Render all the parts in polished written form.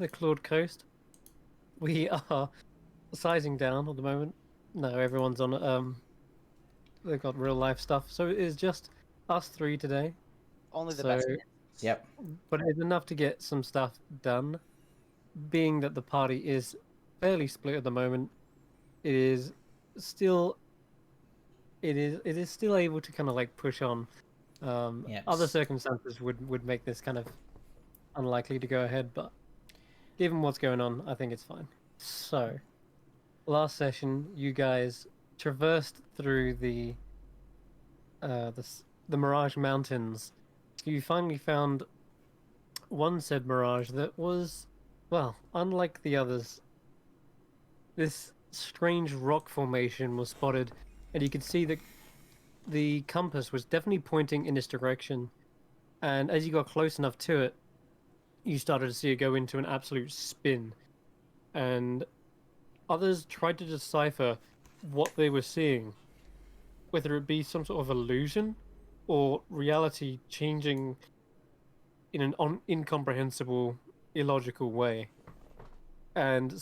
the Claude Coast. We are sizing down at the moment. No, everyone's on they've got real life stuff. So it is just us three today. Only the So, best. Yep. but it's enough to get some stuff done. Being that the party is fairly split at the moment, it is still it is still able to kind of like push on. Yep. Other circumstances would make this kind of unlikely to go ahead, but given what's going on, I think it's fine. So, last session, you guys traversed through the Mirage Mountains. You finally found one said Mirage that was, well, unlike the others. This strange rock formation was spotted, and you could see that the compass was definitely pointing in this direction. And as you got close enough to it, you started to see it go into an absolute spin. And others tried to decipher what they were seeing, whether it be some sort of illusion or reality changing in an incomprehensible, illogical way. And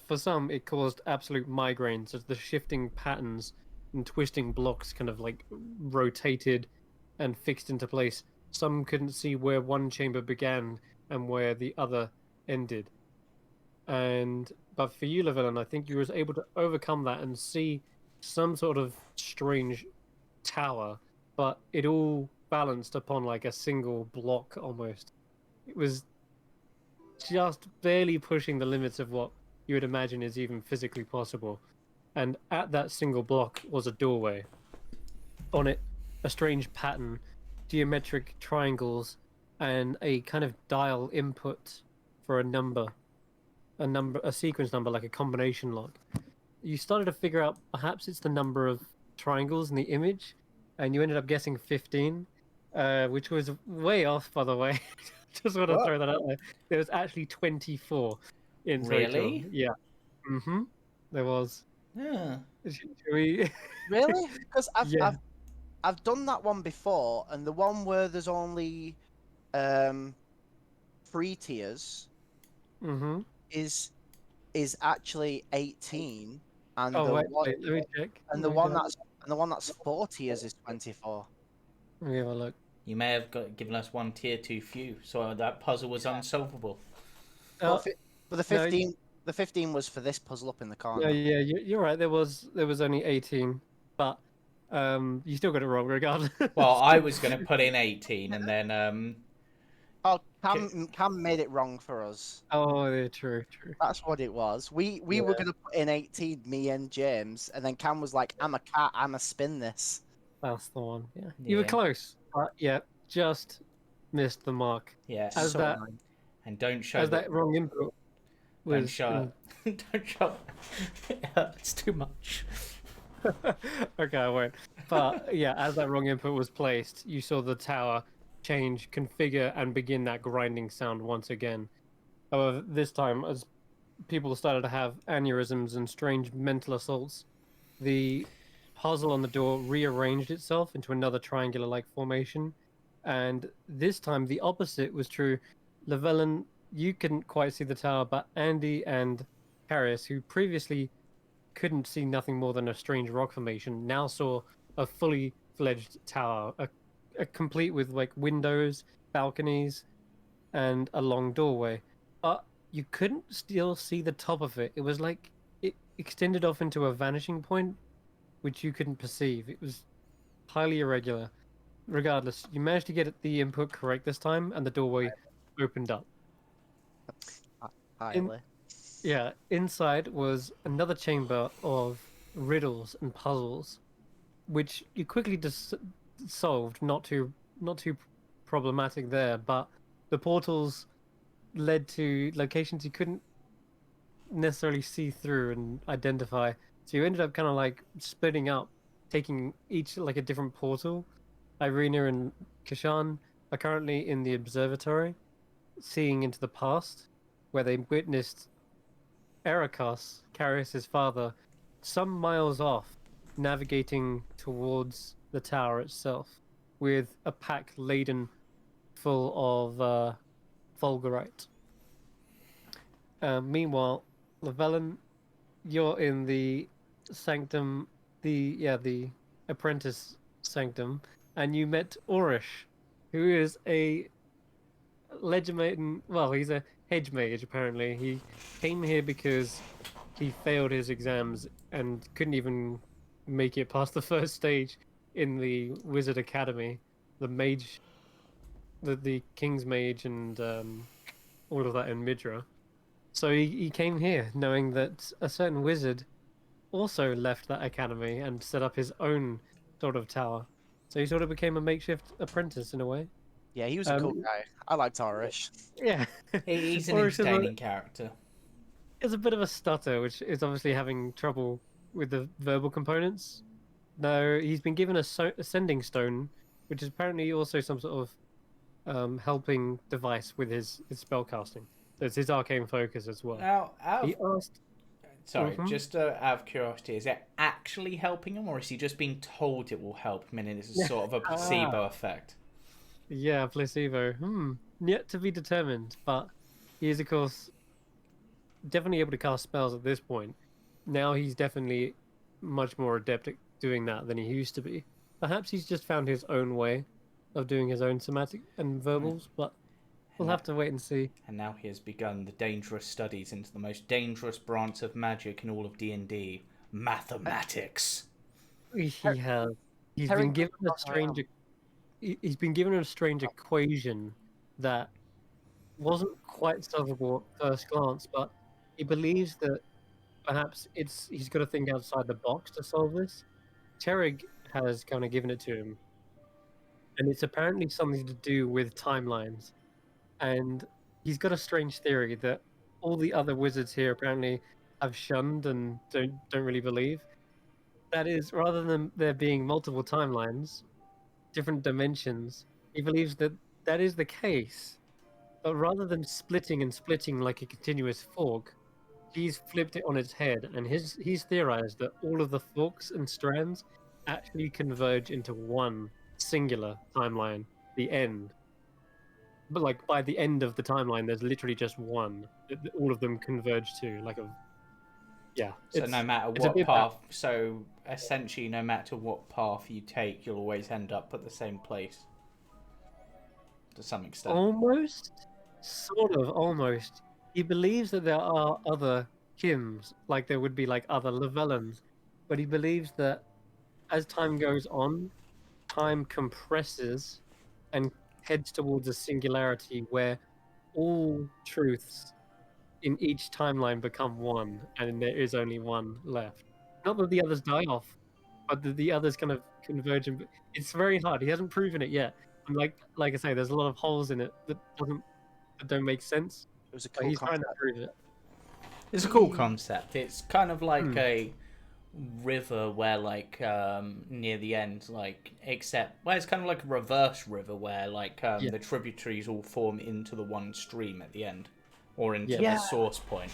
for some, it caused absolute migraines as the shifting patterns and twisting blocks kind of like rotated and fixed into place. Some couldn't see where one chamber began and where the other ended. But for you, Llewellyn, I think you was able to overcome that and see some sort of strange tower, but it all balanced upon like a single block almost. It was just barely pushing the limits of what you would imagine is even physically possible. And at that single block was a doorway. On it, a strange pattern, geometric triangles, and a kind of dial input for a sequence number, like a combination lock. You started to figure out perhaps it's the number of triangles in the image, and you ended up guessing 15, which was way off, by the way. Just want to throw that out there. There was actually 24 in total. Really? Yeah. There was. Yeah. Should we... Really? Because Yeah. I've done that one before, and the one where there's only 3 tiers is actually 18, and Oh, the wait, one let me check. and the one that's 4 tiers is 24. Let me have a look. You may have given us one tier too few, so that puzzle was unsolvable. But the 15, no, the 15 was for this puzzle up in the corner. No, yeah, you're right. There was only 18, but you still got it wrong regardless. Well, I was going to put in 18, and then Oh, Cam made it wrong for us. Oh, yeah, true. That's what it was. We were gonna put in 18, me and James, and then Cam was like, "I'm a cat. I'ma spin this." That's the one. Yeah, you were Yeah. close, but yeah, just missed the mark. yeah, As that and don't show as that wrong input Don't was. show it. Don't show it. It's too much. Okay, I won't. But yeah, as that wrong input was placed, you saw the tower change, configure, and begin that grinding sound once again. However, this time, as people started to have aneurysms and strange mental assaults, the puzzle on the door rearranged itself into another triangular-like formation. And this time, the opposite was true. Llewellyn, you couldn't quite see the tower, but Andy and Harris, who previously couldn't see nothing more than a strange rock formation, now saw a fully fledged tower, a complete with like windows, balconies, and a long doorway. But you couldn't still see the top of it. It was like it extended off into a vanishing point, which you couldn't perceive. It was highly irregular. Regardless, you managed to get the input correct this time, and the doorway opened up. Yeah, inside was another chamber of riddles and puzzles, which you quickly solved. Not too problematic there, but the portals led to locations you couldn't necessarily see through and identify. So you ended up kind of like splitting up, taking each like a different portal. Irina and Kashan are currently in the observatory, seeing into the past, where they witnessed Erikos, Carius' father, some miles off, navigating towards the tower itself, with a pack laden full of fulgurite. Meanwhile, Llewellyn, you're in the sanctum, the apprentice sanctum, and you met Orish, who is a legerdemain. Well, he's a hedge mage apparently. He came here because he failed his exams and couldn't even make it past the first stage in the Wizard Academy, the mage, the King's Mage, and all of that in Midra. So he came here knowing that a certain wizard also left that academy and set up his own sort of tower. So he sort of became a makeshift apprentice in a way. Yeah, he was a cool guy. I liked Orish. Yeah. He's an Orish entertaining character. is a bit of a stutter, which is obviously having trouble with the verbal components. Though he's been given a sending stone, which is apparently also some sort of helping device with his spell casting. So it's his arcane focus as well. Now, He asked. sorry, Mhm. just out of curiosity, is it actually helping him, or is he just being told it will help him, and it's a sort of a placebo effect? Yeah, placebo. Yet to be determined, but he is, of course, definitely able to cast spells at this point. Now he's definitely much more adept at doing that than he used to be. Perhaps he's just found his own way of doing his own somatic and verbals, but we'll have to wait and see. And now he has begun the dangerous studies into the most dangerous branch of magic in all of D&D, mathematics. He has. He's Terry been given a goes around. strange. He's been given a strange equation that wasn't quite solvable at first glance, but he believes that perhaps he's got to think outside the box to solve this. Terig has kind of given it to him, and it's apparently something to do with timelines. And he's got a strange theory that all the other wizards here apparently have shunned and don't really believe. That is, rather than there being multiple timelines, different dimensions, he believes that that is the case. But rather than splitting and splitting like a continuous fork, he's flipped it on its head, and he's theorized that all of the forks and strands actually converge into one singular timeline, the end. But like by the end of the timeline, there's literally just one. All of them converge to like a yeah. So no matter it's a what bit path, so essentially no matter what path you take, you'll always end up at the same place. To some extent. almost, sort of, almost. He believes that there are other Kims, like there would be like other Levellans, but he believes that as time goes on, time compresses and heads towards a singularity where all truths in each timeline become one, and there is only one left. Not that the others die off, but the others kind of converge. And it's very hard. He hasn't proven it yet. And like I say, there's a lot of holes in it that don't make sense. It was a But cool he's trying to concept. prove it. It's a cool concept. It's kind of like Hmm. a river where like near the end, like except it's kind of like a reverse river where like Yeah. the tributaries all form into the one stream at the end. Or into Yeah. the source point.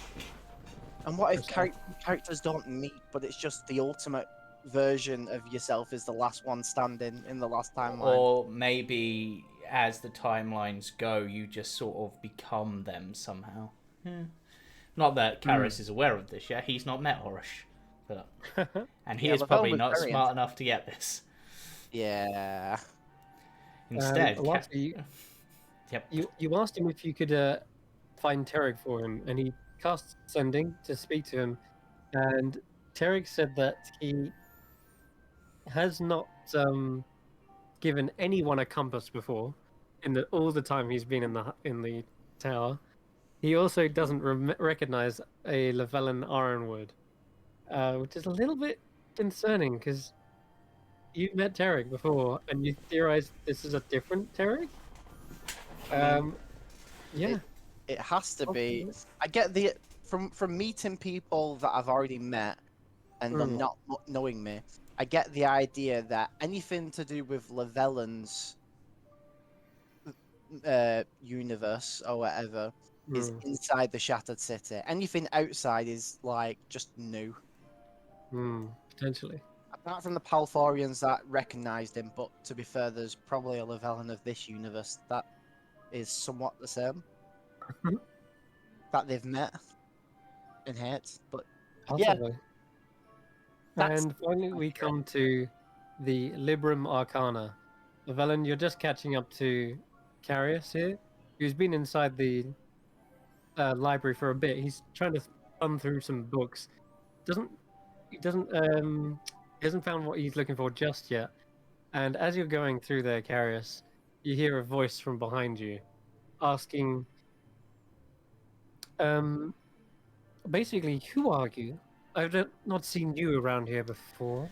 And what if Precisely. characters don't meet, but it's just the ultimate version of yourself is the last one standing in the last timeline? Or maybe as the timelines go, you just sort of become them somehow. Not that Karis is aware of this yet. He's not met Orish. But... And he Yeah, is Lavelle probably was not very smart enough to get this. Yeah. Instead, lastly, Yep. you asked him if you could find Terek for him, and he cast sending to speak to him, and Terek said that he has not given anyone a compass before in all the time he's been in the tower. He also doesn't recognize a Lavellan Ironwood, which is a little bit concerning because you met Terek before and you theorized this is a different Terek. I mean, Yeah. it has to be. Hopefully. I get the from meeting people that I've already met and them not knowing me. I get the idea that anything to do with Lavellan's universe or whatever is inside the Shattered City. Anything outside is like just new. Potentially. Apart from the Palthorians that recognized him, but to be fair, there's probably a Lavellan of this universe that is somewhat the same. that they've met. and hate. But yeah, Possibly. that's And finally, we come to the Librum Arcana. Velen, you're just catching up to Carius here, who's been inside the library for a bit. He's trying to thumb through some books. Doesn't he hasn't found what he's looking for just yet. And as you're going through there, Carius, you hear a voice from behind you asking, um, basically, who are you? Not seen you around here before.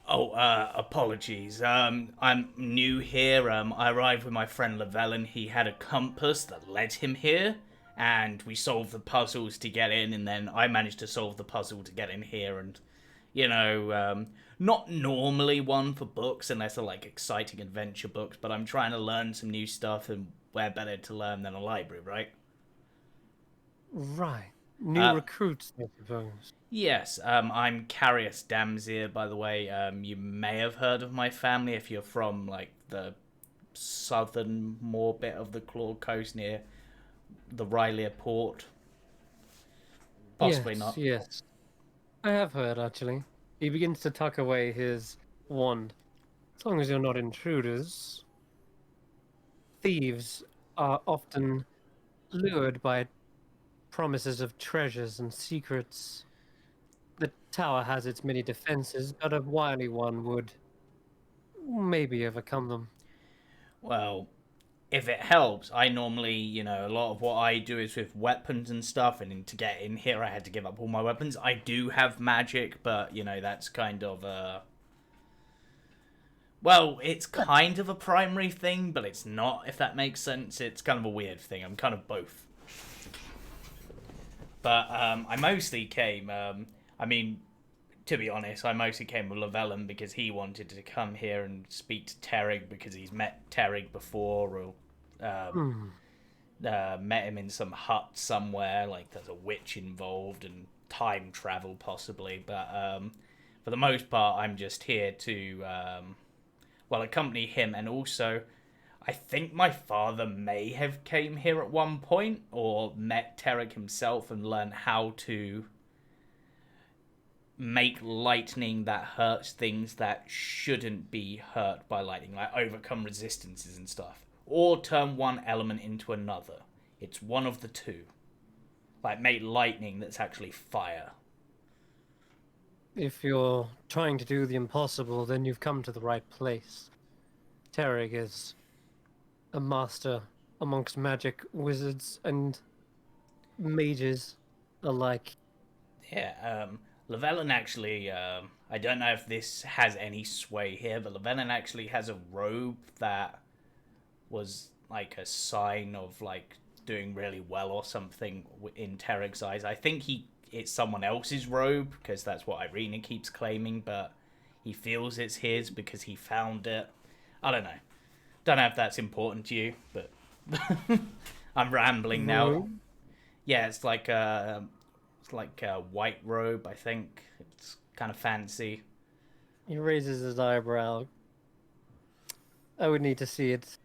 Oh, apologies. I'm new here. I arrived with my friend Llewellyn. He had a compass that led him here, and we solved the puzzles to get in, and then I managed to solve the puzzle to get in here, and, not normally one for books unless they're, like, exciting adventure books, but I'm trying to learn some new stuff, and where better to learn than a library, right? Right. New Uh, recruits, I suppose. Yes, I'm Carius Damsir, by the way. You may have heard of my family if you're from, like, the southern more bit of the Claw Coast near the Rylia port. Possibly Yes, not. yes. I have heard, actually. He begins to tuck away his wand. As long as you're not intruders. Thieves are often lured by promises of treasures and secrets. The tower has its many defenses, but a wily one would maybe overcome them. Well, if it helps, I normally, a lot of what I do is with weapons and stuff, and to get in here, I had to give up all my weapons. I do have magic, but, that's kind of well, it's kind of a primary thing, but it's not, if that makes sense. It's kind of a weird thing. I'm kind of both. But I mostly came, to be honest, I mostly came with Llewellyn because he wanted to come here and speak to Terrig because he's met Terrig before, or met him in some hut somewhere, like there's a witch involved and time travel possibly. But for the most part, I'm just here to, accompany him, and also I think my father may have came here at one point or met Terrig himself and learned how to make lightning that hurts things that shouldn't be hurt by lightning, like overcome resistances and stuff, or turn one element into another. It's one of the two. Like make lightning that's actually fire. If you're trying to do the impossible, then you've come to the right place. Terrig is a master amongst magic wizards and mages alike. Yeah, Llewellyn actually, I don't know if this has any sway here, but Llewellyn actually has a robe that was like a sign of like doing really well or something in Terrig's eyes. I think it's someone else's robe because that's what Irina keeps claiming, but he feels it's his because he found it. I don't know. Don't know if that's important to you, but I'm rambling now. Yeah, it's like a white robe, I think. It's kind of fancy. He raises his eyebrow. I would need to see it.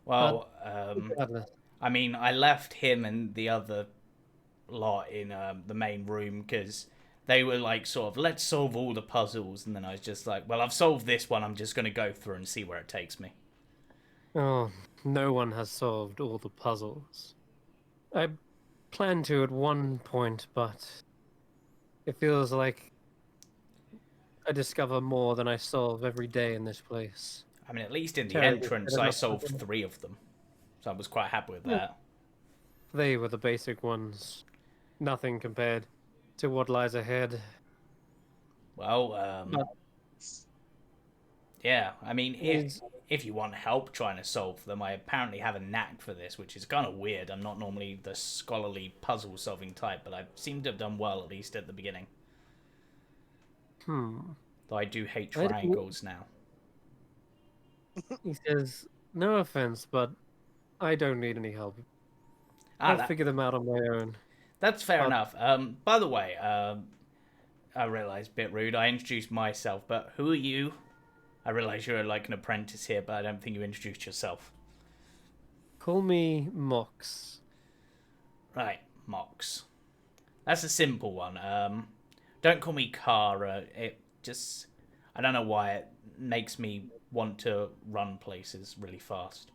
Well, Regardless. I mean, I left him and the other lot in the main room because they were like sort of, let's solve all the puzzles, and then I was just like, well, I've solved this one, I'm just going to go through and see where it takes me. Oh, no one has solved all the puzzles. I planned to at one point, but it feels like I discover more than I solve every day in this place. I mean, at least in the Terrible. entrance, I solved 3 of them. So I was quite happy with that. They were the basic ones. Nothing compared to what lies ahead. Well, yeah, I mean, if you want help trying to solve them, I apparently have a knack for this, which is kind of weird. I'm not normally the scholarly puzzle-solving type, but I seem to have done well, at least at the beginning. Though I do hate triangles now. He says, no offense, but I don't need any help. I'll figure them out on my own. That's fair enough. By the way, I realise, bit rude, I introduced myself, but who are you? I realise you're like an apprentice here, but I don't think you introduced yourself. Call me Mox. Right, Mox. That's a simple one. Don't call me Kara. It just, I don't know why it makes me want to run places really fast.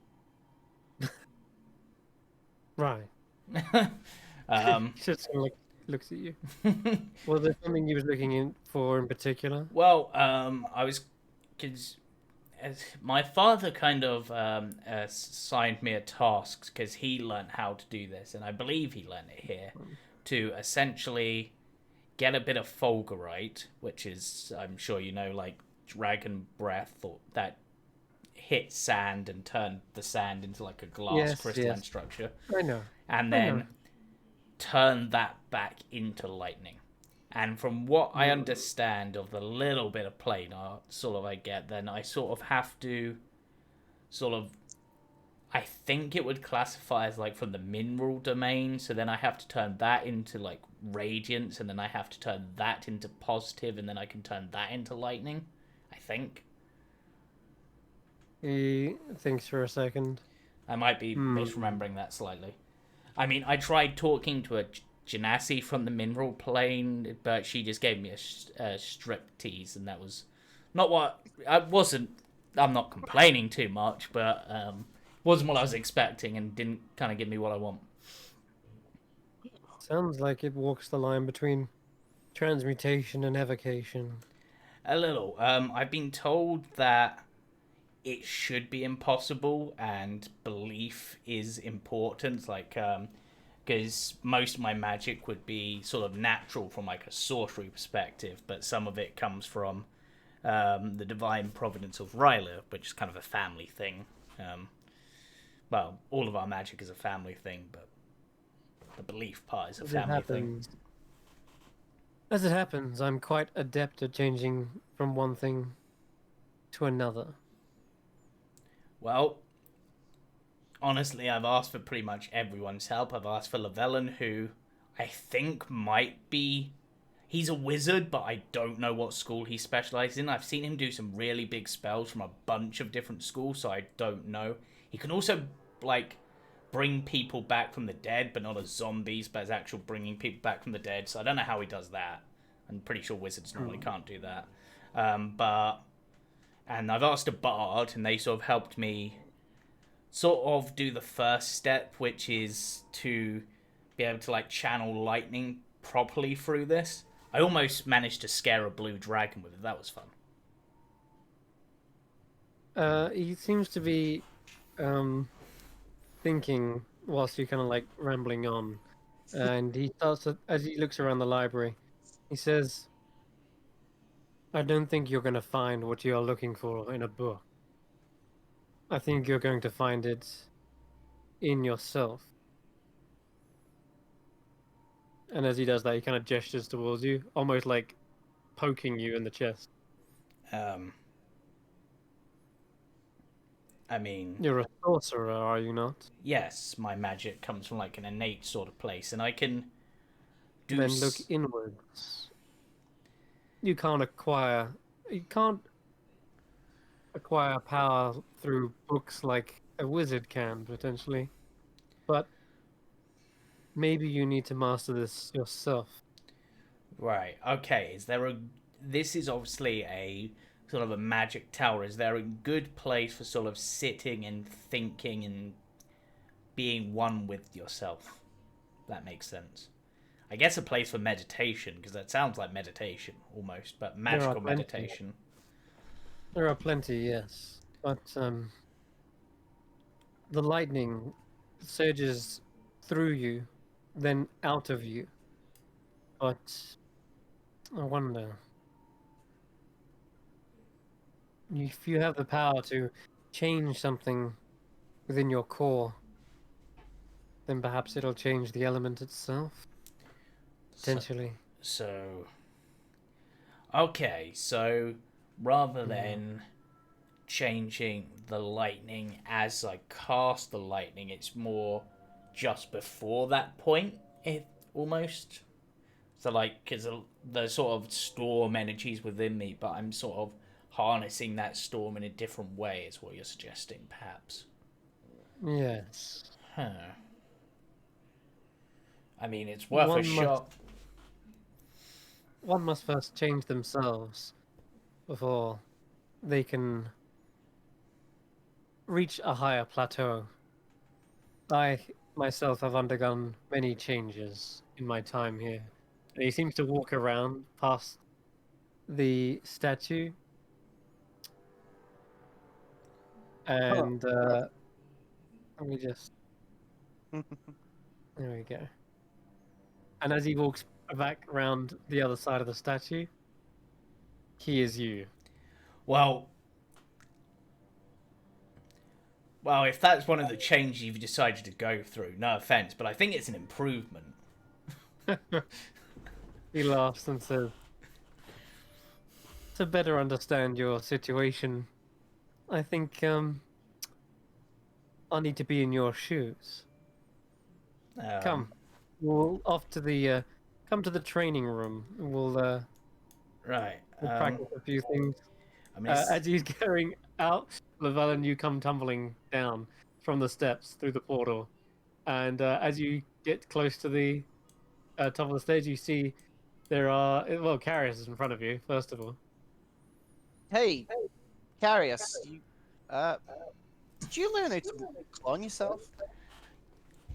Right. um, He just sort of like looks at you. Was there something you was looking in for in particular? well, I was, because my father kind of assigned me a task because he learned how to do this, and I believe he learned it here, to essentially get a bit of fulgurite, which is, I'm sure you know, like dragon breath, or that hit sand and turn the sand into like a glass Yes, crystalline yes. structure, I know. and I know. then turn that back into lightning. And from what I understand of the little bit of plane art sort of I get, then I sort of have to sort of, I think it would classify as like from the mineral domain, so then I have to turn that into like radiance, and then I have to turn that into positive, and then I can turn that into lightning, I think. He thinks for a second. I might be misremembering that slightly. I mean, I tried talking to a Genasi from the mineral plane, but she just gave me a strip tease, and that was not what I wasn't. I'm not complaining too much, but wasn't what I was expecting, and didn't kind of give me what I want. Sounds like it walks the line between transmutation and evocation. A little. I've been told that it should be impossible, and belief is important. Like, because most of my magic would be sort of natural from like a sorcery perspective, but some of it comes from the divine providence of Ryla, which is kind of a family thing. Well, all of our magic is a family thing, but the belief part is a family thing. As it happens, I'm quite adept at changing from one thing to another. Well, honestly, I've asked for pretty much everyone's help. I've asked for Llewellyn, who I think might be. He's a wizard, but I don't know what school he specializes in. I've seen him do some really big spells from a bunch of different schools, so I don't know. He can also, like, bring people back from the dead, but not as zombies, but as actual bringing people back from the dead. So I don't know how he does that. I'm pretty sure wizards normally can't do that. And I've asked a bard, and they sort of helped me sort of do the first step, which is to be able to like channel lightning properly through this. I almost managed to scare a blue dragon with it. That was fun. He seems to be thinking whilst you're kind of like rambling on, and he starts to, as he looks around the library, he says, "I don't think you're going to find what you are looking for in a book. I think you're going to find it in yourself." And as he does that, he kind of gestures towards you, almost like poking you in the chest. Um, I mean, You're a sorcerer, are you not? yes, my magic comes from like an innate sort of place, and I can do. Then look inwards. You can't acquire. You can't acquire power through books like a wizard can, potentially. But maybe you need to master this yourself. Right. Okay. Is there a? This is obviously a sort of a magic tower. Is there a good place for sort of sitting and thinking and being one with yourself? That makes sense. I guess a place for meditation, because that sounds like meditation almost, but magical meditation. There are plenty, yes. But the lightning surges through you, then out of you. But I wonder if you have the power to change something within your core, then perhaps it'll change the element itself. Potentially. So okay, so rather than changing the lightning as I cast the lightning, it's more just before that point, it almost. So like, because the sort of storm energies within me, but I'm sort of harnessing that storm in a different way, is what you're suggesting, perhaps. Yes. Huh. I mean, it's worth a shot. one must first change themselves before they can reach a higher plateau. I myself have undergone many changes in my time here. And he seems to walk around past the statue, and let me just. There we go. And as he walks back around the other side of the statue, he is you. Well, if that's one of the changes you've decided to go through, no offense, but I think it's an improvement. He laughs and says, "To better understand your situation, I think I need to be in your shoes. Come, we'll off to the come to the training room. Right. We'll practice a few things." I mean, As he's going out, Lavelle and you come tumbling down from the steps through the portal, and as you get close to the top of the stage, you see there are Carius is in front of you. First of all, Hey, Carius, did you learn how to clone yourself?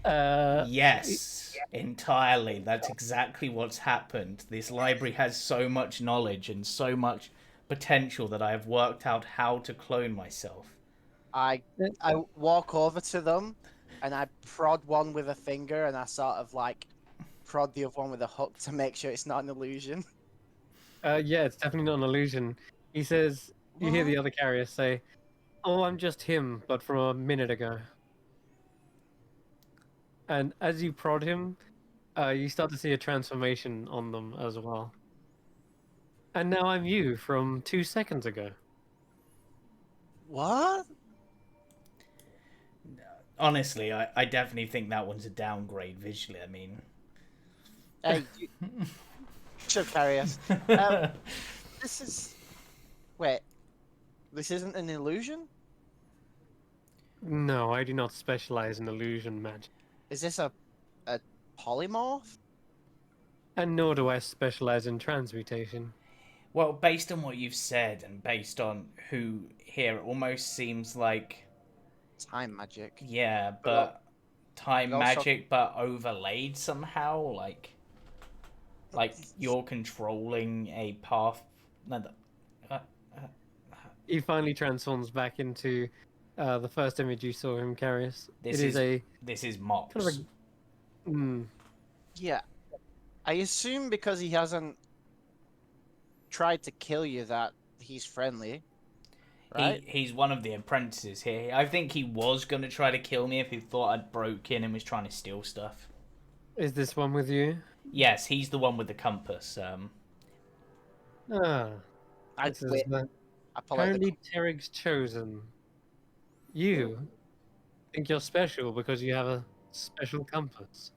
yes, entirely. That's exactly what's happened. This library has so much knowledge and so much potential that I have worked out how to clone myself. I walk over to them and I prod one with a finger and I sort of like prod the other one with a hook to make sure it's not an illusion. yeah, it's definitely not an illusion. He says, you hear the What? other Carius say, "Oh, I'm just him, but from a minute ago." And as you prod him, you start to see a transformation on them as well. And now I'm you from 2 seconds ago. What? Honestly, I definitely think that one's a downgrade visually. I mean, Hey, sure, Carius. This is. Wait. This isn't an illusion? No, I do not specialize in illusion magic. Is this a polymorph? And nor do I specialize in transmutation. well, based on what you've said and based on who here, it almost seems like Time magic. yeah, but time But also- magic, but overlaid somehow, like you're controlling a path. No, He finally transforms back into the first image you saw him, Carius. This It is a this is Mops. kind of a. Yeah. I assume because he hasn't tried to kill you that he's friendly. Right? He's one of the apprentices here. I think he was going to try to kill me if he thought I'd broke in and was trying to steal stuff. Is this one with you? Yes, he's the one with the compass. Ah, I this is wait. I pull out the apparently Terig's chosen. You think you're special because you have a special compass.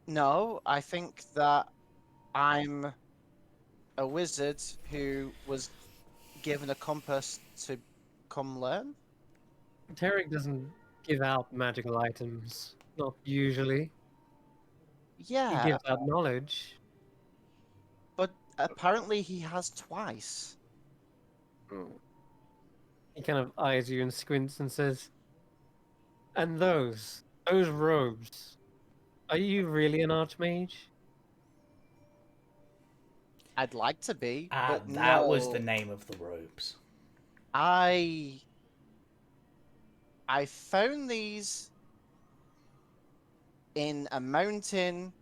No, I think that I'm a wizard who was given a compass to come learn. Terig doesn't give out magical items, not usually. He Yeah, gives out knowledge. but apparently he has twice. He kind of eyes you and squints and says, "And those robes, are you really an archmage?" I'd like to be, Ah, but that no. was the name of the robes. I found these in a mountain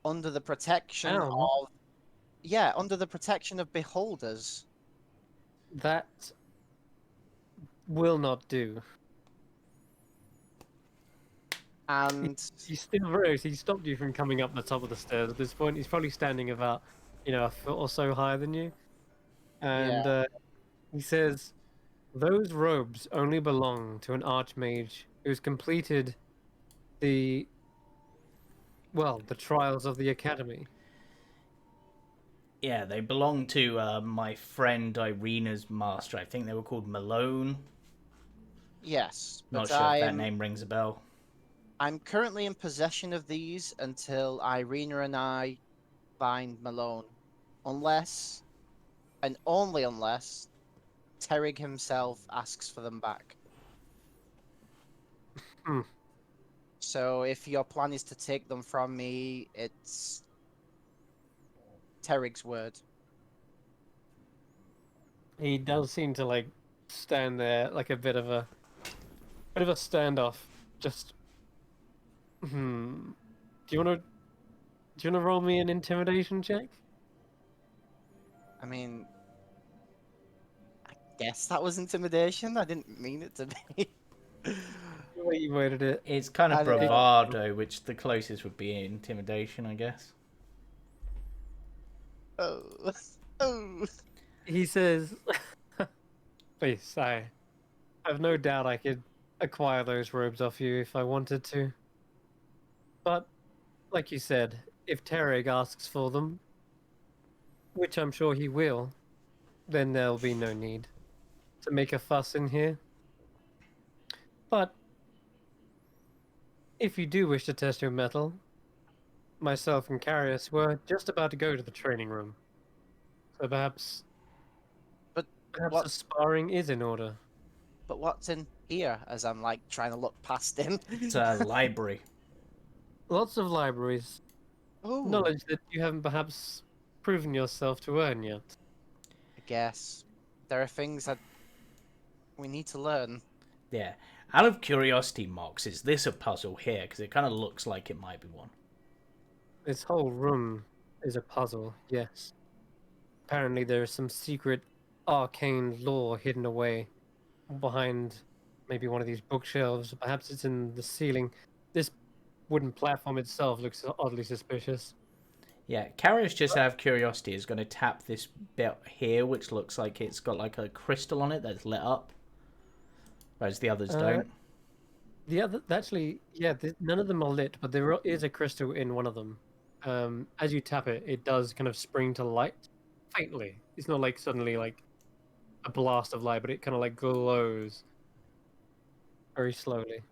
under the protection Ow. under the protection of beholders. That will not do. And He's still rose. He stopped you from coming up the top of the stairs. At this point, he's probably standing about, a foot or so higher than you. And he says, "Those robes only belong to an archmage who's completed the trials of the academy." Yeah, they belong to my friend Irina's master. I think they were called Malone. yes, Not but sure if that name rings a bell. I'm currently in possession of these until Irina and I bind Malone unless, and only unless, Terrig himself asks for them back. Hmm. So if your plan is to take them from me, it's Terrig's word. He does seem to like stand there like a bit of a standoff. Just do you wanna roll me an intimidation check? I mean, I guess that was intimidation. I didn't mean it to be. The way you worded it. It's kind of I don't know. bravado, which the closest would be intimidation, I guess. Oh, oh. He says, "Please, I have no doubt I could acquire those robes off you if I wanted to. But, like you said, if Tereg asks for them, which I'm sure he will, then there'll be no need to make a fuss in here. But if you do wish to test your mettle, myself and Carius were just about to go to the training room. So perhaps But the what's sparring is in order." but what's in here? As I'm like trying to look past him. It's a library. Lots of libraries, Oh, knowledge that you haven't perhaps proven yourself to earn yet. I guess there are things that we need to learn. Yeah. Out of curiosity, Mox, is this a puzzle here? Because it kind of looks like it might be one. This whole room is a puzzle, yes. Apparently there is some secret arcane lore hidden away behind maybe one of these bookshelves. Perhaps it's in the ceiling. This wooden platform itself looks oddly suspicious. Yeah, Karius, just out of curiosity, is going to tap this bit here, which looks like it's got like a crystal on it that's lit up, whereas the others don't. The other, actually, yeah, none of them are lit, but there is a crystal in one of them. As you tap it, it does kind of spring to light faintly. It's not like suddenly like a blast of light, but it kind of like glows very slowly.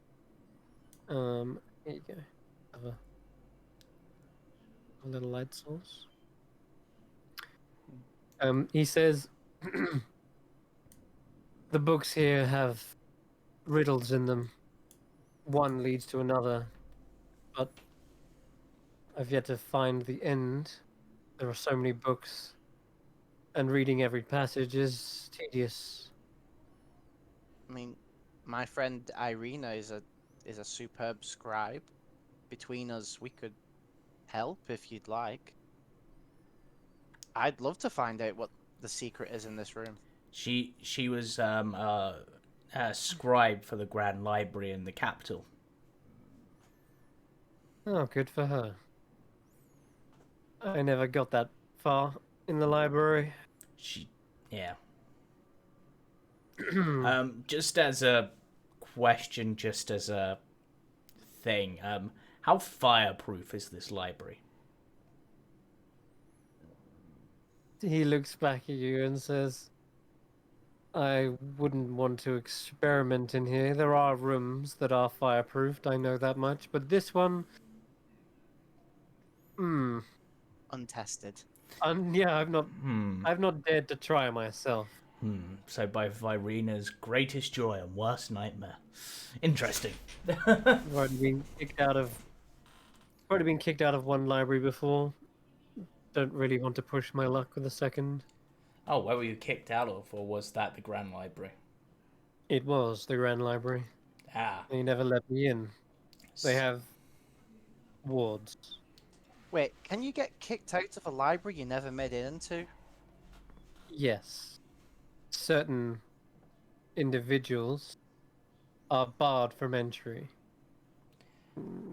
Here you go. Have a little light source. He says the books here have riddles in them. One leads to another, but I've yet to find the end. There are so many books, and reading every passage is tedious. I mean, my friend Irina is a superb scribe. Between us, we could help if you'd like. I'd love to find out what the secret is in this room. She was a scribe for the Grand Library in the capital. Oh, good for her. I never got that far in the library. Yeah. Just as a question, just as a thing, how fireproof is this library? He looks back at you and says, I wouldn't want to experiment in here. There are rooms that are fireproofed, I know that much, but this one... Untested. Yeah, I've not dared to try myself. So by Virina's greatest joy and worst nightmare. Interesting. I've already been kicked out of one library before. Don't really want to push my luck with a second. Oh, where were you kicked out of, or was that the Grand Library? It was the Grand Library. Ah. They never let me in. They have wards. Wait, can you get kicked out of a library you never made it into? Yes. Certain individuals are barred from entry.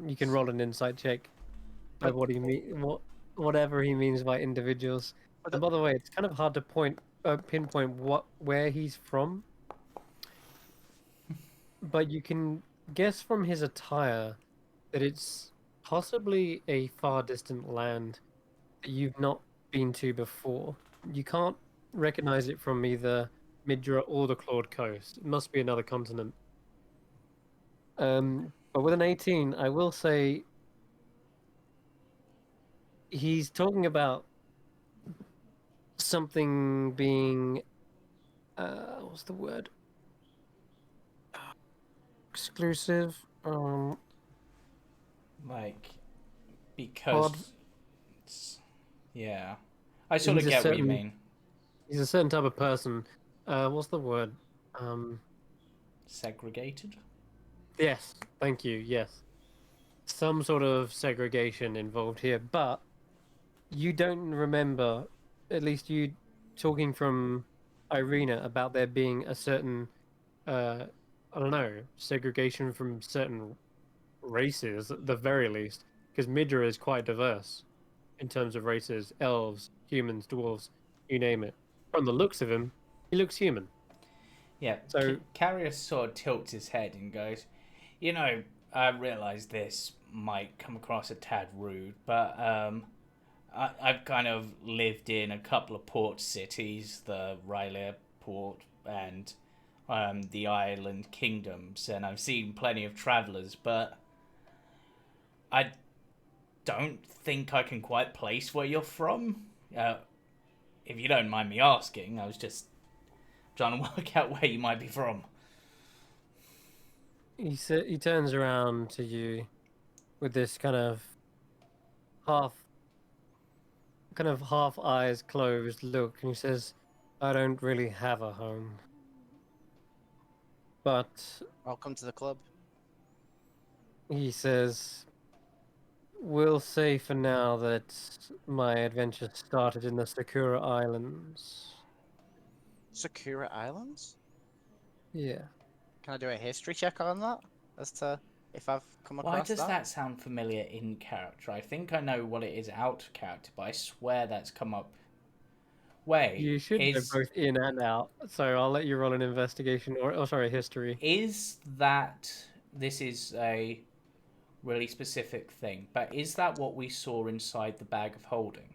You can roll an insight check by what he whatever he means by individuals. And by the way, it's kind of hard to pinpoint where he's from, but you can guess from his attire that it's possibly a far distant land that you've not been to before. You can't recognize it from either Midra or the Clawed Coast. It must be another continent. But with an 18, I will say he's talking about something being what's the word? Exclusive. Like, Odd. because... Yeah. I sort of He's a get what you certain mean. he's a certain type of person. What's the word? Segregated? Yes, thank you. Yes, some sort of segregation involved here, but you don't remember, at least you talking from Irina about there being a certain, I don't know, segregation from certain races at the very least, because Midra is quite diverse in terms of races, elves, humans, dwarves, you name it. From the looks of him, he looks human. Yeah, So Carrier sort of tilts his head and goes, "You know, I realise this might come across a tad rude, but I've kind of lived in a couple of port cities, the Rylia port and the island kingdoms, and I've seen plenty of travellers, but I don't think I can quite place where you're from. If you don't mind me asking, I was just trying to work out where you might be from." he turns around to you with this half half eyes closed look, and he says, "I don't really have a home, but," Welcome to the club. he says, "we'll say for now that my adventure started in the Sakura Islands." Sakura Islands? Yeah. Can I do a history check on that? As to if I've come Why across does that? that sound familiar in character? I think I know what it is out of character, but I swear that's come up. Wait, You should know both in and out, so I'll let you roll an investigation or, oh, sorry, history. is that this is a really specific thing, but is that what we saw inside the bag of holding?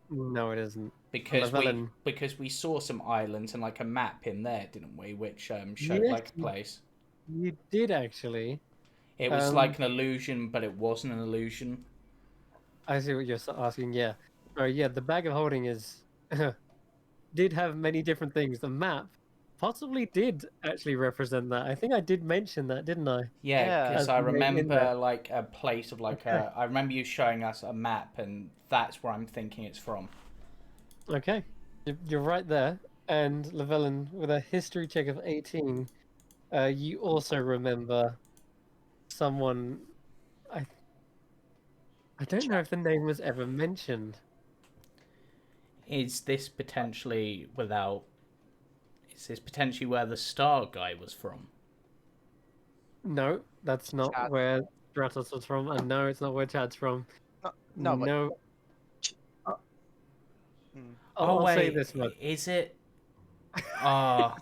No, it isn't. Because we Llewellyn. because we saw some islands and like a map in there, didn't we? Which showed Yes, like a place. you did actually. It was Um, like an illusion, but it wasn't an illusion. I see what you're asking. Yeah. Oh, yeah. The bag of holding is did have many different things. The map possibly did actually represent that. I think I did mention that, didn't I? Yeah, Yeah. because As I the name in there. remember like a place of like Okay. a. I remember you showing us a map, and that's where I'm thinking it's from. Okay. You're right there. And Llewellyn, with a history check of 18, you also remember someone. I I don't know if the name was ever mentioned. Is this potentially without? Is this potentially where the Star guy was from? No, that's not Chad. where Stratos was from, and no, it's not where Chad's from. No, no, but No, I- Hmm. Oh I'll say wait, this much. is it? Ah,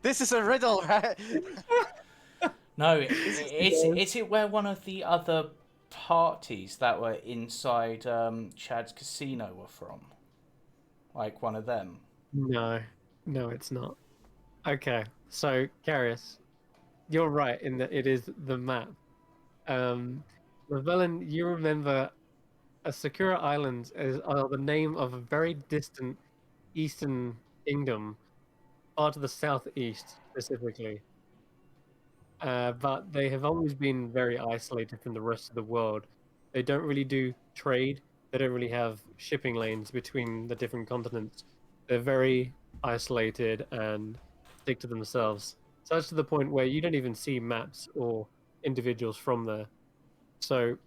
This is a riddle, right? no. This is Is it where one of the other parties that were inside Chad's casino were from? Like one of them. No, no, it's not. Okay, so Carius, you're right in that it is the map. Llewellyn, you remember Sakura Islands are the name of a very distant eastern kingdom, part of the southeast specifically. But they have always been very isolated from the rest of the world. They don't really do trade. They don't really have shipping lanes between the different continents. They're very isolated and stick to themselves. Such to the point where you don't even see maps or individuals from there. So,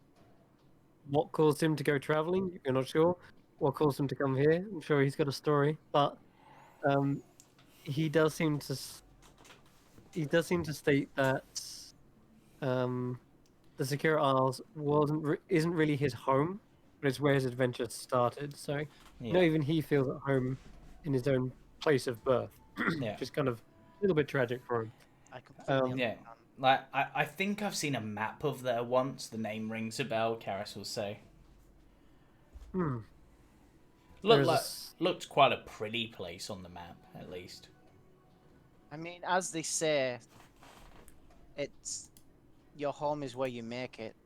what caused him to go traveling? You're not sure. What caused him to come here? I'm sure he's got a story, but um, he does seem to state that um, the Secure Isles isn't really his home, but it's where his adventure started. So, Yeah, even he feels at home in his own place of birth, yeah, which is kind of a little bit tragic for him. I completely Um, yeah. understand. Like I think I've seen a map of there once. The name rings a bell. Karis will say. hmm, Looked there's a like looked quite a pretty place on the map, at least. I mean, as they say, it's your home is where you make it.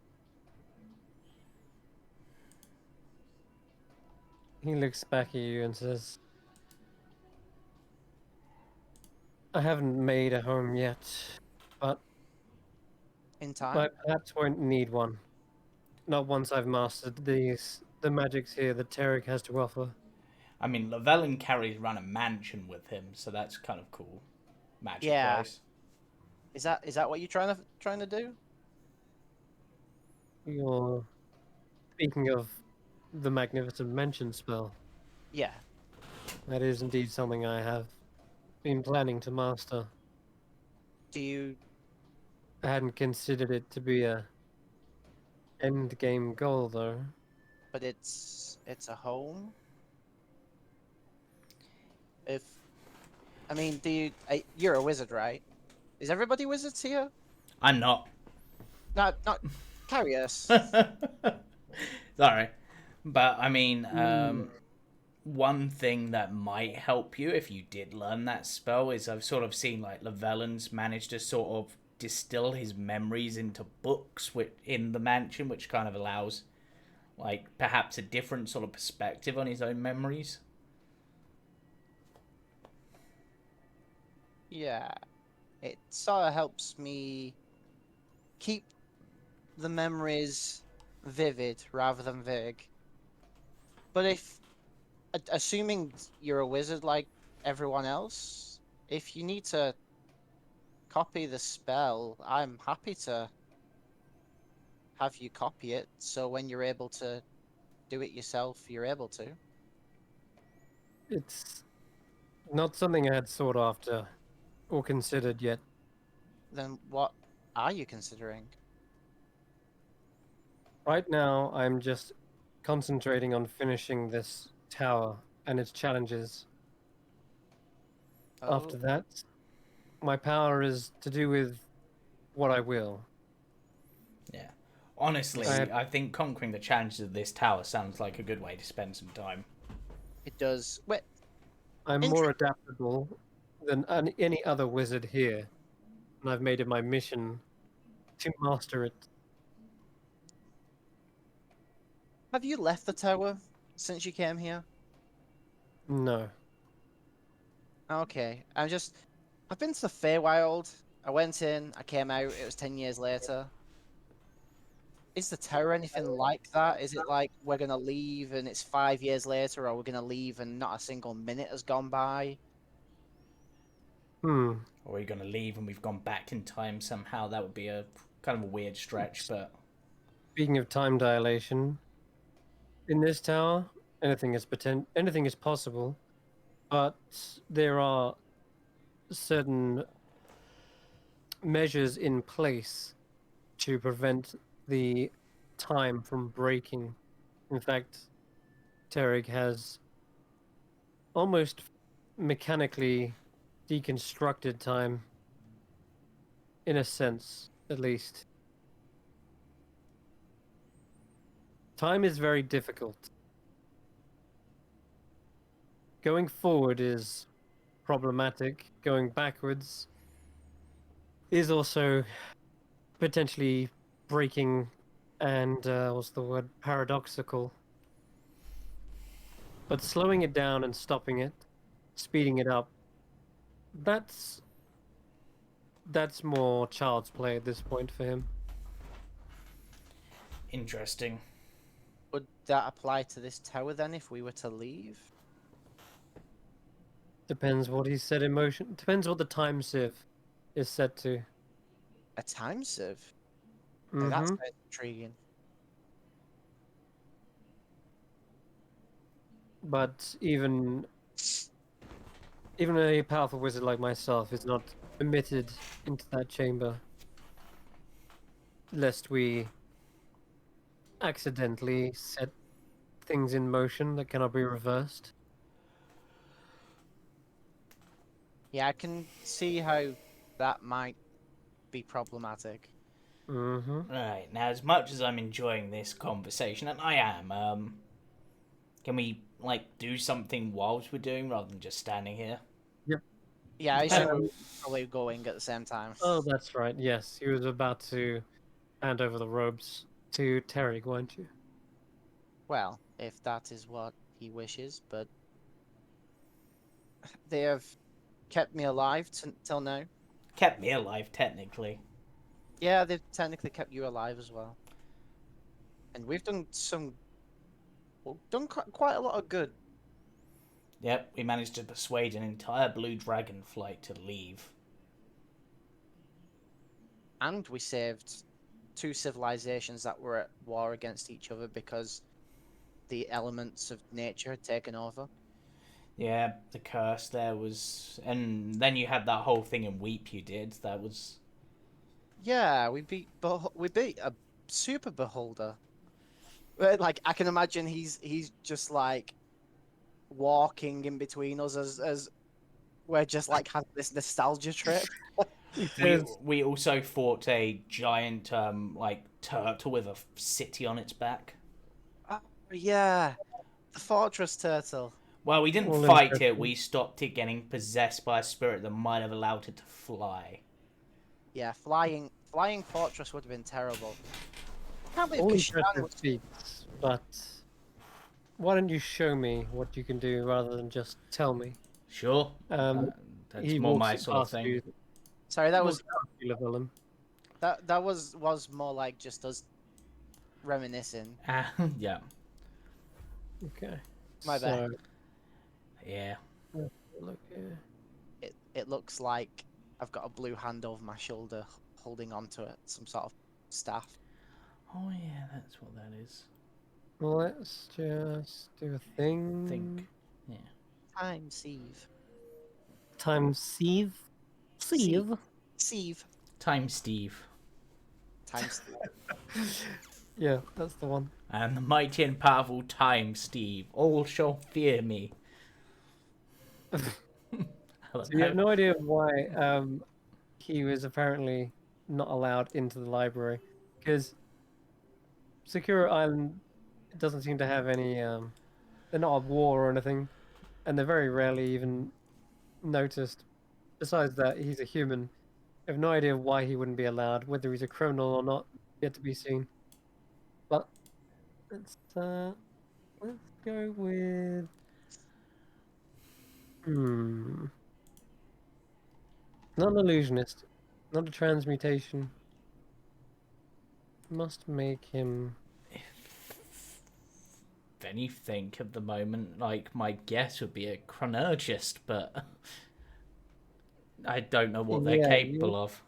He looks back at you and says, I haven't made a home yet, but In I time? perhaps won't need one. Not once I've mastered the magics here that Tarek has to offer. I mean, Llewellyn carries around a mansion with him, so that's kind of cool, Yeah. magic-wise. Is that what you're trying to do? You're speaking of the Magnificent Mention spell. Yeah. That is indeed something I have been planning to master. Do you? I hadn't considered it to be a end game goal though. But it's a home. If I mean, do you? You're a wizard, right? Is everybody wizards here? I'm not. Not curious. Sorry. But, I mean, Hmm. one thing that might help you if you did learn that spell is I've sort of seen, like, Llewellyn's managed to sort of distill his memories into books in the mansion, which kind of allows, like, perhaps a different sort of perspective on his own memories. Yeah, it sort of helps me keep the memories vivid rather than vague. But assuming you're a wizard like everyone else, if you need to copy the spell, I'm happy to have you copy it, so when you're able to do it yourself, you're able to. It's not something I had sought after or considered yet. Then what are you considering? Right now, I'm just concentrating on finishing this tower and its challenges. Oh, After that, my power is to do with what I will. Yeah. Honestly, I, I think conquering the challenges of this tower sounds like a good way to spend some time. it does. Wait, I'm inter- more adaptable than any other wizard here, and I've made it my mission to master it. have you left the tower since you came here? No. Okay, I've been to the Feywild. I went in, I came out, it was 10 years later. Is the tower anything like that? Is it like we're gonna leave and it's 5 years later, or we're gonna leave and not a single minute has gone by? Hmm. Or are you going to leave and we've gone back in time somehow? That would be a kind of a weird stretch, but Speaking of time dilation, in this tower, anything is possible, but there are certain measures in place to prevent the time from breaking. In fact, Tarek has almost mechanically deconstructed time, in a sense, at least. Time is very difficult. Going forward is problematic. Going backwards is also potentially breaking and, what's the word, paradoxical. But slowing it down and stopping it, speeding it up, that's that's more child's play at this point for him. interesting. Would that apply to this tower then if we were to leave? Depends what he's set in motion. Depends what the time sieve is set to. A time sieve? Now that Mm-hmm. sounds intriguing. But even a powerful wizard like myself is not permitted into that chamber, lest we accidentally set things in motion that cannot be reversed. Yeah, I can see how that might be problematic. Mm-hmm. Right, now as much as I'm enjoying this conversation, and I am, can we, like, do something whilst we're doing rather than just standing here? Yep. Yeah, I assume we're Um, probably going at the same time. oh, that's right. Yes, he was about to hand over the robes to Terry, weren't you? Well, if that is what he wishes, but they have kept me alive till now. Kept me alive, technically. Yeah, they've technically kept you alive as well. And we've done quite a lot of good. Yep, we managed to persuade an entire Blue Dragon flight to leave. And we saved 2 civilizations that were at war against each other because the elements of nature had taken over. Yeah, the curse there was... And then you had that whole thing in Weep you did. That was... Yeah, we beat a super beholder. Like, I can imagine he's just like walking in between us as we're just like having this nostalgia trip. He We says, we also fought a giant like turtle with a city on its back. Oh, yeah, the fortress turtle. Well, we didn't all fight it. interesting. We stopped it getting possessed by a spirit that might have allowed it to fly. Yeah, flying fortress would have been terrible. I can't believe All Kashan impressive was. feats, but why don't you show me what you can do rather than just tell me? Sure, Um, that's he more walks my it sort of past thing. you. Sorry, that Walks was past you, Llewellyn. that was more like just us reminiscing. Yeah, Okay. My bad. So, yeah. look here. It looks like I've got a blue hand over my shoulder holding onto it, some sort of staff. Oh yeah, that's what that is. Let's just do a thing. Think. Yeah. Time sieve. Time sieve. Sieve. Sieve. Time, Steve. Time sieve. Yeah, that's the one. And the mighty and powerful Time, Steve. All shall fear me. So you have no idea why he was apparently not allowed into the library, because Secure Island doesn't seem to have any. They're not at war or anything, and they're very rarely even noticed. Besides that, he's a human. I have no idea why he wouldn't be allowed, whether he's a criminal or not, yet to be seen. But let's go with not an illusionist, not a transmutation. Must make him. If anything, at the moment, like, my guess would be a chronologist, but I don't know what they're Yeah, capable of.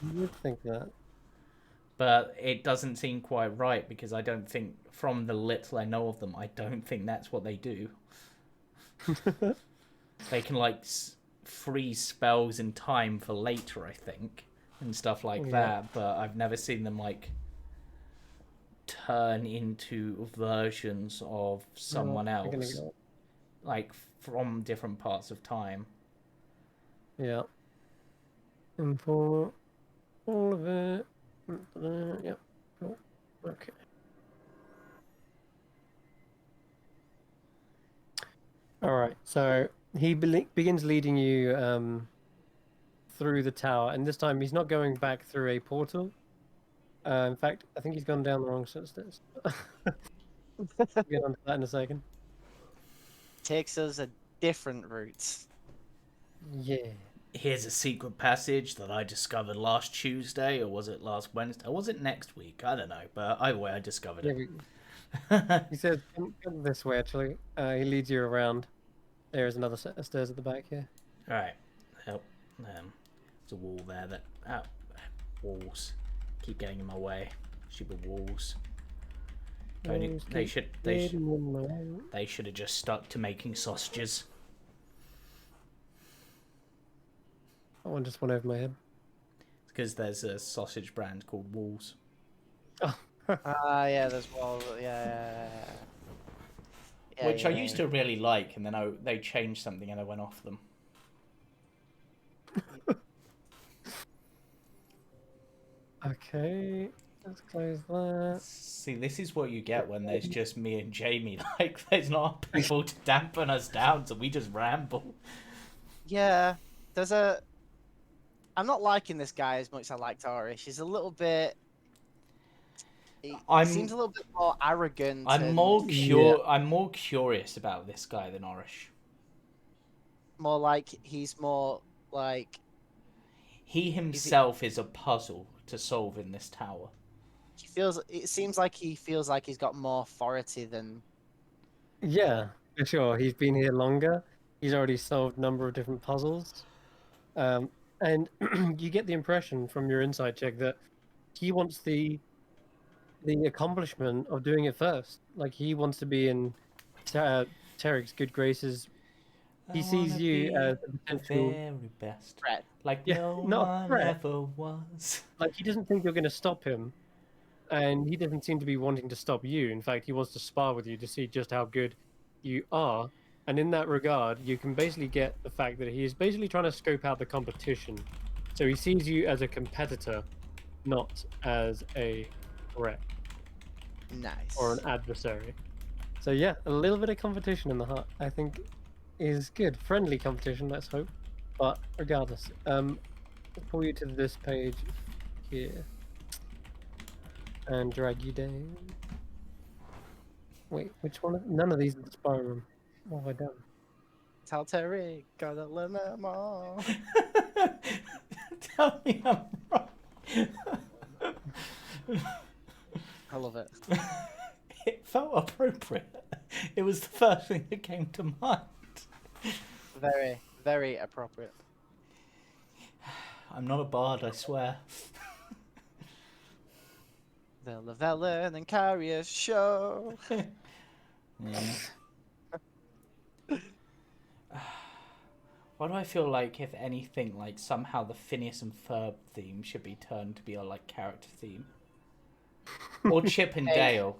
you would think that. But it doesn't seem quite right because I don't think, from the little I know of them, I don't think that's what they do. They can, like, freeze spells in time for later, I think, and stuff like that, but I've never seen them, like, turn into versions of someone else, like, from different parts of time. Yeah. Import all of it. Yep. Cool. Okay. All right. So he begins leading you through the tower, and this time he's not going back through a portal. In fact, I think he's gone down the wrong set of stairs. We'll get onto that in a second. Takes us a different route. Yeah. Here's a secret passage that I discovered last Tuesday, or was it last Wednesday? Or was it next week? I don't know, but either way, I discovered it. He says, come this way, actually. He leads you around. There is another set of stairs at the back here. Alright. Help. There's a wall there that... walls. Keep getting in my way. Stupid walls. They should have just stuck to making sausages. That one just went over my head. It's because there's a sausage brand called Walls. Oh. Yeah, there's wall. Yeah. Which I used to really like, and then they changed something and I went off them. Okay, let's close that. See, this is what you get when there's just me and Jamie. Like, there's not people to dampen us down, so we just ramble. Yeah, I'm not liking this guy as much as I liked Ori. She's a little bit. he I'm seems a little bit more arrogant. I'm and more Yeah. I'm more curious about this guy than Orish. more like he's more like He is himself is a puzzle to solve in this tower. he feels. It seems like he feels like he's got more authority than. Yeah, for sure. He's been here longer. He's already solved a number of different puzzles. And you get the impression from your insight check that he wants the accomplishment of doing it first. Like he wants to be in Tarek's good graces. I He wanna sees you be as a the potential, very best, Threat. like yeah, no not a one threat. ever was. Like he doesn't think you're going to stop him, and he doesn't seem to be wanting to stop you. In fact, he wants to spar with you to see just how good you are. And in that regard, you can basically get the fact that he is basically trying to scope out the competition. So he sees you as a competitor, not as a threat or an Nice. adversary. So yeah, a little bit of competition in the heart, I think, is good. Friendly competition, let's hope. But regardless, let's pull you to this page here and drag you down. Wait, which one? None of these are the spy room. What have I done? Tell Terry, gotta learn them all. Tell me I'm wrong. I love it. It felt appropriate. It was the first thing that came to mind. Very, very appropriate. I'm not a bard, I swear. The Lavellen and Carrier show. Yeah. Why do I feel like, if anything, like somehow the Phineas and Ferb theme should be turned to be a like character theme, or Chip and Hey. Dale?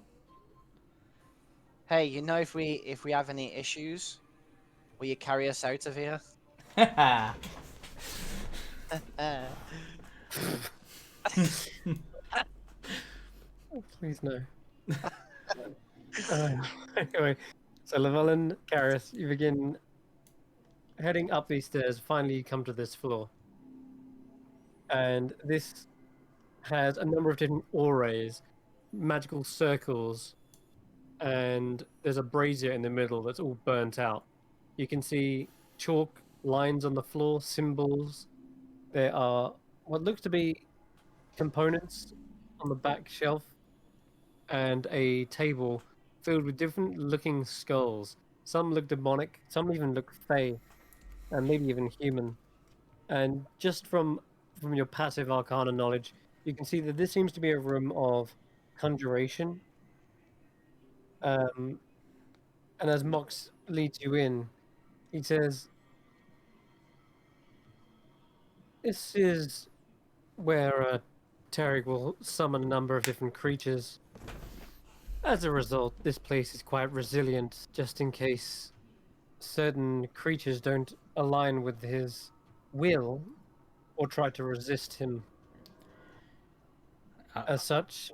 Hey, you know if we have any issues, will you carry us out of here? Oh, please no. Anyway, so Llewellyn, Gareth, you begin heading up these stairs. Finally, you come to this floor, and this has a number of different auras, magical circles, and there's a brazier in the middle that's all burnt out. You can see chalk lines on the floor, symbols. There are what looks to be components on the back shelf, and a table filled with different looking skulls. Some look demonic, some even look fey, and maybe even human. And just from your passive arcana knowledge, you can see that this seems to be a room of conjuration. Um, and as Mox leads you in, he says, "This is where Tarek will summon a number of different creatures. As a result, this place is quite resilient, just in case certain creatures don't align with his will or try to resist him. As such,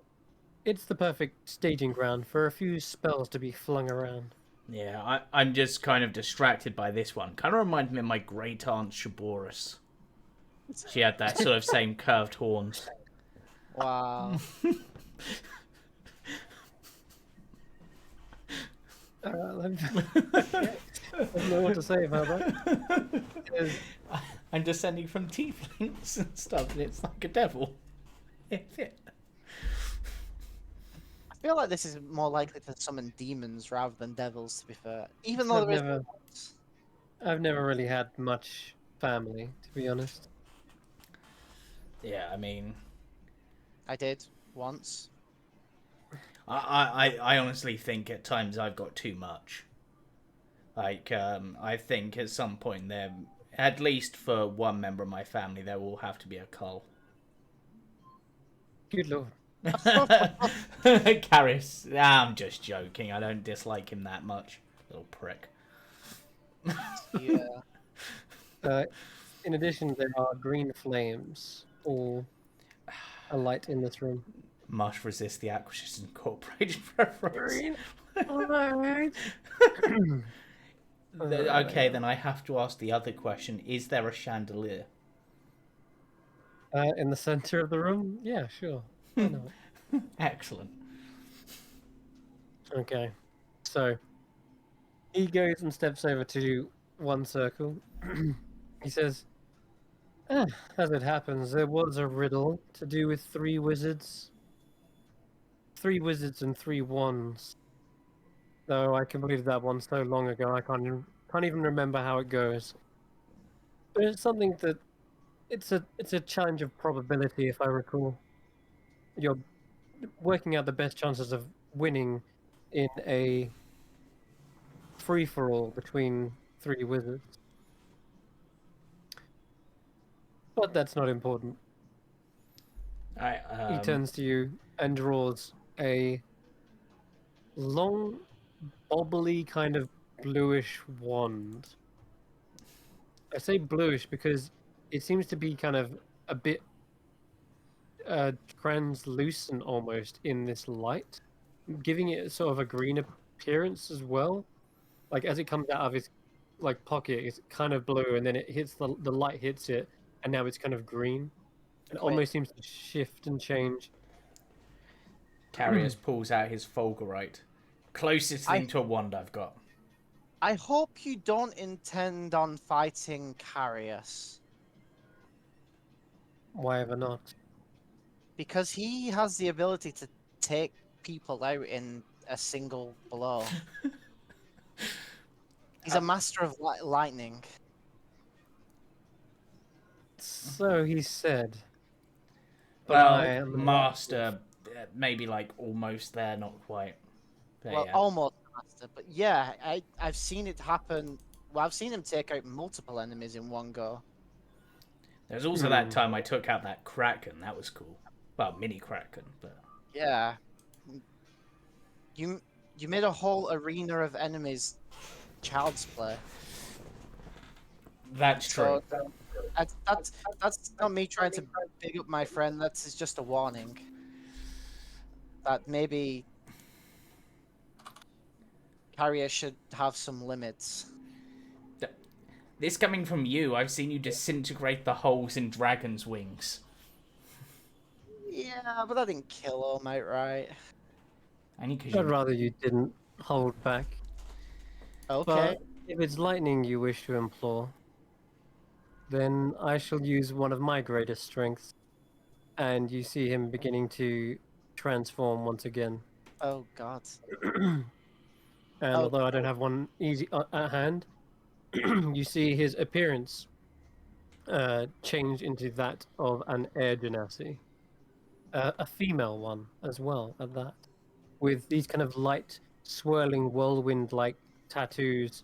it's the perfect staging ground for a few spells to be flung around." Yeah, I'm just kind of distracted by this one. Kind of reminds me of my great aunt Shaboris. She had that sort of same curved horns. Wow. I don't know what to say about that. I'm descending from tieflings and stuff, and it's like a devil. I feel like this is more likely to summon demons rather than devils, to be fair. Even though I've never really had much family, to be honest. Yeah, I mean, I did once. I honestly think at times I've got too much. Like, I think at some point there, at least for one member of my family, there will have to be a cull. Good lord. Karis, I'm just joking. I don't dislike him that much. Little prick. Yeah. In addition, there are green flames, all alight in this room. Must resist the Acquisition Corporation reference. Alright. Okay, then I have to ask the other question. Is there a chandelier? In the center of the room? Yeah, sure. Why not? Excellent. Okay. So he goes and steps over to one circle. He says, "Ah, as it happens, there was a riddle to do with three wizards and three wands. Though I completed that one so long ago, I can't even remember how it goes. But it's something that it's a challenge of probability, if I recall. You're working out the best chances of winning in a free for all between three wizards. But that's not important." I He turns to you and draws a long, bobbly kind of bluish wand. I say bluish because it seems to be kind of a bit translucent almost in this light, giving it sort of a green appearance as well. Like as it comes out of his like pocket, it's kind of blue, and then it hits the light hits it, and now it's kind of green. It Wait, almost seems to shift and change. Carius pulls out his fulgurite. Closest I thing to a wand I've got. I hope you don't intend on fighting Carius, Why ever not? because he has the ability to take people out in a single blow. He's a master of lightning. So he said, but I Well, am not. master, maybe like almost there, not quite. But Well, yeah. almost a master, but yeah, I've seen it happen. Well, I've seen him take out multiple enemies in one go. There's also that time I took out that kraken. That was cool. Well, mini kraken, but Yeah, you you made a whole arena of enemies child's play. that's true. So that's not me trying to big up my friend. That's just a warning that maybe Carrier should have some limits. This coming from you, I've seen you disintegrate the holes in dragons' wings. Yeah, but that didn't kill him outright. Only because I'd you. rather you didn't hold back. Okay. But if it's lightning you wish to implore, then I shall use one of my greatest strengths. And you see him beginning to transform once again. Oh God. And Oh, although I don't have one easy at hand, you see his appearance change into that of an air genasi, a female one as well at that, with these kind of light, swirling whirlwind-like tattoos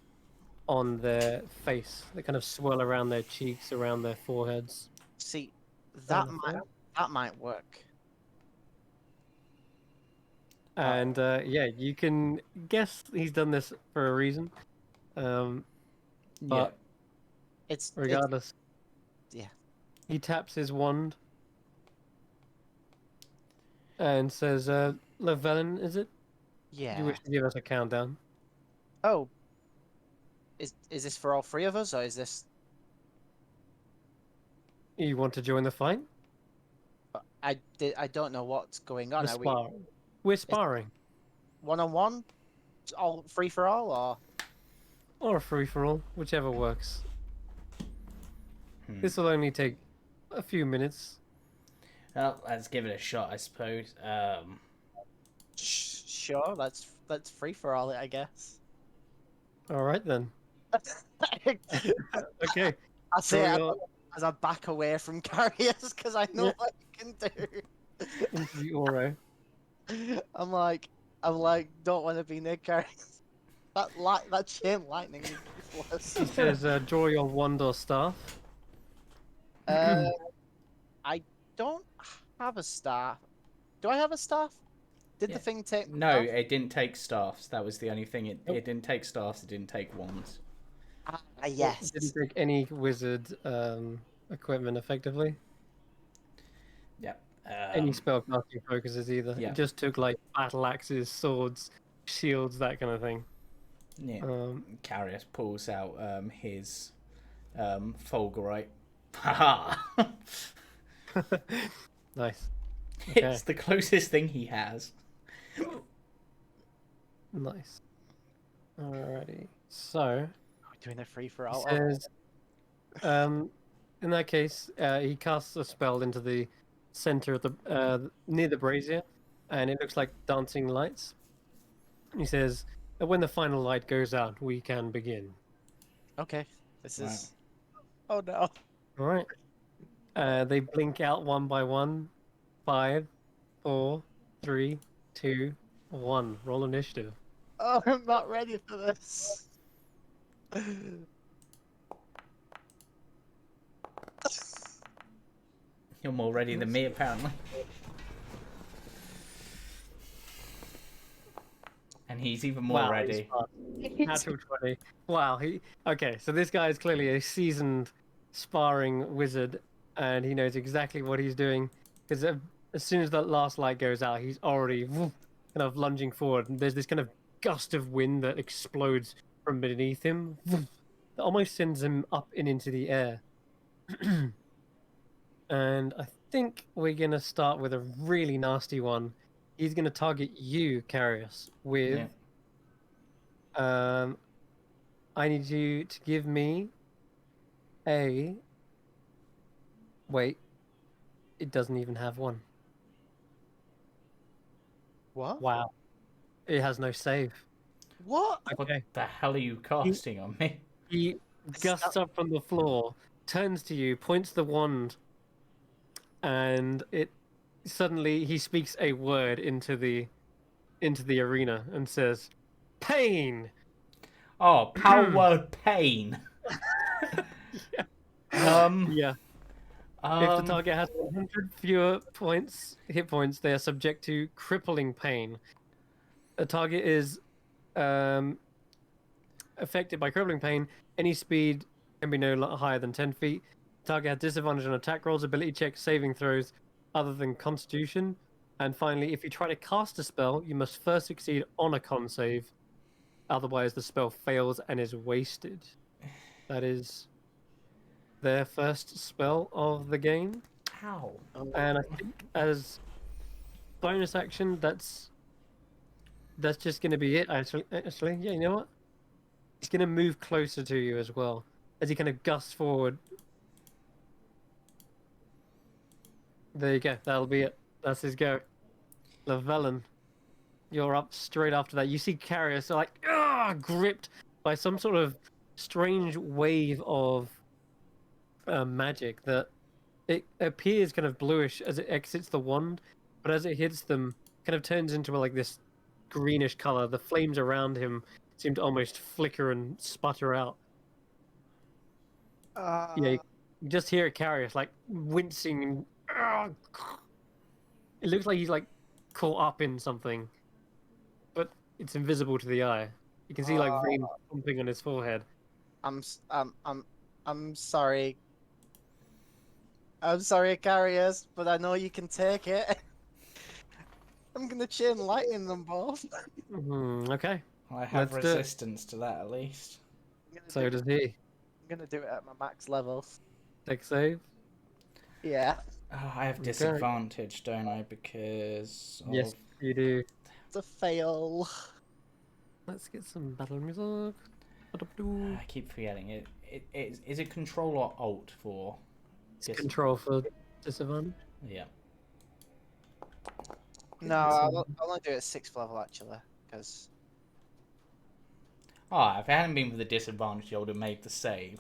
on their face that kind of swirl around their cheeks, around their foreheads. see, Kind of thing. that might work. And yeah, you can guess he's done this for a reason. Yeah. But It's regardless, yeah. he taps his wand and says, Llewellyn, is it? Do you Yeah. wish to give us a countdown? Oh, is this for all three of us, or is this? You want to join the fight? I don't know what's going on. We're Are we sparring. We're sparring. 1-on-1, all free for all, or Or a free-for-all, whichever works. This will only take a few minutes. Well, let's give it a shot, I suppose. sure, let's free for all it, I guess. All right, then. Okay. I say it Draw as I back away from Carriers because I know Yeah. what you can do. into the aura. I'm like, don't want to be near Carriers. That chain lightning is useless. He says, draw your wand or staff. I don't have a staff. Do I have a staff? Did Yeah. the thing take? No, staff? it didn't take staffs. That was the only thing. It Nope. didn't take staffs. It didn't take wands. Yes. Didn't take any wizard equipment, effectively. Yeah. Any spellcasting focuses either. yeah. It just took like battle axes, swords, shields, that kind of thing. Yeah. Carius pulls out his fulgurite. Haha! Nice. Okay. It's the closest thing he has. Nice. Alrighty. So Are we doing a free for he all? says, in that case, he casts a spell into the center of the near the brazier, and it looks like dancing lights. He says, when the final light goes out, we can begin. Okay. This Right. is. Oh no. All right. They blink out one by one. 5, 4, 3, 2, 1. Roll initiative. Oh, I'm not ready for this. You're more ready than me, apparently. And he's even more Wow, ready. Natural 20. Wow. Okay, so this guy is clearly a seasoned sparring wizard, and he knows exactly what he's doing. Because as soon as that last light goes out, he's already kind of lunging forward. And there's this kind of gust of wind that explodes from beneath him, that almost sends him up and into the air. And I think we're gonna start with a really nasty one. He's gonna target you, Carius, with Yeah. I need you to give me a. Wait, it doesn't even have one. What? Wow, it has no save. What? What Okay, the hell are you casting on me? he gusts up from the floor, turns to you, points the wand, and it suddenly he speaks a word into the arena and says, "Pain." Oh, power word pain. Yeah. Um, Yeah. If the um, target has 100 fewer hit points, they are subject to crippling pain. A target is um, affected by crippling pain. Any speed can be no higher than 10 feet. Target has disadvantage on attack rolls, ability checks, saving throws, other than Constitution. And finally, if you try to cast a spell, you must first succeed on a con save. Otherwise, the spell fails and is wasted. That is their first spell of the game. ow. And I think as bonus action, that's just going to be it. Actually, yeah. You know what? He's going to move closer to you as well as he kind of gusts forward. There you go. That'll be it. That's his go. Llewellyn, you're up straight after that. You see Carius like gripped by some sort of strange wave of magic that it appears kind of bluish as it exits the wand, but as it hits them, kind of turns into like this greenish color. The flames around him seem to almost flicker and sputter out. Yeah, you just hear Carius like wincing and it looks like he's like caught up in something, but it's invisible to the eye. You can see like veins pumping on his forehead. I'm s- I'm sorry. I'm sorry, Carius, but I know you can take it. I'm gonna chain lightning them both. Okay, I have let's do it. resistance to that at least. So does he. I'm gonna do it at my max level. Deck save. Yeah. Oh, I have Okay. disadvantage, don't I? Because of... Yes, you do. It's a fail. Let's get some battle music. I keep forgetting it. Is it Control or Alt for Control for disadvantage. Yeah. No, I'll only do it at 6th level actually, because Ah, if it hadn't been for the disadvantage, I would have made the save.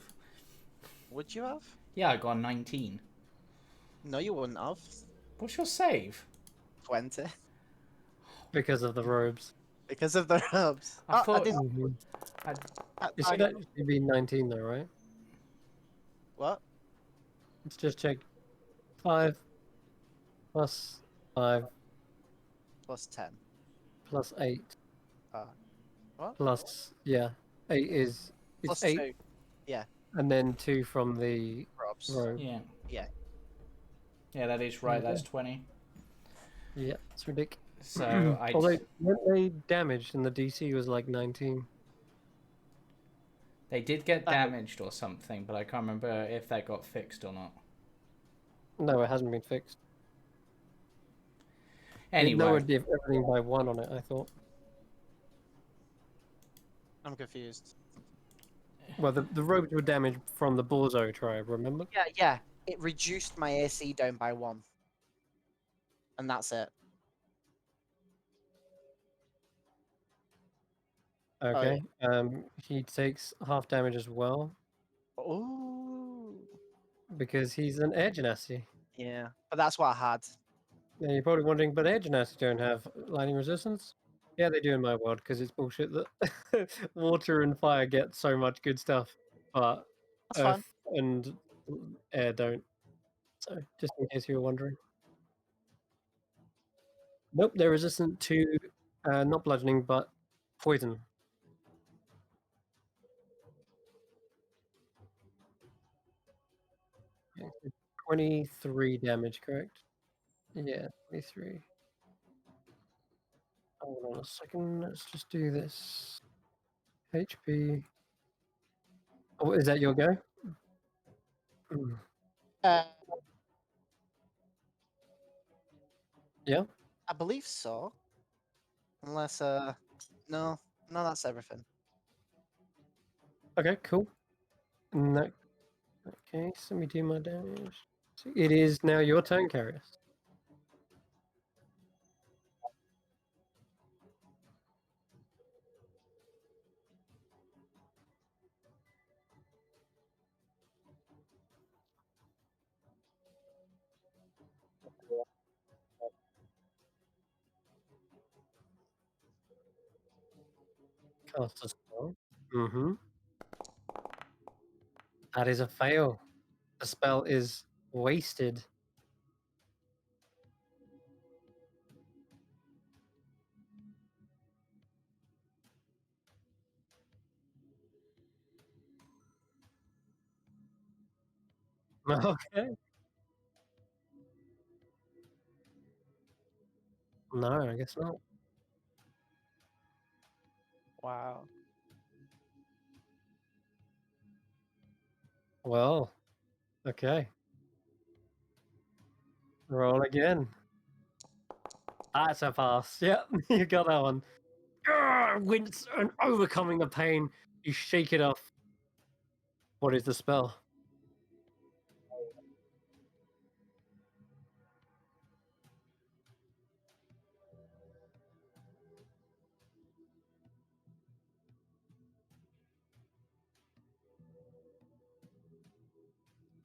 would you have? Yeah, I got a 19. No, you wouldn't have. What's your save? 20 Because of the robes. because of the robes. I thought- I didn't. Mhm. I- It I- should actually be 19 though, right? What? Let's just check. 5 plus 5 Plus 10. plus 8 What? plus, yeah. 8 is Plus it's 8 2 and then 2 from the robes. robe. Yeah. Yeah. Yeah, that is right. Okay. That's 20. Yeah, it's ridiculous. So I... Although weren't they damaged and the DC was like 19? They did get damaged or something, but I can't remember if that got fixed or not. No, it hasn't been fixed. It Anyway, lowered everything by 1 on it, I thought. I'm confused. Well, the robes were damaged from the Borzo tribe, remember? Yeah. It reduced my AC down by 1. And that's it. Okay. He takes half damage as well Oh. because he's an air genasi. Yeah. But that's what I had. Now you're probably wondering, but air genasi don't have lightning resistance. Yeah, they do in my world because it's bullshit that water and fire get so much good stuff, but That's fine. earth and air don't. So just in case you were wondering. Nope, they're resistant to not bludgeoning, but poison. Okay, so 23 damage, correct? Yeah, 23. Hold on a second, let's just do this. HP. Oh, is that your go? Mm, Uh, yeah? I believe so. Unless, no, that's everything. Okay, cool. In that case, let me do my damage. So it is now your turn, Carius. Cast a spell. Mm-hmm. That is a fail. The spell is wasted. Okay. No, I guess not. Wow. Well, okay. Roll again. That's a pass. Yep, you got that one. Wince and overcoming the pain, you shake it off. What is the spell?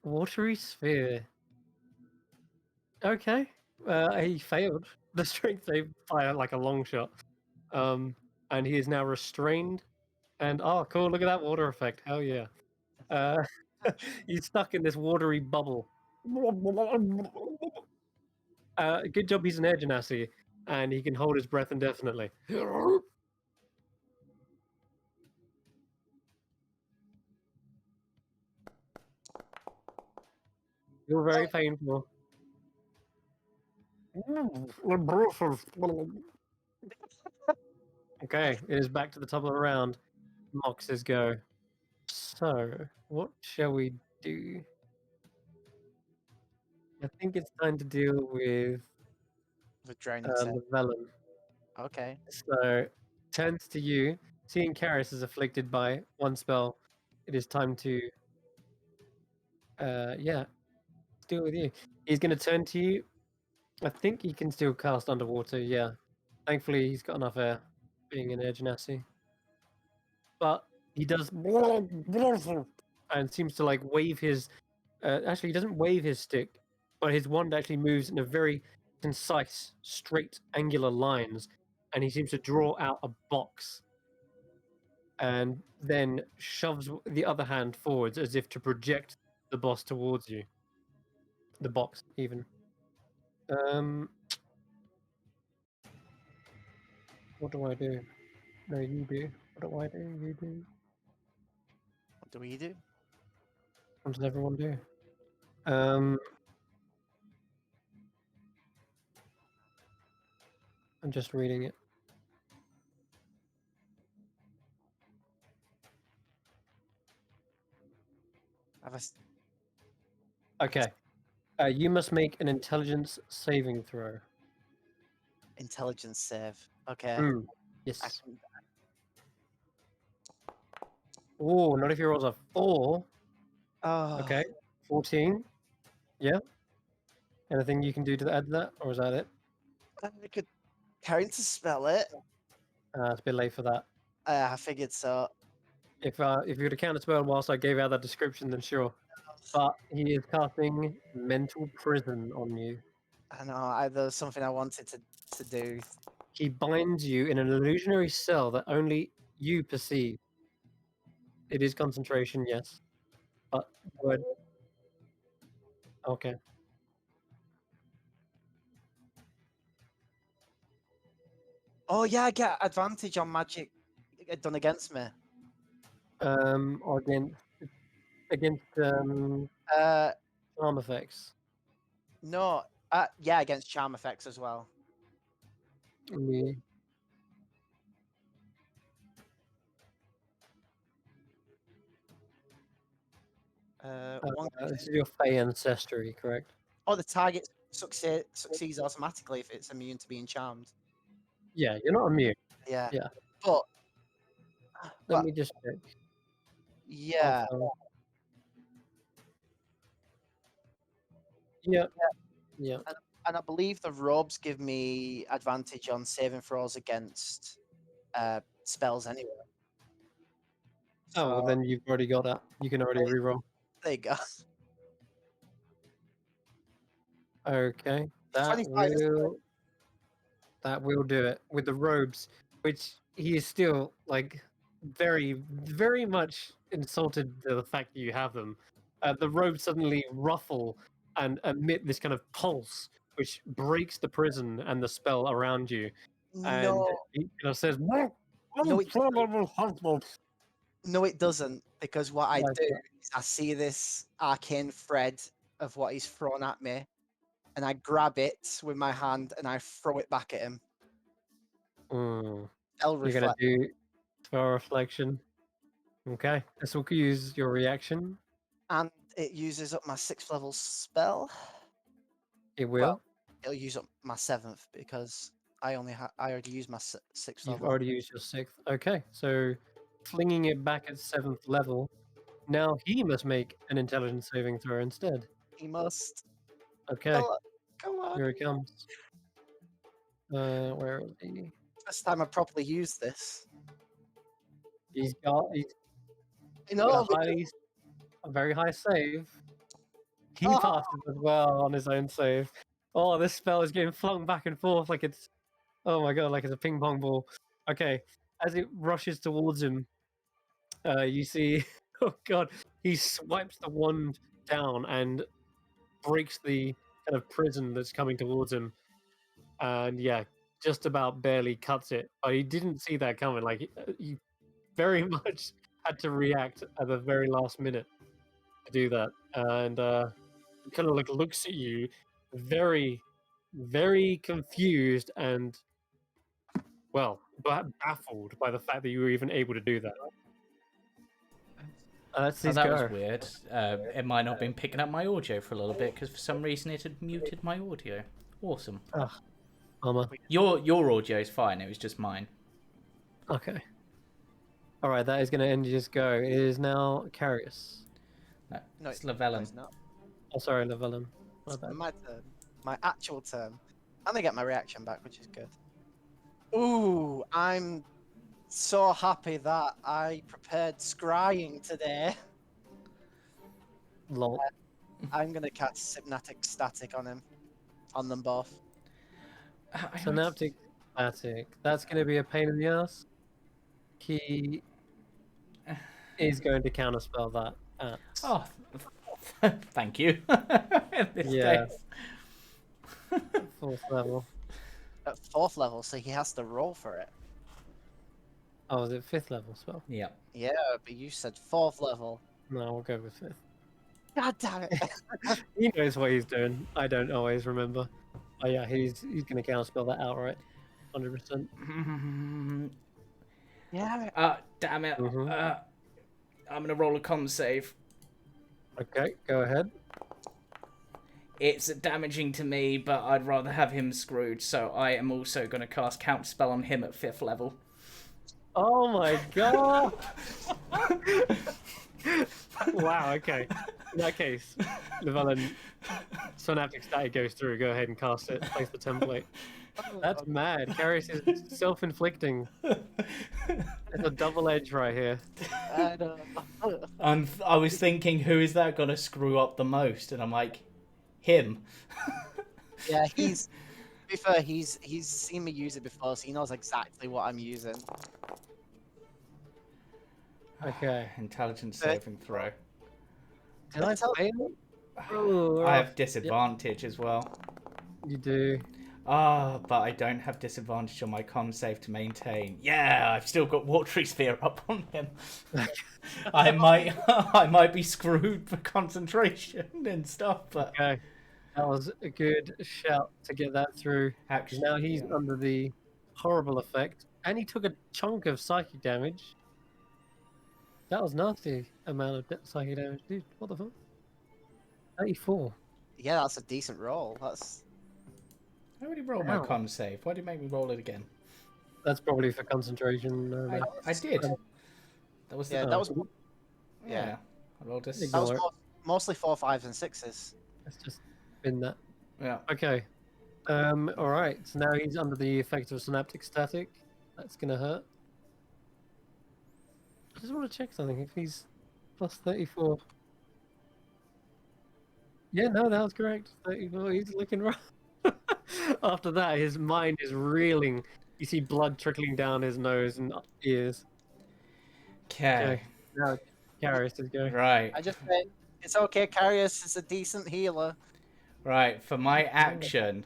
Watery sphere. Okay. He failed the strength save by like a long shot. And he is now restrained. And oh, cool! Look at that water effect. Hell yeah. Uh, he's stuck in this watery bubble. Good job. He's an air genasi, and he can hold his breath indefinitely. You're very painful. Okay, it is back to the top of the round. Mox's go. So, what shall we do? I think it's time to deal with The drowning set. the Velen. Okay. So, turns to you. Seeing Karis is afflicted by one spell, it is time to, yeah, deal with you. He's going to turn to you. I think he can still cast underwater, yeah. Thankfully, he's got enough air, being an air genasi. But he does and seems to like wave his actually he doesn't wave his stick, but his wand actually moves in a very concise straight angular lines, and he seems to draw out a box and then shoves the other hand forwards as if to project the boss towards you, the box even. What do I do? No, you do. What do I do? You do. What do we do? What does everyone do? I'm just reading it. Have a Okay. You must make an intelligence saving throw. intelligence save. Okay. Mm. I Yes. can... Oh, not if your rolls are 4. Oh, Okay, 14. Yeah. Anything you can do to add to that, or is that it? I could counter spell it. It's a bit late for that. I figured so. If you were to counterspell whilst I gave out that description, then sure. But he is casting mental prison on you. I know. There was something I wanted to do. He binds you in an illusionary cell that only you perceive. It is concentration, yes. But word. Okay. Oh yeah, I get advantage on magic done against me. Against Uh, charm effects. no. Yeah, against charm effects as well. Yeah. This is your Fey ancestry, correct? Oh, the target succeeds automatically if it's immune to being charmed. Yeah, you're not immune. Yeah. Yeah. But Let me just check. yeah. Yeah. Yeah. And I believe the robes give me advantage on saving throws against spells anyway. Oh, well, So, then you've already got that. You can already reroll. there you go. Okay. 25 is That will do it with the robes, which he is still like very, very much insulted to the fact that you have them. The robes suddenly ruffle and emit this kind of pulse, which breaks the prison and the spell around you. And no, he says, no, it doesn't, because what I do is I see this arcane thread of what he's thrown at me, and I grab it with my hand and I throw it back at him. You're Reflect. gonna do spell reflection. Okay, this will use your reaction. And it uses up my 6th level spell. It will. Well, it'll use up my 7th because I already used my 6th You've level. already used your 6th. Okay, so flinging it back at 7th level. Now he must make an intelligence saving throw instead. He must. Okay, Come on. here he comes. Where is he? First time I properly used this. He's You got know, a very high save. He Oh! passes as well on his own save. Oh, this spell is getting flung back and forth like it's, oh my god, like it's a ping pong ball. Okay, as it rushes towards him, you see, oh god, he swipes the wand down and breaks the kind of prison that's coming towards him. And yeah, just about barely cuts it. But he didn't see that coming. Like, he very much had to react at the very last minute to do that. And he kind of like looks at you, very, very confused and, well, baffled by the fact that you were even able to do that. That's his that go. was weird. It might not have been picking up my audio for a little bit because for some reason it had muted my audio. Awesome. Mama. Your audio is fine. It was just mine. Okay. All right, that is going to end his go. It is now Carius. No, it's Llewellyn. it's not. Oh, sorry, Llewellyn. My It's bad. my turn. My actual turn. And I get my reaction back, which is good. Ooh, I'm so happy that I prepared scrying today. Lol. I'm gonna cast Hypnotic Static on him. On them both. Synaptic Static. That's going to be a pain in the ass. He is going to counterspell that. Oh, thank you. In this Yeah. case. 4th level. At 4th level, so he has to roll for it. Oh, is it 5th level spell? Yeah. Yeah, but you said 4th level. No, we'll go with 5th. God damn it. He knows what he's doing. I don't always remember. Oh yeah, he's going to counterspell that outright. 100%. Yeah. Damn it. Mhm. I'm gonna roll a con save. Okay, go ahead. It's damaging to me, but I'd rather have him screwed, so I am also gonna cast Counterspell on him at 5th level. Oh my god! Wow, okay. In that case, Llewellyn, Synaptic Static goes through. Go ahead and cast it. Place the template. That's mad. Carius is self-inflicting. It's a double edge right here. I know. I was thinking, who is that gonna screw up the most? And I'm like, him. Yeah, he's. To be fair, he's seen me use it before, so he knows exactly what I'm using. Okay. Intelligence saving throw. Did I Intel- fail? Oh, I have disadvantage as well. you do. Ah, but I don't have disadvantage on my con save to maintain. Yeah, I've still got Watery Sphere up on him. I might be screwed for concentration and stuff, but Okay. That was a good shout to get that through. actually, Now he's yeah. under the horrible effect, and he took a chunk of psychic damage. That was nasty amount of psychic damage, dude. What the fuck? 34. Yeah, that's a decent roll. That's. I already rolled my Ow. con save. Why do you make me roll it again? That's probably for concentration. I did. Um, That was Yeah, the, that was. yeah. I rolled this. That was Ignore it. mostly 4, 5s, and 6s. It's just been that. Yeah. Okay. All right. So now he's under the effect of synaptic static. That's gonna hurt. I just want to check something. If he's plus 34. Yeah, no, that was correct. 34. He's looking rough. After that, his mind is reeling. You see blood trickling down his nose and ears. Okay. Now, Carius is going. Right. I just say it's okay. Carius is a decent healer. Right. For my action,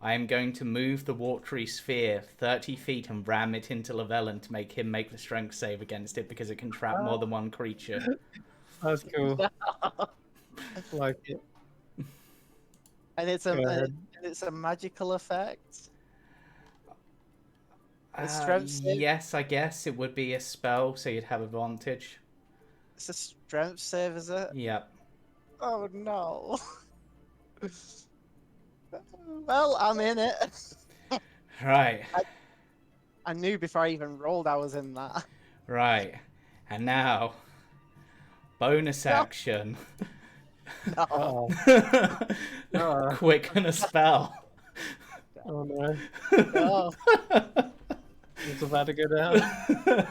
I am going to move the watery sphere 30 feet and ram it into Llewellyn to make him make the strength save against it because it can trap more than one creature. That's cool. Like it. And it's Go ahead. a magical effect. A strength save? Yes, I guess it would be a spell, so you'd have advantage. It's a strength save, is it? Yep. Oh no. Well, I'm in it. Right. I knew before I even rolled I was in that. Right. And now, bonus action. No. Oh. Quicken a spell. Oh no. No. It's about to go down.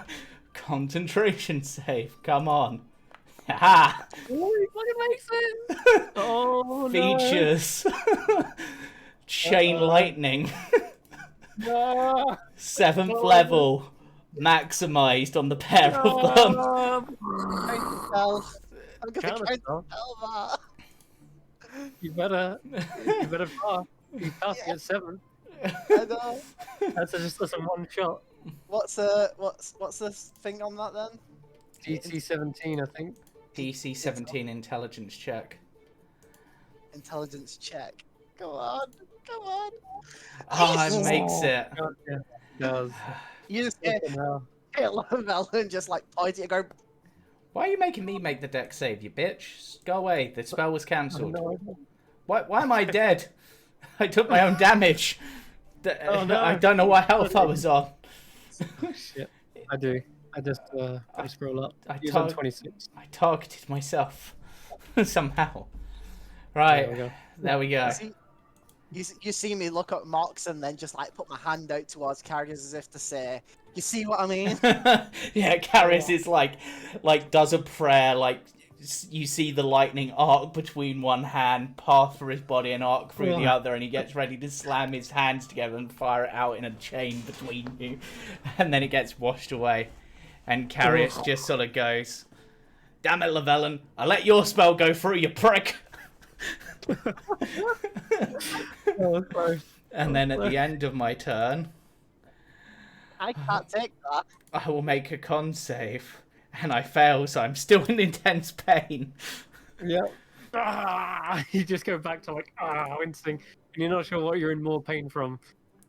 Concentration save. Come on. Ha! Oh, he fucking makes it! Oh, Features. Chain lightning. no! 7th No. level. Maximized on the pair of them. Well, I'm gonna Counter count spell. that. You better pass. You passed it at 7. I know. That's a one shot. What's this thing on that then? DC 17, I think. DC 17 intelligence check. Intelligence check. Come on, come on. Ah, it makes it. God, yeah, it does. You just hit Llewellyn and just like point it and go. Why are you making me make the deck save, you bitch? Go away. The spell was cancelled. No, Why am I dead? I took my own damage. Oh, no. I don't know what health I was on. oh, shit. I do. I just scroll up. I He was on tar- 26. I targeted myself somehow. There Right, we go. there we go. You see me look at Mox and then just like put my hand out towards Carriers as if to say, "You see what I mean?" Yeah, Karis is like does a prayer, like you see the lightning arc between one hand, path through his body and arc through the Yeah. other, and he gets ready to slam his hands together and fire it out in a chain between you, and then it gets washed away. And Carius just sort of goes, "Damn it, Llewellyn, I let your spell go through, you prick." Oh, close. And then at the end of my turn, I can't take that. I will make a con save, and I fail, so I'm still in intense pain. Yep. You just go back to like instinct, and you're not sure what you're in more pain from,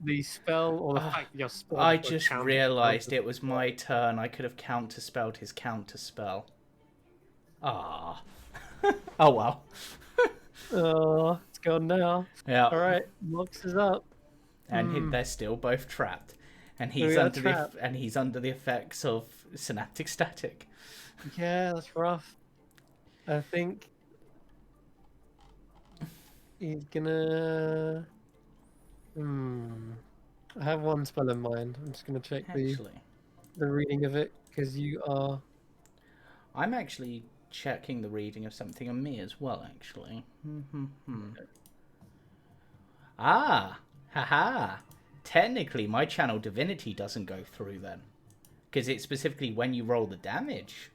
the spell or the fact that your spell. I just realised it was my turn. I could have counterspelled his counterspell. Ah. Oh well. Oh, it's gone now. Yeah. All right, Mox is up. And they're still both trapped. And We he's got under the trapped. and he's under the effects of synaptic static. Yeah, that's rough. I think he's gonna. I have one spell in mind. I'm just gonna check Actually, the reading of it because you are. I'm actually checking the reading of something on me as well. Actually. Ah, haha. Technically, my channel divinity doesn't go through then, because it's specifically when you roll the damage.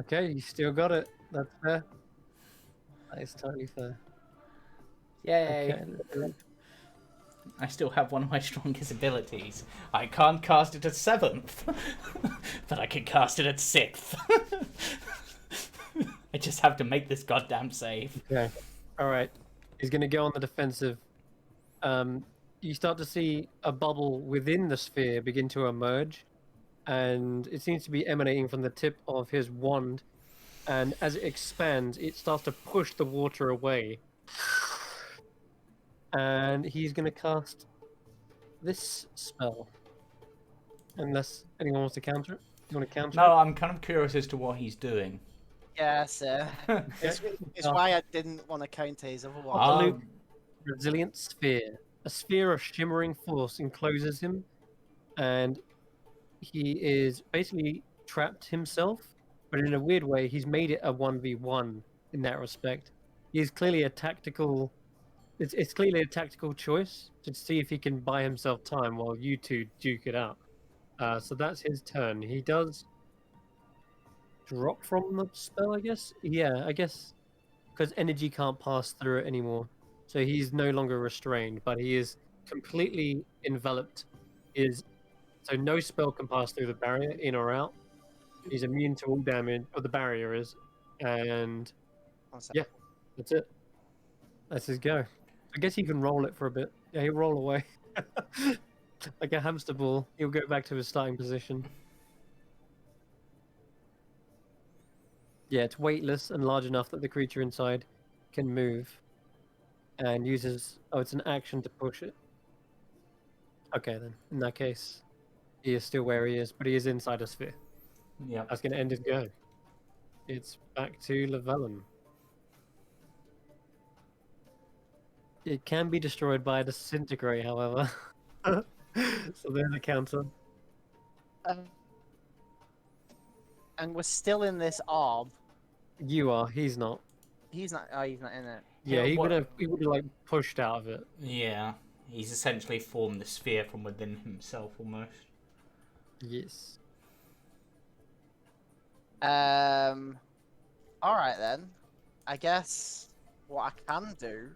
Okay, you still got it. That's fair. That is totally fair. Yay! Okay. I still have one of my strongest abilities. I can't cast it at 7th, but I can cast it at 6th. I just have to make this goddamn save. Okay. All right. He's gonna go on the defensive. You start to see a bubble within the sphere begin to emerge, and it seems to be emanating from the tip of his wand. And as it expands, it starts to push the water away. And he's going to cast this spell. Unless anyone wants to counter it. You want to counter No, I'm kind of curious as to what he's doing. Yeah, sir. it? It's why I didn't want to counter his other one. Absolute resilient sphere. A sphere of shimmering force encloses him, and he is basically trapped himself, but in a weird way, he's made it a 1v1 in that respect. He is clearly a tactical. It's clearly a tactical choice to see if he can buy himself time while you two duke it out. So that's his turn. He does drop from the spell, I guess. Yeah, I guess because energy can't pass through it anymore. So he's no longer restrained, but he is completely enveloped. So no spell can pass through the barrier, in or out. He's immune to all damage, or the barrier is, and yeah, that's it. That's his go. I guess he can roll it for a bit. Yeah, he'll roll away. Like a hamster ball. He'll go back to his starting position. Yeah, it's weightless and large enough that the creature inside can move. And uses... Oh, it's an action to push it. Okay, then. In that case, he is still where he is, but he is inside a sphere. Yep. That's going to end his go. It's back to Llewellyn. It can be destroyed by a disintegrate, however. So there's a counter. And we're still in this orb. You are. He's not. He's not. Oh, he's not in it. Yeah, he what- would have like pushed out of it. Yeah, he's essentially formed the sphere from within himself almost. Yes. All right then. I guess what I can do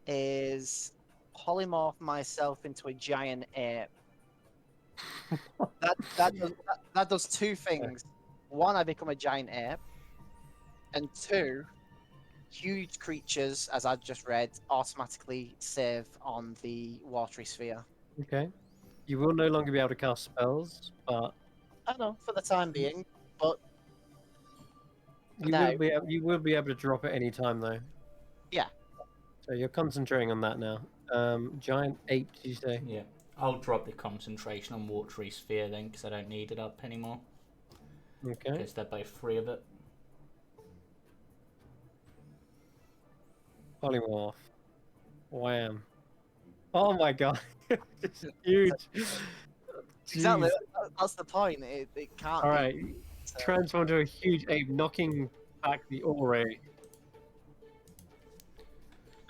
is polymorph myself into a giant ape. that does two things. One, I become a giant ape, and two, huge creatures, as I just read, automatically save on the watery sphere. Okay. You will no longer be able to cast spells, but I know for the time being, but you will be able to drop at any time though. Yeah. So you're concentrating on that now. Giant ape, did you say? Yeah. I'll drop the concentration on watery sphere then, because I don't need it up anymore. Okay. Because they're both free of it. Polymorph. Wham. Oh my god. It's huge. exactly Jeez. that's the point. It can't. All right. So, Transform to a huge ape, knocking back the ore.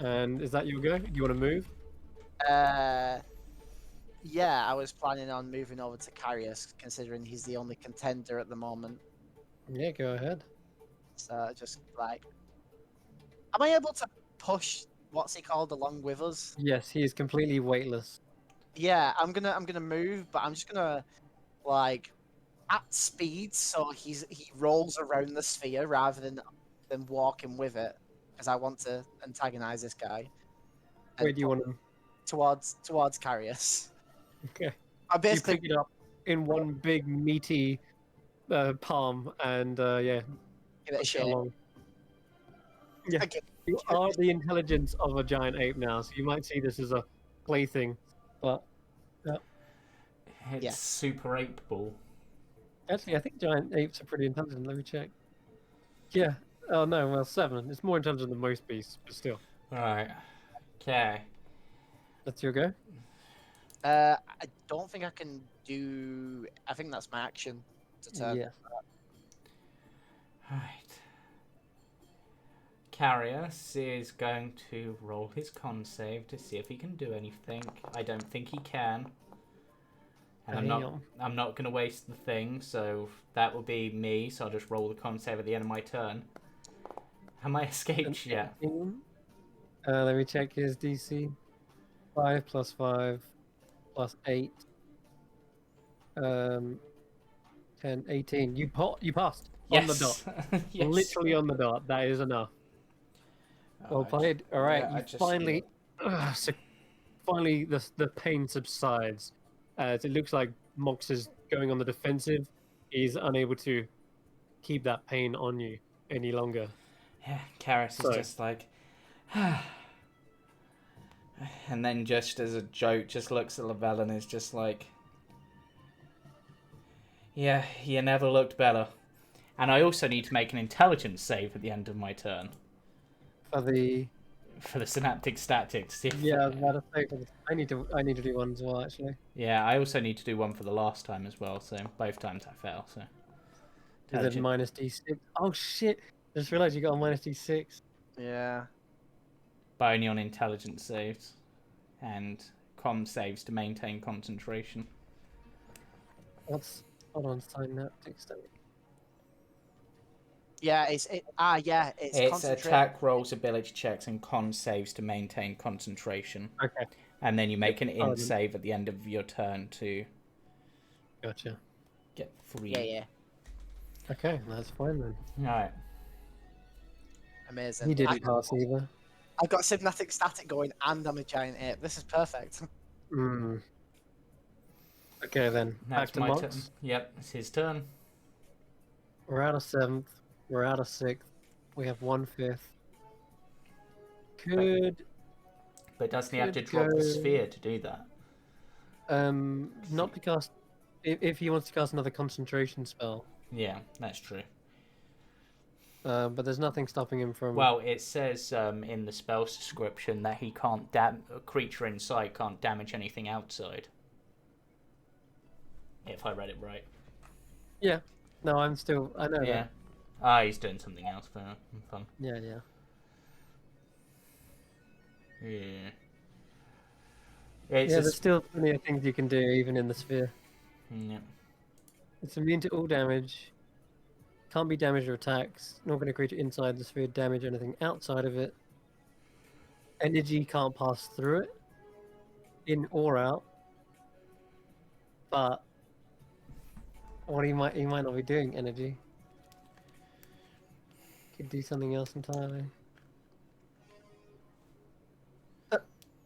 And is that your go? You want to move? yeah, I was planning on moving over to Carius, considering he's the only contender at the moment. Yeah, go ahead. So just like, am I able to push what's he called along with us? Yes, he is completely weightless. Yeah, I'm gonna move, but I'm just gonna like at speed, so he rolls around the sphere rather than walking with it, because I want to antagonize this guy. And Where do you want him? towards Carius. Okay. I You basically pick it up in one big meaty palm and yeah, give it a push it shake. along. Yeah, Okay. you are the intelligence of a giant ape now, so you might see this as a plaything, but It's Yes. super ape ball. Actually, I think giant apes are pretty intelligent. Let me check. Yeah. Oh no, well 7. It's more intelligent than most beasts, but still. Right. Okay. That's your go. I don't think I can do. I think that's my action to turn. Yeah. Right. Carius is going to roll his con save to see if he can do anything. I don't think he can. And I'm not going to waste the thing, so that will be me, so I'll just roll the con save at the end of my turn. Am I escaped yet? 18. Let me check his DC. 5 plus 5 plus 8. 10, 18. You passed on the dot. Yes. Yes. Literally on the dot. That is enough. Well played. All right, Yeah, I you just finally, finally the pain subsides. As it looks like Mox is going on the defensive. He's unable to keep that pain on you any longer. Yeah, Karis is So- just like, and then just as a joke, just looks at Lavelle and is just like, yeah, you never looked better. And I also need to make an intelligence save at the end of my turn For the for the synaptic statics. yeah, I was about to say, I need to do one as well actually. Yeah, I also need to do one for the last time as well. So both times I fail. So Is it minus D6? Oh shit! Just realized you got a minus D6. Yeah. but only on intelligence saves and com saves to maintain concentration. What's hold on, synaptic state. Yeah, it's It's concentrate. attack rolls, ability checks, and con saves to maintain concentration. Okay, And then you make an int pardon. save at the end of your turn to gotcha. get 3. Yeah. Okay, that's fine then. Alright. Amazing. He didn't pass either. I've got synaptic static going, and I'm a giant ape. This is perfect. Hmm. Okay then, That's back to my Mox. turn. Yep, it's his turn. We're out of 7th. We're out of 6th. We have 1/5. Could But doesn't he have to Could drop the go- sphere to do that? not to cast if he wants to cast another concentration spell. Yeah, that's true. But there's nothing stopping him from. Well, it says in the spell's description that he can't a creature inside can't damage anything outside. If I read it right. Yeah. No, I know Yeah. that. Ah, he's doing something else for fun. Yeah. Yeah. Yeah, there's still plenty of things you can do even in the sphere. Yeah. It's immune to all damage. Can't be damaged or attacks. Not going to creature inside the sphere damage anything outside of it. Energy can't pass through it, in or out. But what he might not be doing energy. Could do something else entirely.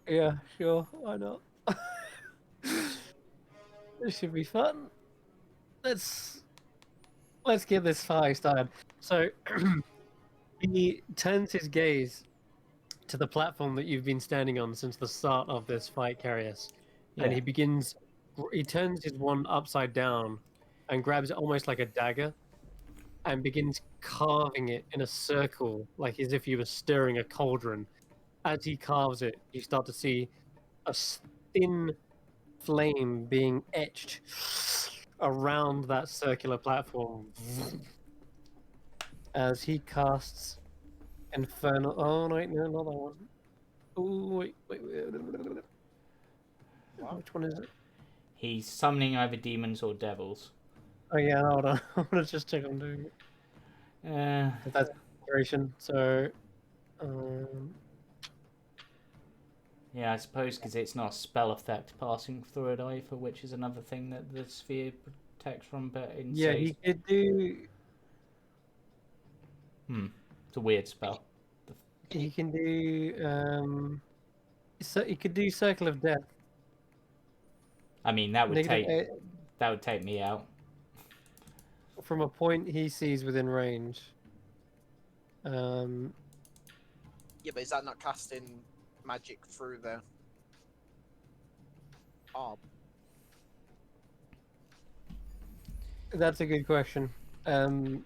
Yeah, sure. Why not? This should be fun. Let's get this fight started. So he turns his gaze to the platform that you've been standing on since the start of this fight, Carius, and he turns his wand upside down and grabs it almost like a dagger and begins carving it in a circle, like as if he was stirring a cauldron. As he carves it, you start to see a thin flame being etched around that circular platform as he casts Infernal. Oh, no, not that one. Oh, wait. Which one is it? He's summoning either demons or devils. Oh, yeah, hold on. I'm gonna just check I'm doing it. If that's duration. So, Yeah, I suppose because it's not a spell effect passing through it either, which is another thing that the sphere protects from. But in yeah, he could do. it's a weird spell. He can do. So he could do Circle of Death. I mean, that would Negative take me out. from a point he sees within range. Yeah, but is that not casting magic through the orb? That's a good question. Um,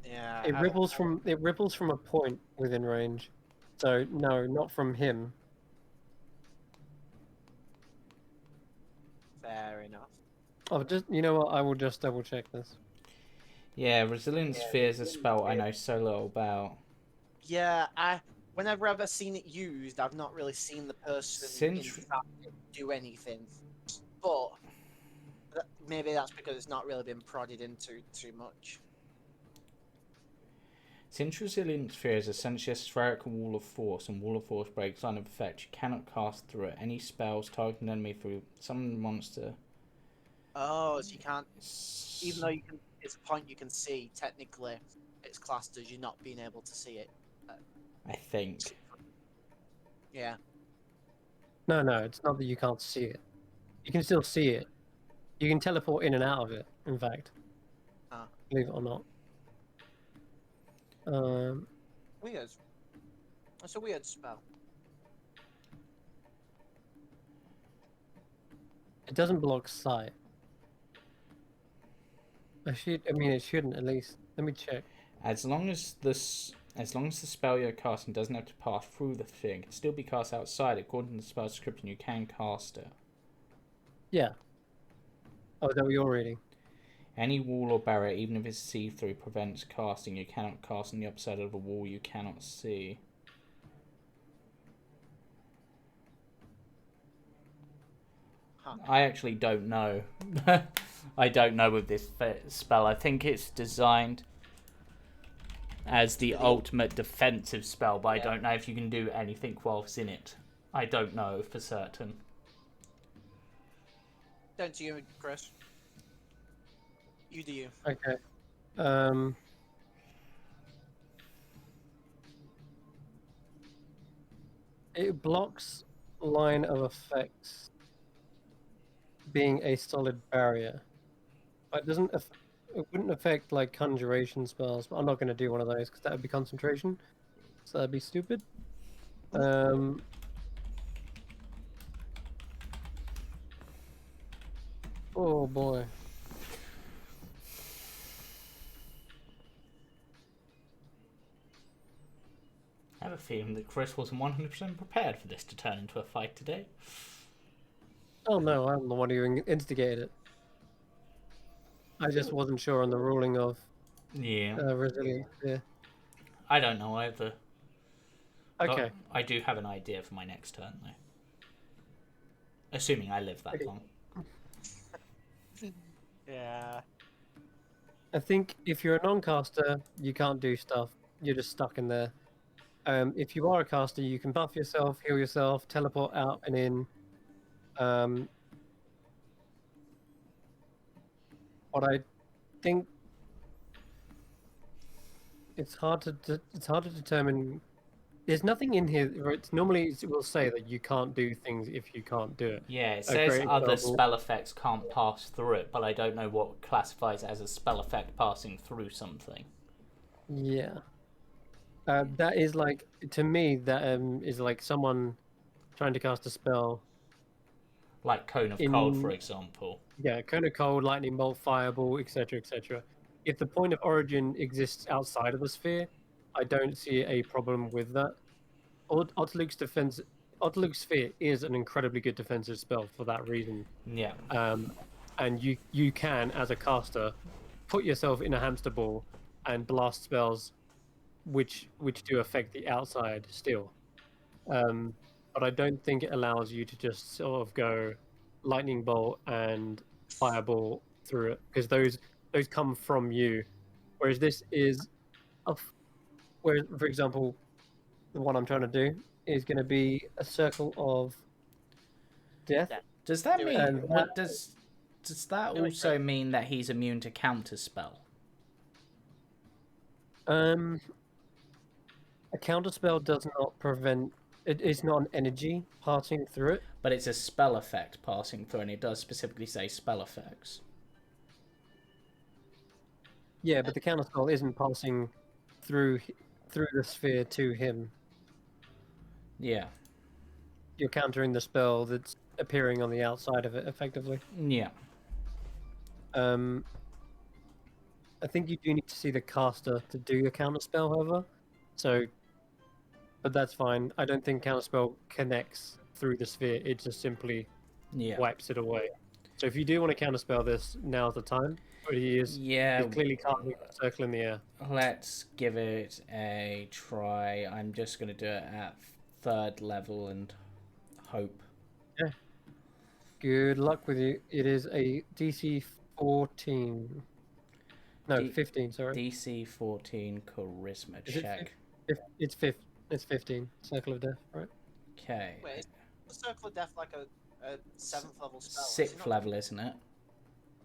Yeah, it ripples from a point within range, so no, not from him. fair enough. I'll just, you know what? I will just double check this. Yeah, Resilience Sphere is a spell I know so little about. Yeah, whenever I've seen it used, I've not really seen the person in fact do anything. But maybe that's because it's not really been prodded into too much. Since Resilience Sphere is essentially a spherical wall of force, and wall of force breaks line of effect, you cannot cast through it. Any spells targeting an enemy through summon monster. Oh, so you can't, even though you can, it's a point you can see. Technically, it's classed as you not being able to see it. I think. Yeah. No, it's not that you can't see it. You can still see it. You can teleport in and out of it. In fact, believe it or not. Weird. That's a weird spell. It doesn't block sight. I mean, it shouldn't at least. Let me check. As long as the spell you're casting doesn't have to pass through the thing, it can still be cast outside. According to the spell description, you can cast it. Yeah. Oh, is that what you're reading? Any wall or barrier, even if it's see-through, prevents casting. You cannot cast on the upside of a wall you cannot see. Huh. I actually don't know. I don't know with this spell. I think it's designed as the ultimate defensive spell, but I don't know if you can do anything whilst in it. I don't know for certain. Don't do you, Chris. You do you. Okay. It blocks line of effects being a solid barrier. But it doesn't. It wouldn't affect like conjuration spells. But I'm not going to do one of those because that would be concentration. So that'd be stupid. Oh boy. I have a feeling that Chris wasn't 100% prepared for this to turn into a fight today. Oh no, I'm the one who instigated it. I just wasn't sure on the ruling of resilience. Yeah. I don't know either. Okay. But I do have an idea for my next turn, though. Assuming I live that long. Yeah. I think if you're a non-caster, you can't do stuff. You're just stuck in there. If you are a caster, you can buff yourself, heal yourself, teleport out and in. What I think it's hard to determine. There's nothing in here. Right? Normally, it will say that you can't do things if you can't do it. Yeah, it says other spell effects can't pass through it, but I don't know what classifies as a spell effect passing through something. Yeah. That is like, to me, that is like someone trying to cast a spell. Like Cone of Cold, for example. Yeah, Cone of Cold, Lightning Bolt, Fireball, etc., etc. If the point of origin exists outside of the sphere, I don't see a problem with that. Otterluke's Sphere is an incredibly good defensive spell for that reason. Yeah. And you can, as a caster, put yourself in a hamster ball and blast spells which do affect the outside still. But I don't think it allows you to just sort of go lightning bolt and fireball through it, because those come from you, whereas this is whereas, for example, the one I'm trying to do is going to be a circle of death. Does that mean does that also mean that he's immune to counter spell? A counter spell does not prevent. It's not an energy passing through it, but it's a spell effect passing through, and it does specifically say spell effects. Yeah, but the counter spell isn't passing through the sphere to him. Yeah. You're countering the spell that's appearing on the outside of it, effectively. Yeah. Um, I think you do need to see the caster to do your counter spell, however. So, but that's fine. I don't think counter spell connects through the sphere. It just simply Yeah. wipes it away. So if you do want to counter spell this, now's the time. But Yeah, he's clearly casting a circle in the air. let's give it a try. I'm just going to do it at 3rd level and hope. Yeah. Good luck with you. It is a DC 14. No, D- 15. Sorry. DC 14 charisma Is it check. It's 15. It's 15. Circle of Death, right? Okay. Wait, is the Circle of Death like a 7th level spell? Has he 6th not- level, isn't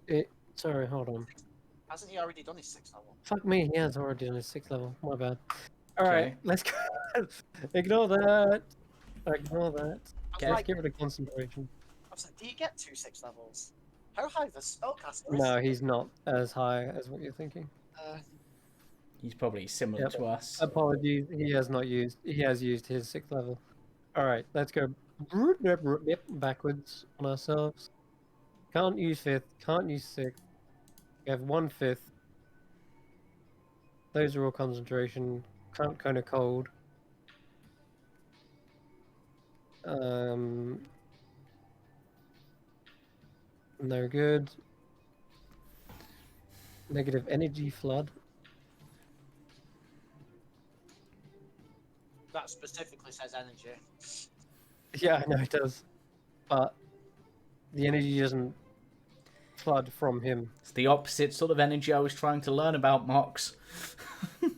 it? Sorry, hold on. Hasn't he already done his 6th level? Fuck me, he has already done his 6th level. My bad. Alright, Okay. let's go. Ignore that. Ignore that. I was Okay. Let's like, get rid of concentration. I was like, do you get 2 6 levels? How high the spellcaster is? No, he's not as high as what you're thinking. He's probably similar Yep. to us. Apologies, he has used his 6th level. Alright, let's go backwards on ourselves. Can't use 5th, can't use 6th. We have 1/5. Those are all concentration. Kind of cold. No good. Negative energy flood. That specifically says energy. Yeah, I know it does. But the energy doesn't flood from him. It's the opposite sort of energy I was trying to learn about, Mox. I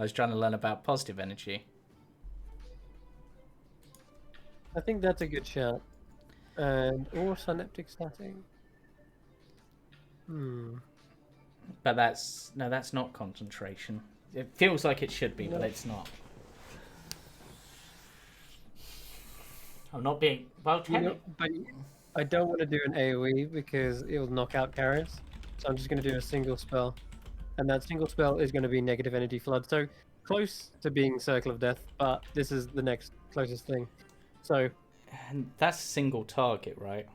was trying to learn about positive energy. I think that's a good shout. And or synaptic static. But that's not concentration. It feels like it should be, but No. it's not. I'm not being well. But I don't want to do an AoE because it will knock out carriers. So I'm just going to do a single spell. And that single spell is going to be negative energy flood. So close to being Circle of Death, but this is the next closest thing. So And that's a single target, right?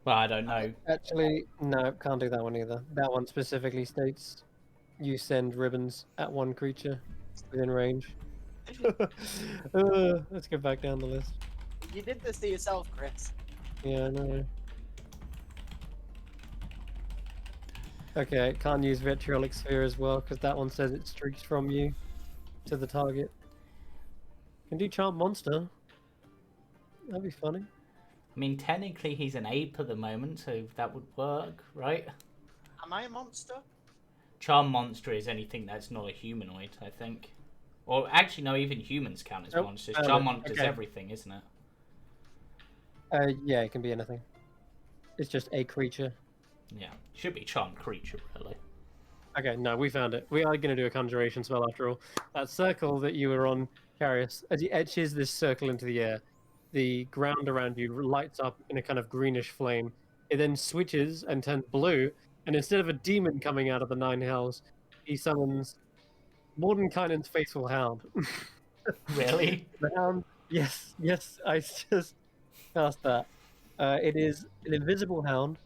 Well, I don't know. actually, no, can't do that one either. That one specifically states you send ribbons at one creature within range. Let's go back down the list. You did this to yourself, Chris. Yeah, I know. Okay, can't use Vitriolic Sphere as well because that one says it streaks from you to the target. Can do Charm Monster. That'd be funny. I mean, technically he's an ape at the moment, so that would work, right? Am I a monster? Charm monster is anything that's not a humanoid, I think. Or actually, no, even humans count as Nope, monsters. found Charm it. monster's Okay. everything, isn't it? Yeah, it can be anything. It's just a creature. Yeah, should be charmed creature, really. Okay, no, we found it. We are going to do a conjuration spell after all. That circle that you were on, Carius, as he etches this circle into the air, the ground around you lights up in a kind of greenish flame. It then switches and turns blue, and instead of a demon coming out of the Nine Hells, he summons Mordenkainen's Faithful Hound. Really? The hound, yes, I just cast that. It is an invisible hound,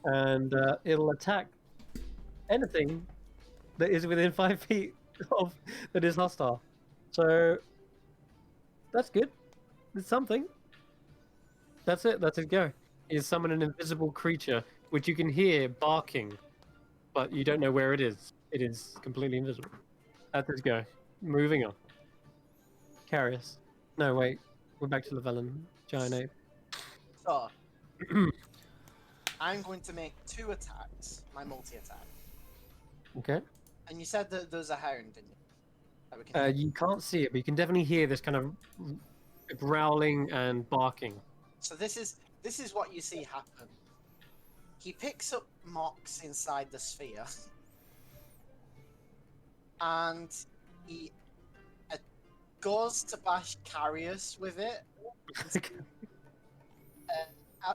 and it'll attack anything that is within 5 feet of that is hostile. So that's good. It's something. That's it. That's his go. You summon an invisible creature, which you can hear barking, but you don't know where it is. It is completely invisible. That's his go. Moving on. Carius. No, wait. We're back to Llewellyn. Giant ape. So, I'm going to make 2 attacks, my multi-attack. Okay. And you said that there's a hound, didn't you? That we can You can't see it, but you can definitely hear this kind of growling and barking. So this is what you see happen. He picks up Mox inside the sphere, and he goes to bash Carius with it.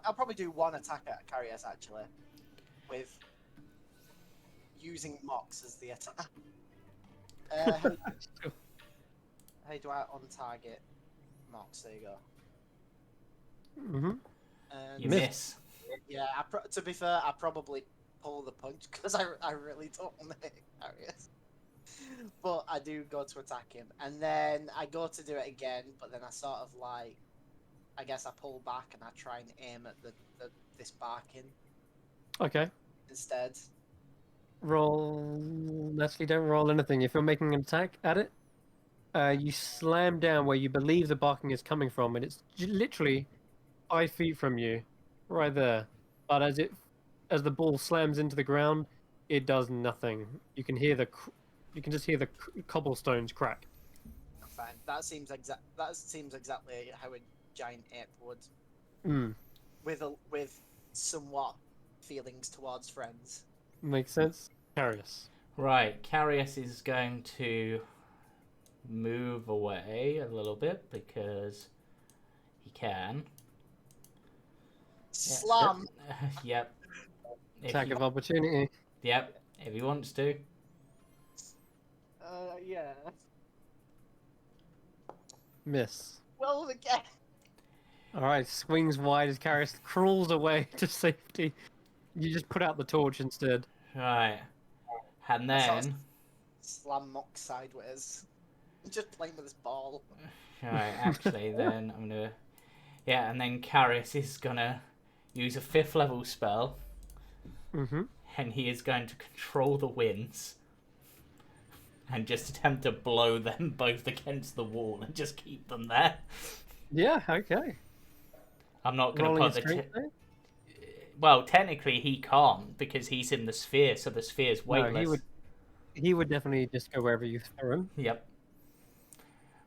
I'll probably do 1 attack at Carius actually, with using Mox as the attack. How do I on target Mox? There you go. Mm-hmm. And You Missed. miss. yeah, to be fair, I probably pull the punch because I really don't want to hit Arius. But I do go to attack him, and then I go to do it again, but then I sort of like, I guess I pull back and I try and aim at this barking Okay. instead. Roll. Actually, don't roll anything. If you're making an attack at it, you slam down where you believe the barking is coming from, and it's literally 5 feet from you, right there. But as the ball slams into the ground, it does nothing. You can just hear the cobblestones crack. Fine, that seems exactly how a giant ape would, Hmm. with somewhat feelings towards friends. Makes sense. Carius. Right, Carius is going to move away a little bit because he can. Slam. Yep. Attack of opportunity. Yep, if he wants to. Yeah. Miss. Well, again. All right, swings wide as Carius crawls away to safety. You just put out the torch instead. Right. And I sort of then... slam Mock sideways. Just playing with this ball. Right, actually, then I'm gonna... Yeah, and then Carius is gonna use a 5th level spell. Mm-hmm. And he is going to control the winds. And just attempt to blow them both against the wall and just keep them there. Yeah, okay. I'm not going to Rolling put a strength save? Well, technically he can't because he's in the sphere, so the sphere's weightless. No, he would definitely just go wherever you throw him. Yep.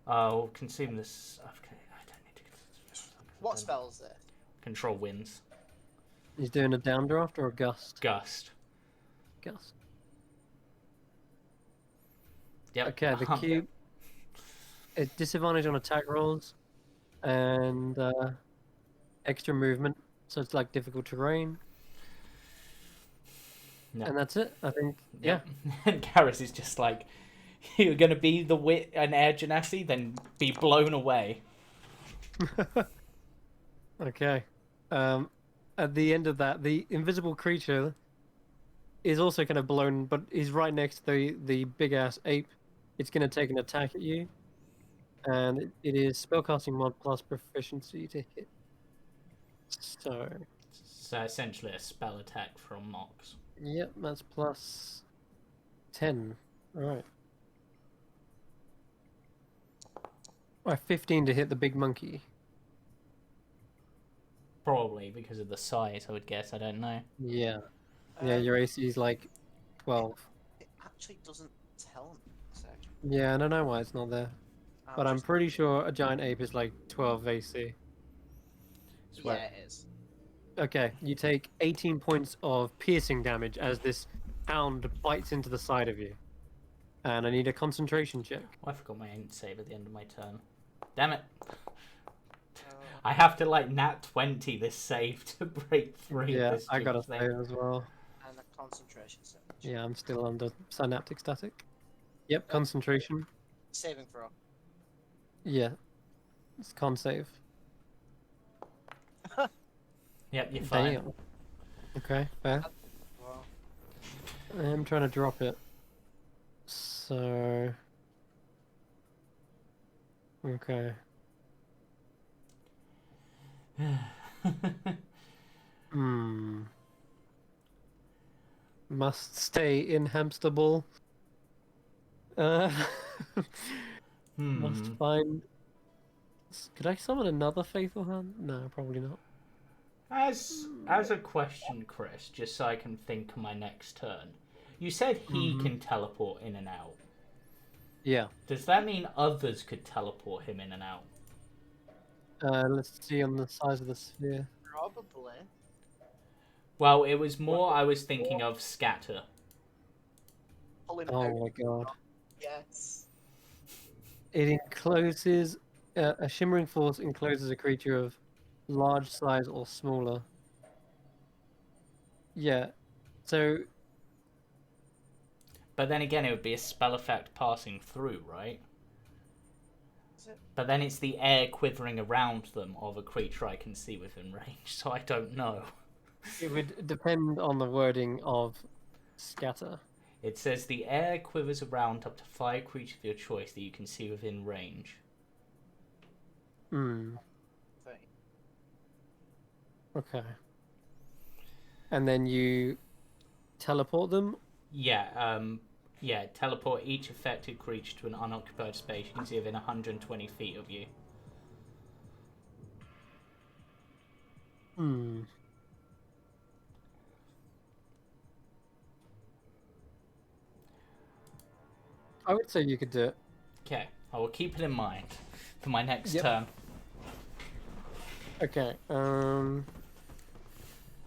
I'll consume this. Okay, I don't need to. What spell is this? Control winds. He's doing a downdraft or a gust? Gust. Gust. Yep. Okay, the cube. It's disadvantage on attack rolls, and extra movement, so it's like difficult terrain. No. And that's it, I think. Yep. And Garrus is just like, you're going to be an air genasi, then be blown away. Yeah. Okay. At the end of that, the invisible creature is also kind of blown, but is right next to the big ass ape. It's going to take an attack at you, and it is spellcasting mod plus proficiency to hit. So. So essentially a spell attack from Mox. Yep, that's plus 10. Alright. Right, 15 to hit the big monkey. Probably because of the size, I would guess. I don't know. Yeah. Yeah, your AC is like 12. It actually doesn't tell me. So Yeah, I don't know why it's not there. But I'm pretty sure a giant ape is like 12 AC. yeah, it is. Okay, you take 18 points of piercing damage as this hound bites into the side of you. And I need a concentration check. Oh, I forgot my int save at the end of my turn. Damn it. I have to like nat 20 this save to break free Yeah, of this I got a thing. save as well. And a concentration save. Yeah, I'm still under synaptic static. Yep, concentration. Saving throw. Yeah. It's con save. Yep, you're fine. Damn. Okay, fair. Well, I'm trying to drop it. So. Okay. Hmm. Must stay in hamster ball. Must find. Could I summon another faithful hand? No, probably not. As a question, Chris, just so I can think of my next turn. You said he can teleport in and out. Yeah. Does that mean others could teleport him in and out? Let's see on the size of the sphere. probably. Well, it was more I was thinking of scatter. Pull him Oh out. my god. Yes. It encloses a shimmering force encloses a creature of large size or smaller. Yeah. So But then again, it would be a spell effect passing through, right? Is it? But then it's the air quivering around them of a creature I can see within range, so I don't know. It would depend on the wording of scatter. It says the air quivers around up to 5 creatures of your choice that you can see within range. Hmm. Thing. Okay. And then you teleport them. Yeah, teleport each affected creature to an unoccupied space you can see within 120 feet of you. Hmm. I would say you could do it. Okay, I will keep it in mind for my next Yep. turn. Okay. Oh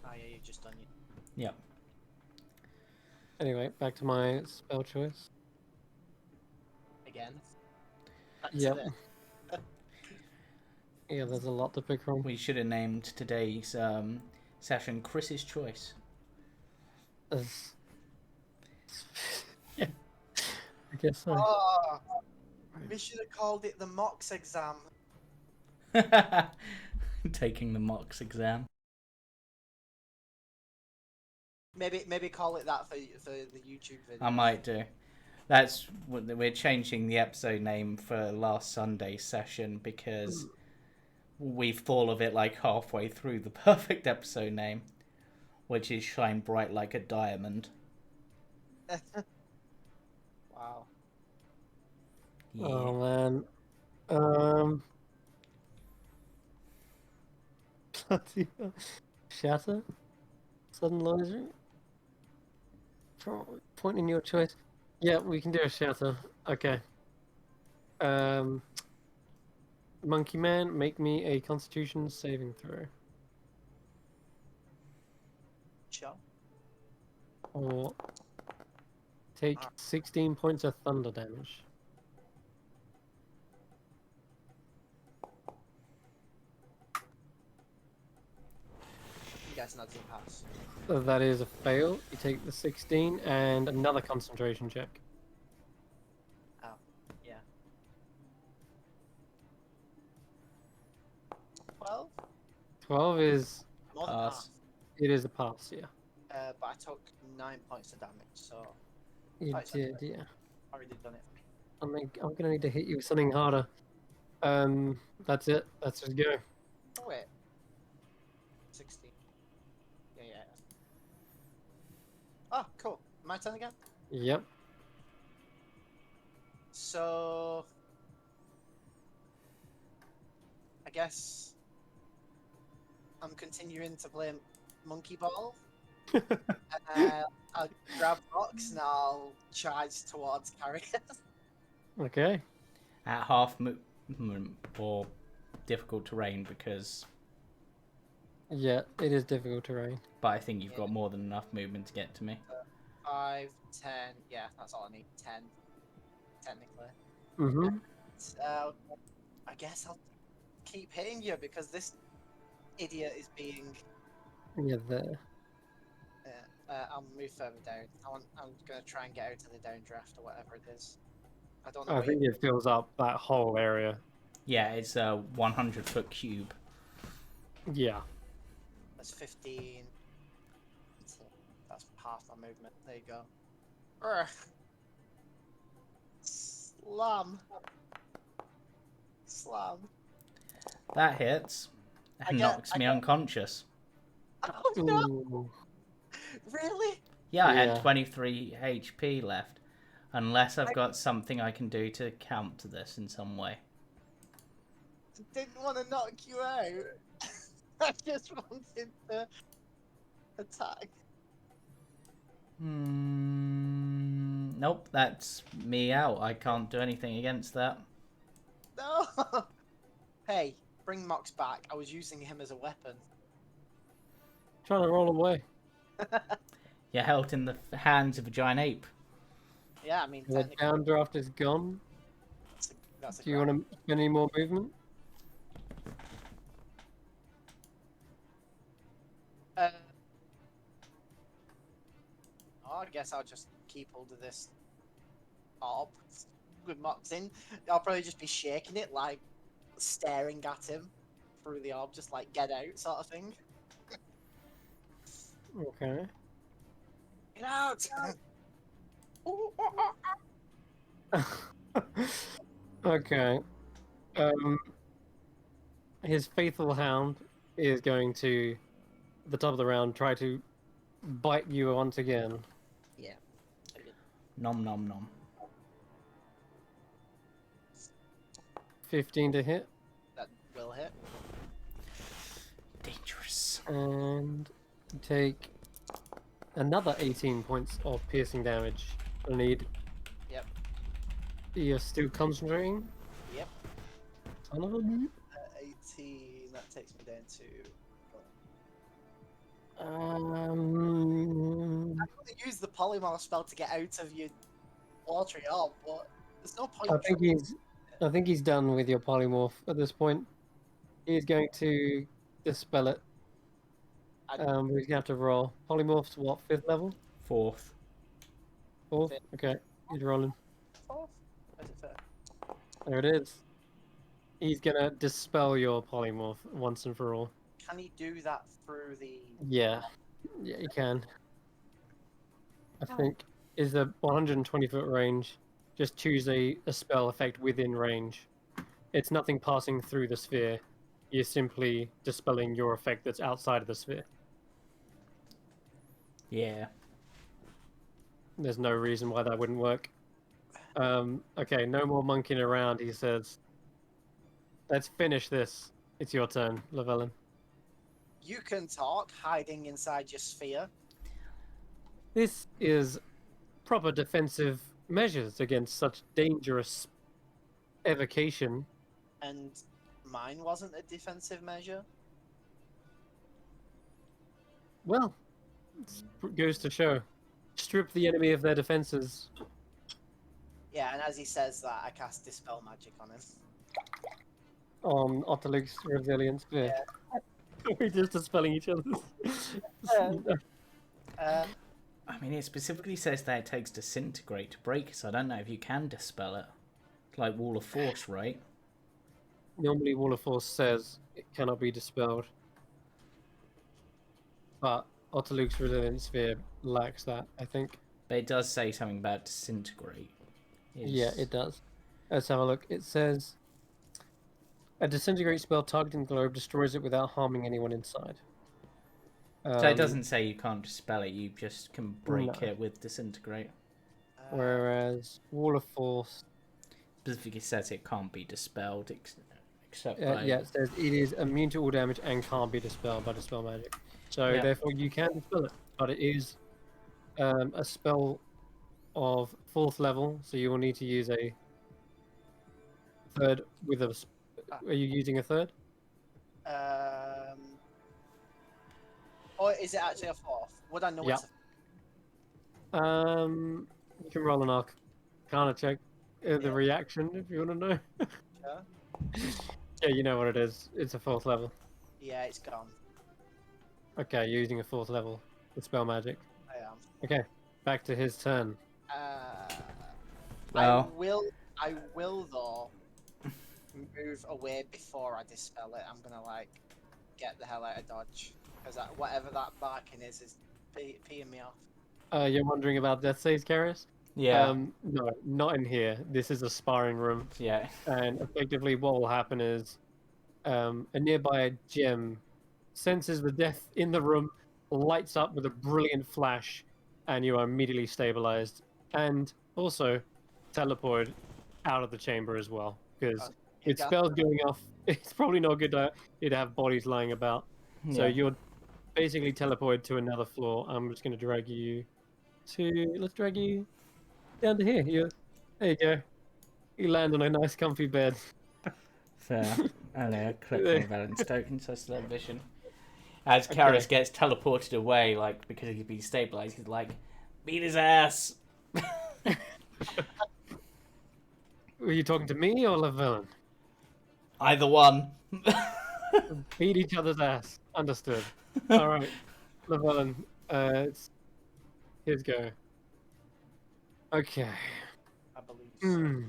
yeah, you've just done it Yep. Anyway, back to my spell choice. again. Back to Yep. this. Yeah, there's a lot to pick from. We should have named today's session Chris's Choice. There's- yeah. I guess so. Oh, we should have called it the Mox exam. Taking the Mox exam. Maybe call it that for the YouTube video. I might do. We're changing the episode name for last Sunday's session because we've thought of it like halfway through the perfect episode name, which is Shine Bright Like a Diamond. Wow. Yeah. Oh man. Bloody hell. Shatter? Sudden laser? Point in your choice. Yeah, we can do a shatter. Okay. Monkey Man, make me a Constitution saving throw, Sure. or take 16 points of thunder damage. You guys not doing pass. So that is a fail. You take the 16 and another concentration check. Oh, yeah. 12? 12 is, More than Pass. half. it is a pass, yeah. But I took 9 points of damage, so You Oh, it's did, okay. yeah. already done it. I'm gonna need to hit you with something harder. That's it. Let's just go. Oh wait. 16. Yeah. Oh, cool. My turn again? Yep. So I guess I'm continuing to play Monkey Ball. I'll grab rocks and I'll charge towards carriers. Okay. At half movement or difficult terrain because. Yeah, it is difficult terrain. But I think you've Yeah. got more than enough movement to get to me. 5, 10. Yeah, that's all I need. 10, technically. Mm-hmm. So I guess I'll keep hitting you because this idiot is being. Yeah, there. I'll move further down. I'm gonna try and get out of the downdraft or whatever it is. I don't know. I think it fills up that whole area. Yeah, it's a 100-foot cube. Yeah. That's 15. That's half my movement. There you go. Urgh. Slam. That hits and knocks me unconscious. Oh no! Ooh. Really? Yeah, I Yeah. had 23 HP left. Unless I've got something I can do to counter this in some way. Didn't want to knock you out. I just wanted to attack. Nope, that's me out. I can't do anything against that. No. Hey, bring Mox back. I was using him as a weapon. Trying to roll away. You're held in the hands of a giant ape. Yeah, I mean, The technically, downdraft is gone. that's a Do you want to spend any more movement? oh, I guess I'll just keep hold of this orb with Moxin, I'll probably just be shaking it, like staring at him through the orb, just like get out sort of thing. Okay. Get out! Okay. His faithful hound is going to, at the top of the round, try to bite you once again. Yeah. Nom nom nom. 15 to hit, That will hit. Dangerous. and take another 18 points of piercing damage. I need. Yep. You're still concentrating? Yep. Son of a bitch. 18. That takes me down to. Um, I could use the polymorph spell to get out of your watery orb, but there's no point. I think he's done with your polymorph at this point. He's going to dispel it. He's gonna have to roll. Polymorph's what? 5th level? 4th. 4th? Fifth. Okay, he's rolling. Fourth? Is it fair? There it is. He's gonna dispel your polymorph once and for all. Can he do that through the? Yeah, you can. I think is the 120-foot range. Just choose a spell effect within range. It's nothing passing through the sphere. You're simply dispelling your effect that's outside of the sphere. Yeah. There's no reason why that wouldn't work. Okay, no more monkeying around, he says. Let's finish this. It's your turn, Llewellyn. You can talk, hiding inside your sphere. This is proper defensive measures against such dangerous evocation. And mine wasn't a defensive measure. Well, it goes to show. Strip the enemy of their defenses. Yeah, and as he says that, I cast Dispel Magic on him. On Otterlig's resilience. Yeah. We're just dispelling each other's. I mean, it specifically says that it takes Disintegrate to break it, so I don't know if you can dispel it. Like Wall of Force, right? Normally, Wall of Force says it cannot be dispelled. But Otterlig's resilience sphere lacks that, I think. But it does say something about Disintegrate. Yeah, it does. Let's have a look. It says a disintegrate spell targeting the globe destroys it without harming anyone inside. So it doesn't say you can't dispel it, you just can break it with Disintegrate. Whereas Wall of Force Specifically says it can't be dispelled, except by... yeah, it says it is immune to all damage and can't be dispelled by Dispel Magic. So therefore you can dispel it, but it is a spell of 4th level, so you will need to use a 3rd with a... Are you using a 3rd? Or is it actually a 4th? Would I know it's a... You can roll an Arcana check. The reaction, if you want to know. Sure. Yeah, you know what it is. It's a 4th level. Yeah, it's gone. Okay, you're using a 4th level with spell magic. I am. Okay, back to his turn. Well. I will though move away before I dispel it. I'm gonna like get the hell out of dodge because whatever that barking is peeing me off. You're wondering about death saves, Karis? Yeah. No, not in here. This is a sparring room. Yeah. And effectively what will happen is a nearby gem senses the death in the room, lights up with a brilliant flash, and you are immediately stabilized. And also teleported out of the chamber as well. Because with spells going off, it's probably not good to have bodies lying about. Yeah. So you're basically teleported to another floor. I'm just going to drag you to... Let's drag you down to here. There you go. You land on a nice comfy bed. Fair. And click my balance token so I still have vision. As Karis gets teleported away, like, because he's been stabilized, he's like, beat his ass! Were you talking to me or Llewellyn? Either one. Beat each other's ass. Understood. Alright. Llewellyn, it's his go. Okay. I believe so.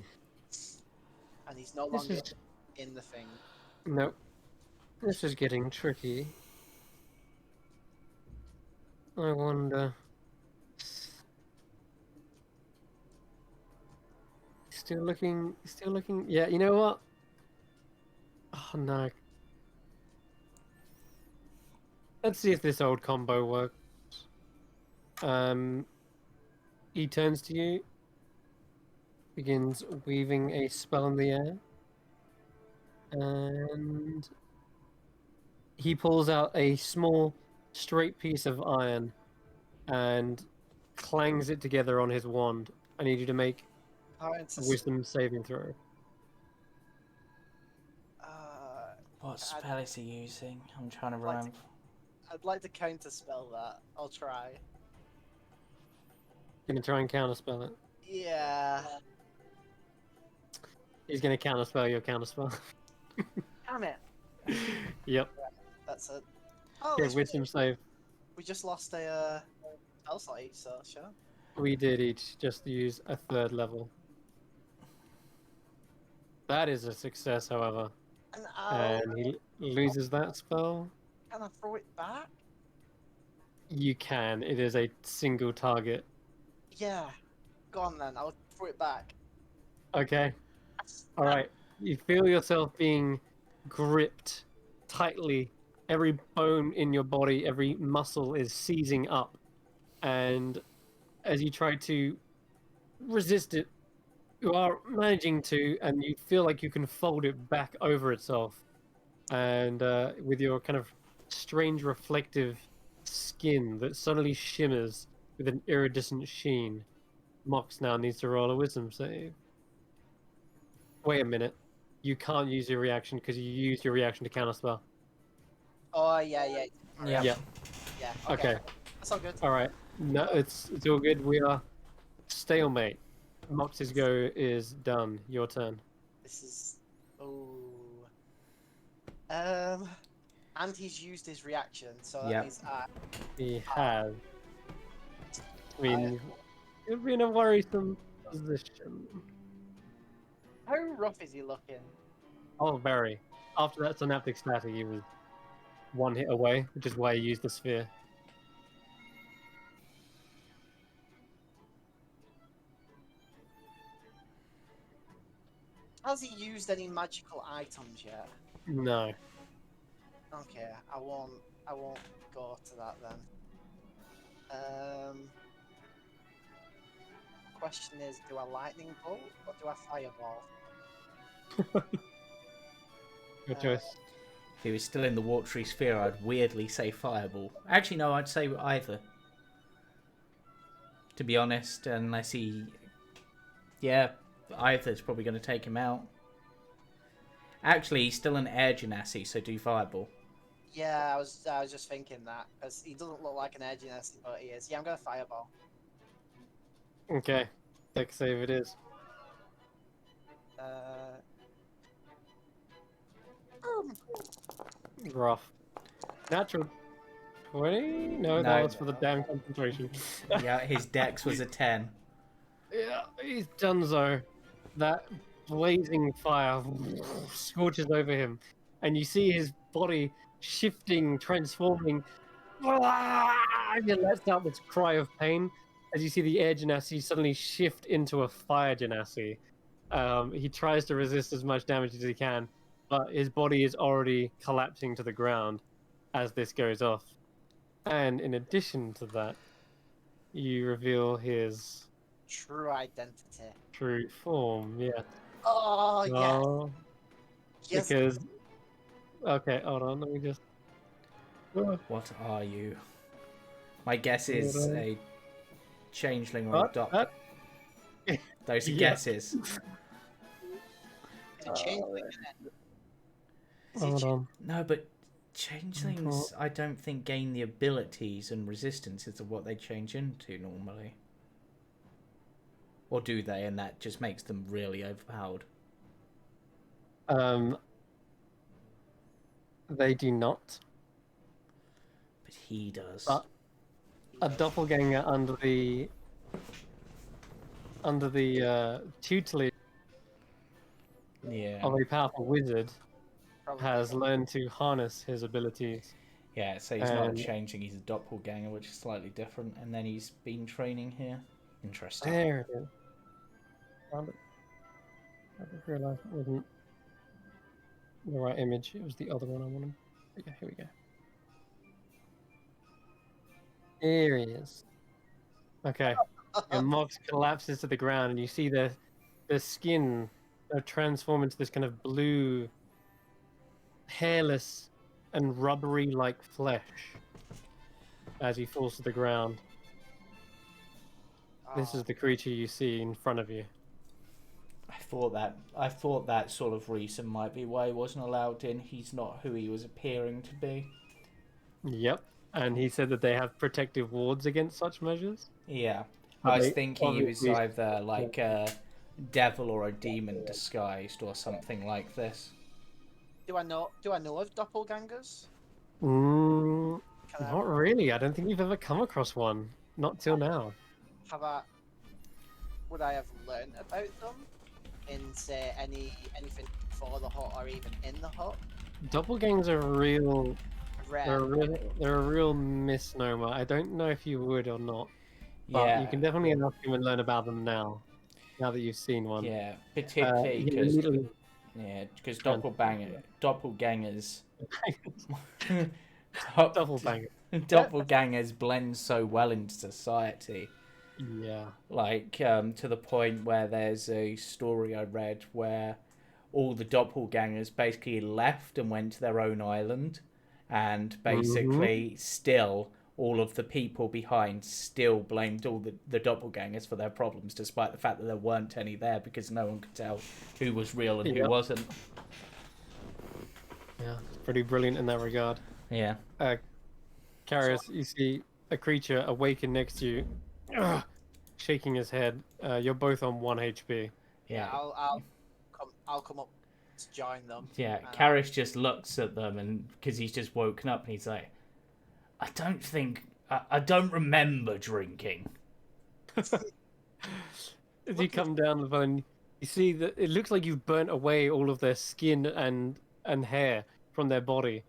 and he's no This longer is in the thing. no. This is getting tricky. I wonder. Still looking. Still looking. Yeah. You know what? Oh no. Let's see if this old combo works. He turns to you, begins weaving a spell in the air, and he pulls out a small, straight piece of iron and clangs it together on his wand. I need you to make Alright, a wisdom saving throw. What spell is he using? I'm trying to Like to- remember. I'd like to counterspell that. I'll try. Gonna try and counterspell it. Yeah. He's gonna counterspell your counterspell. Damn it. Yep. That's it. Oh, Okay, at least wisdom save. we just lost a spell slot each, so sure. We did each just use a third level. That is a success, however. And And he loses that spell. can I throw it back? You can. It is a single target. Yeah. Go on then. I'll throw it back. Okay. All right. You feel yourself being gripped tightly. Every bone in your body, every muscle is seizing up. And as you try to resist it, you are managing to, and you feel like you can fold it back over itself. And with your kind of strange reflective skin that suddenly shimmers with an iridescent sheen, Mox now needs to roll a wisdom save. Wait a minute. You can't use your reaction because you used your reaction to counterspell. Oh yeah. Yeah. Yeah. Yeah. Okay. That's all good. All right. No, it's all good. We are stalemate. Mox's go is done. Your turn. This is and he's used his reaction, so that Yep. means He has. I mean, you'll be in a worrisome position. how rough is he looking? Oh, very. After that synaptic static, he was one hit away, which is why he used the sphere. Has he used any magical items yet? No. Okay, I won't go to that then. Question is, do I lightning bolt or do I fireball? Your choice. If he was still in the watery sphere, I'd weirdly say fireball. Actually, no, I'd say either. To be honest, unless he... Yeah, either's probably going to take him out. Actually, he's still an air genasi, so do fireball. Yeah, I was just thinking that because he doesn't look like an air genasi, but he is. Yeah, I'm gonna fireball. Okay. Dex save it is. Rough. Natural 20? No, that No. was for the damn concentration. Yeah, his dex was a 10. Yeah, he's donezo. That blazing fire scorches over him, and you see his body shifting, transforming. He lets out this cry of pain as you see the air genasi suddenly shift into a fire genasi. He tries to resist as much damage as he can, but his body is already collapsing to the ground as this goes off. And in addition to that, you reveal his True identity. true form. Yeah. Oh yes. Well, Yes. because okay, hold on. Let me just. What are you? My guess is a changeling or a What? doc. Those are Yeah. guesses. It's a changeling, isn't it? Is he Hold on. No, but changelings, I don't think gain the abilities and resistances of what they change into normally. Or do they? And that just makes them really overpowered. They do not. But he does. But a doppelganger under the tutelage Yeah. of a powerful wizard Probably. has learned to harness his abilities. Yeah, so he's not And changing, he's a doppelganger, which is slightly different, and then he's been training here. Interesting. there it is. Found it. I just realized it wasn't the right image. It was the other one I wanted. But yeah, here we go. Here he is. Okay. And Mox collapses to the ground, and you see the skin transform into this kind of blue, hairless, and rubbery like flesh as he falls to the ground. This is the creature you see in front of you. I thought that sort of reason might be why he wasn't allowed in. He's not who he was appearing to be. Yep. And he said that they have protective wards against such measures. Yeah. But I was they thinking he was obviously- either like a devil or a demon disguised or something like this. Do I know of doppelgangers? Mm, Can I not really. I don't think you've ever come across one. Not till now. would I have learned about them in say anything before the hut or even in the hut? Doppelgangers are real. Rare. They're a real misnomer. I don't know if you would or not, but Yeah. you can definitely ask him and learn about them now. Now that you've seen one. Yeah, particularly He because literally- doppelgangers Doppelganger. doppelgangers blend so well into society. Yeah. Like to the point where there's a story I read where all the doppelgangers basically left and went to their own island, and basically still all of the people behind still blamed all the doppelgangers for their problems, despite the fact that there weren't any there because no one could tell who was real and who wasn't. Yeah, pretty brilliant in that regard. Yeah. Carius, you see a creature awaken next to you, shaking his head. You're both on 1 HP. Yeah. I'll come up to join them. Yeah, Karish just looks at them, and because he's just woken up, and he's like, I don't remember drinking. As you come down the phone, you see that it looks like you've burnt away all of their skin and hair from their body,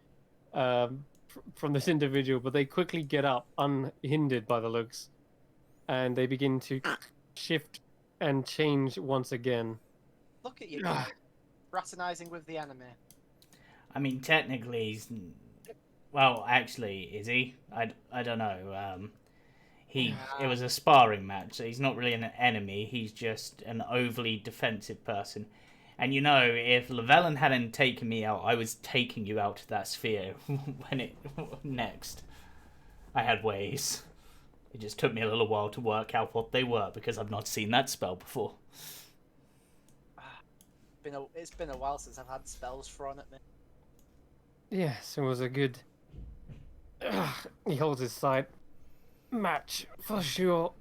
from this individual, but they quickly get up, unhindered by the looks, and they begin to shift and change once again. Look at you, fraternizing with the enemy. I mean, technically, he's... Well, actually, is he? I don't know. It was a sparring match, so he's not really an enemy. He's just an overly defensive person. And you know, if Llewellyn hadn't taken me out, I was taking you out of that sphere when it next. I had ways. It just took me a little while to work out what they were because I've not seen that spell before. It's been a while since I've had spells thrown at me. Yes, it was a good. He holds his side. Match for sure.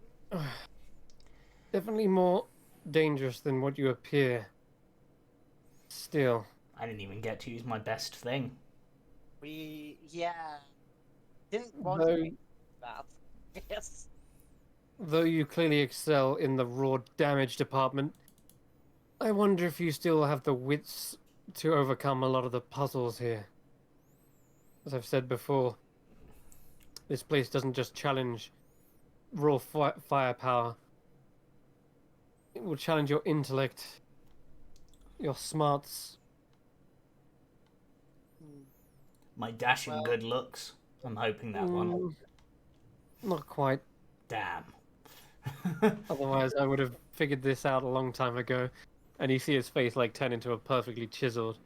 Definitely more dangerous than what you appear. Still. I didn't even get to use my best thing. Didn't want to do that. Yes. Though you clearly excel in the raw damage department, I wonder if you still have the wits to overcome a lot of the puzzles here. As I've said before, this place doesn't just challenge raw firepower. It will challenge your intellect, your smarts. My dashing good looks. I'm hoping that one. Not quite. Damn. Otherwise, I would have figured this out a long time ago. And you see his face like turn into a perfectly chiseled,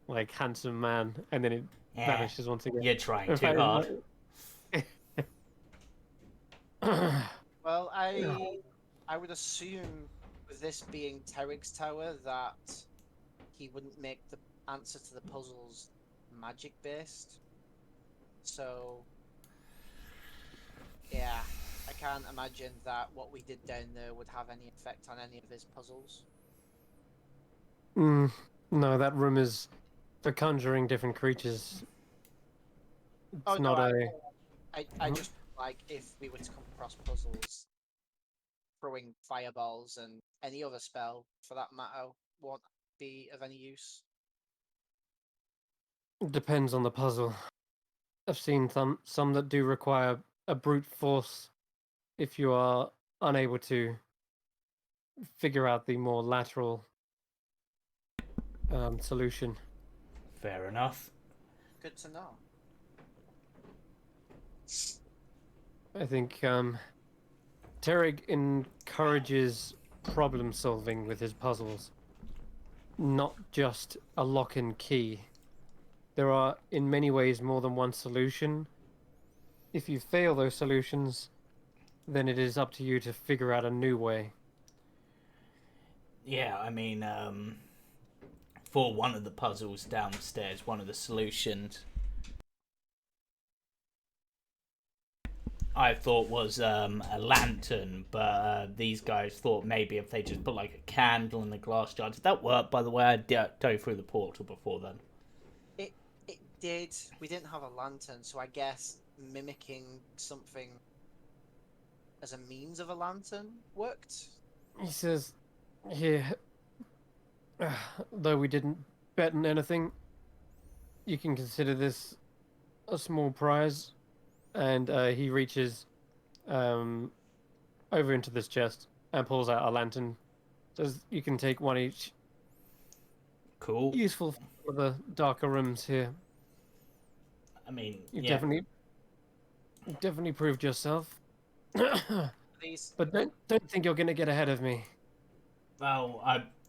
like handsome man, and then it vanishes once again. You're trying In too fact, hard. Well, I would assume with this being Terig's tower that he wouldn't make the answer to the puzzles magic based. So yeah, I can't imagine that what we did down there would have any effect on any of his puzzles. No, that room is for conjuring different creatures. It's not I just like if we were to come across puzzles, throwing fireballs and any other spell for that matter won't be of any use? It depends on the puzzle. I've seen some that do require a brute force if you are unable to figure out the more lateral solution. Fair enough. Good to know. I think Terig encourages problem solving with his puzzles, not just a lock and key. There are, in many ways, more than one solution. If you fail those solutions, then it is up to you to figure out a new way. Yeah, I mean, for one of the puzzles downstairs, one of the solutions I thought was a lantern, but these guys thought maybe if they just put like a candle in the glass jar. Did that work, by the way? I dove through the portal before then. It did. We didn't have a lantern, so I guess mimicking something as a means of a lantern worked. He says, here, though we didn't bet on anything, you can consider this a small prize. And he reaches over into this chest and pulls out a lantern. Says, you can take one each. Cool. Useful for the darker rooms here. I mean, You've yeah. definitely proved yourself. These But don't think you're gonna get ahead of me. Well,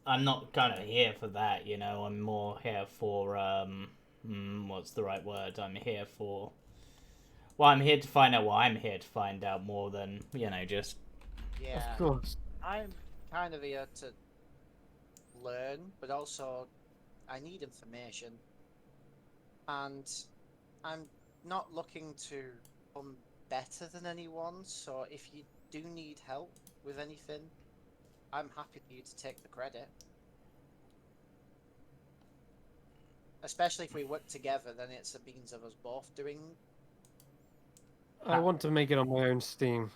I'm not kind of here for that, you know. I'm more here for what's the right word? I'm here for. Well, I'm here to find out what I'm here to find out more than just. yeah. Of course. I'm kind of here to learn, but also I need information. And I'm not looking to become better than anyone, so if you do need help with anything, I'm happy for you to take the credit. Especially if we work together, then it's a means of us both doing. I want to make it on my own steam.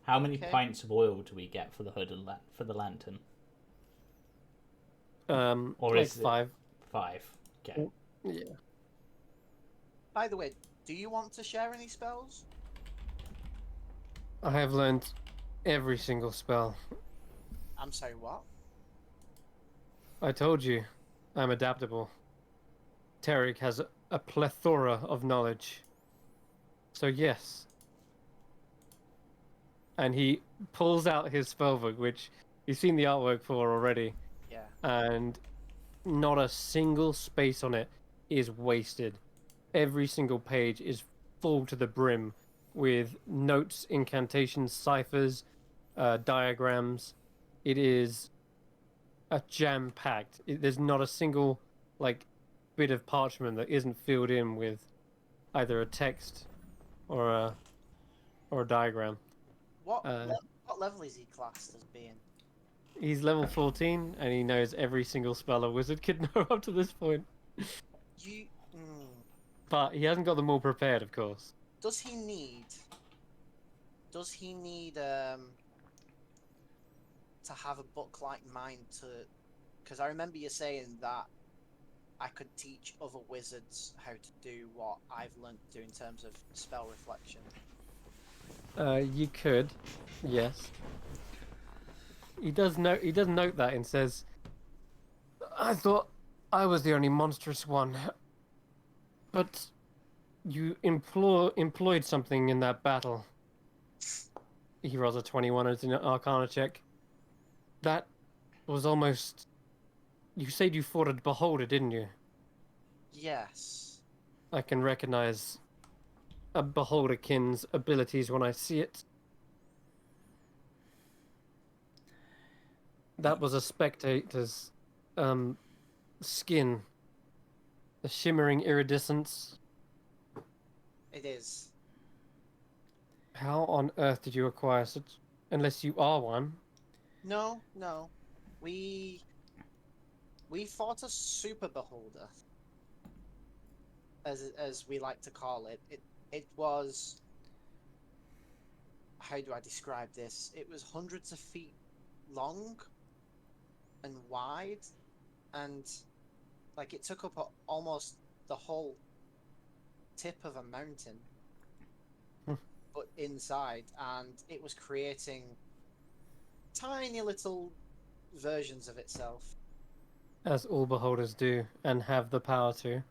How many Okay. pints of oil do we get for the hood and for the lantern? Or Like is it 5. 5? Okay. Yeah. By the way, do you want to share any spells? I have learned every single spell. I'm sorry, what? I told you, I'm adaptable. Terig has a plethora of knowledge. So yes. And he pulls out his spellbook, which you've seen the artwork for already, Yeah. and not a single space on it is wasted. Every single page is full to the brim with notes, incantations, ciphers, diagrams. It is a jam-packed. There's not a single bit of parchment that isn't filled in with either a text or a diagram. What level is he classed as being? He's level 14 and he knows every single spell a wizard could know up to this point. You. But he hasn't got them all prepared, of course. Does he need? Does he need to have a book like mine to? Because I remember you saying that I could teach other wizards how to do what I've learned to do in terms of spell reflection. You could, yes. He does note that and says, I thought I was the only monstrous one. But you employed something in that battle. He rolls a 21 as an Arcana check. That was almost... You said you fought a beholder, didn't you? Yes. I can recognize a beholderkin's abilities when I see it. That was a spectator's skin. The shimmering iridescence. It is. How on earth did you acquire such... Unless you are one. No. We fought a super beholder, as we like to call it. It was. How do I describe this? It was hundreds of feet long and wide, and like it took up almost the whole tip of a mountain, Hmm. but inside, and it was creating tiny little versions of itself. As all beholders do, and have the power to.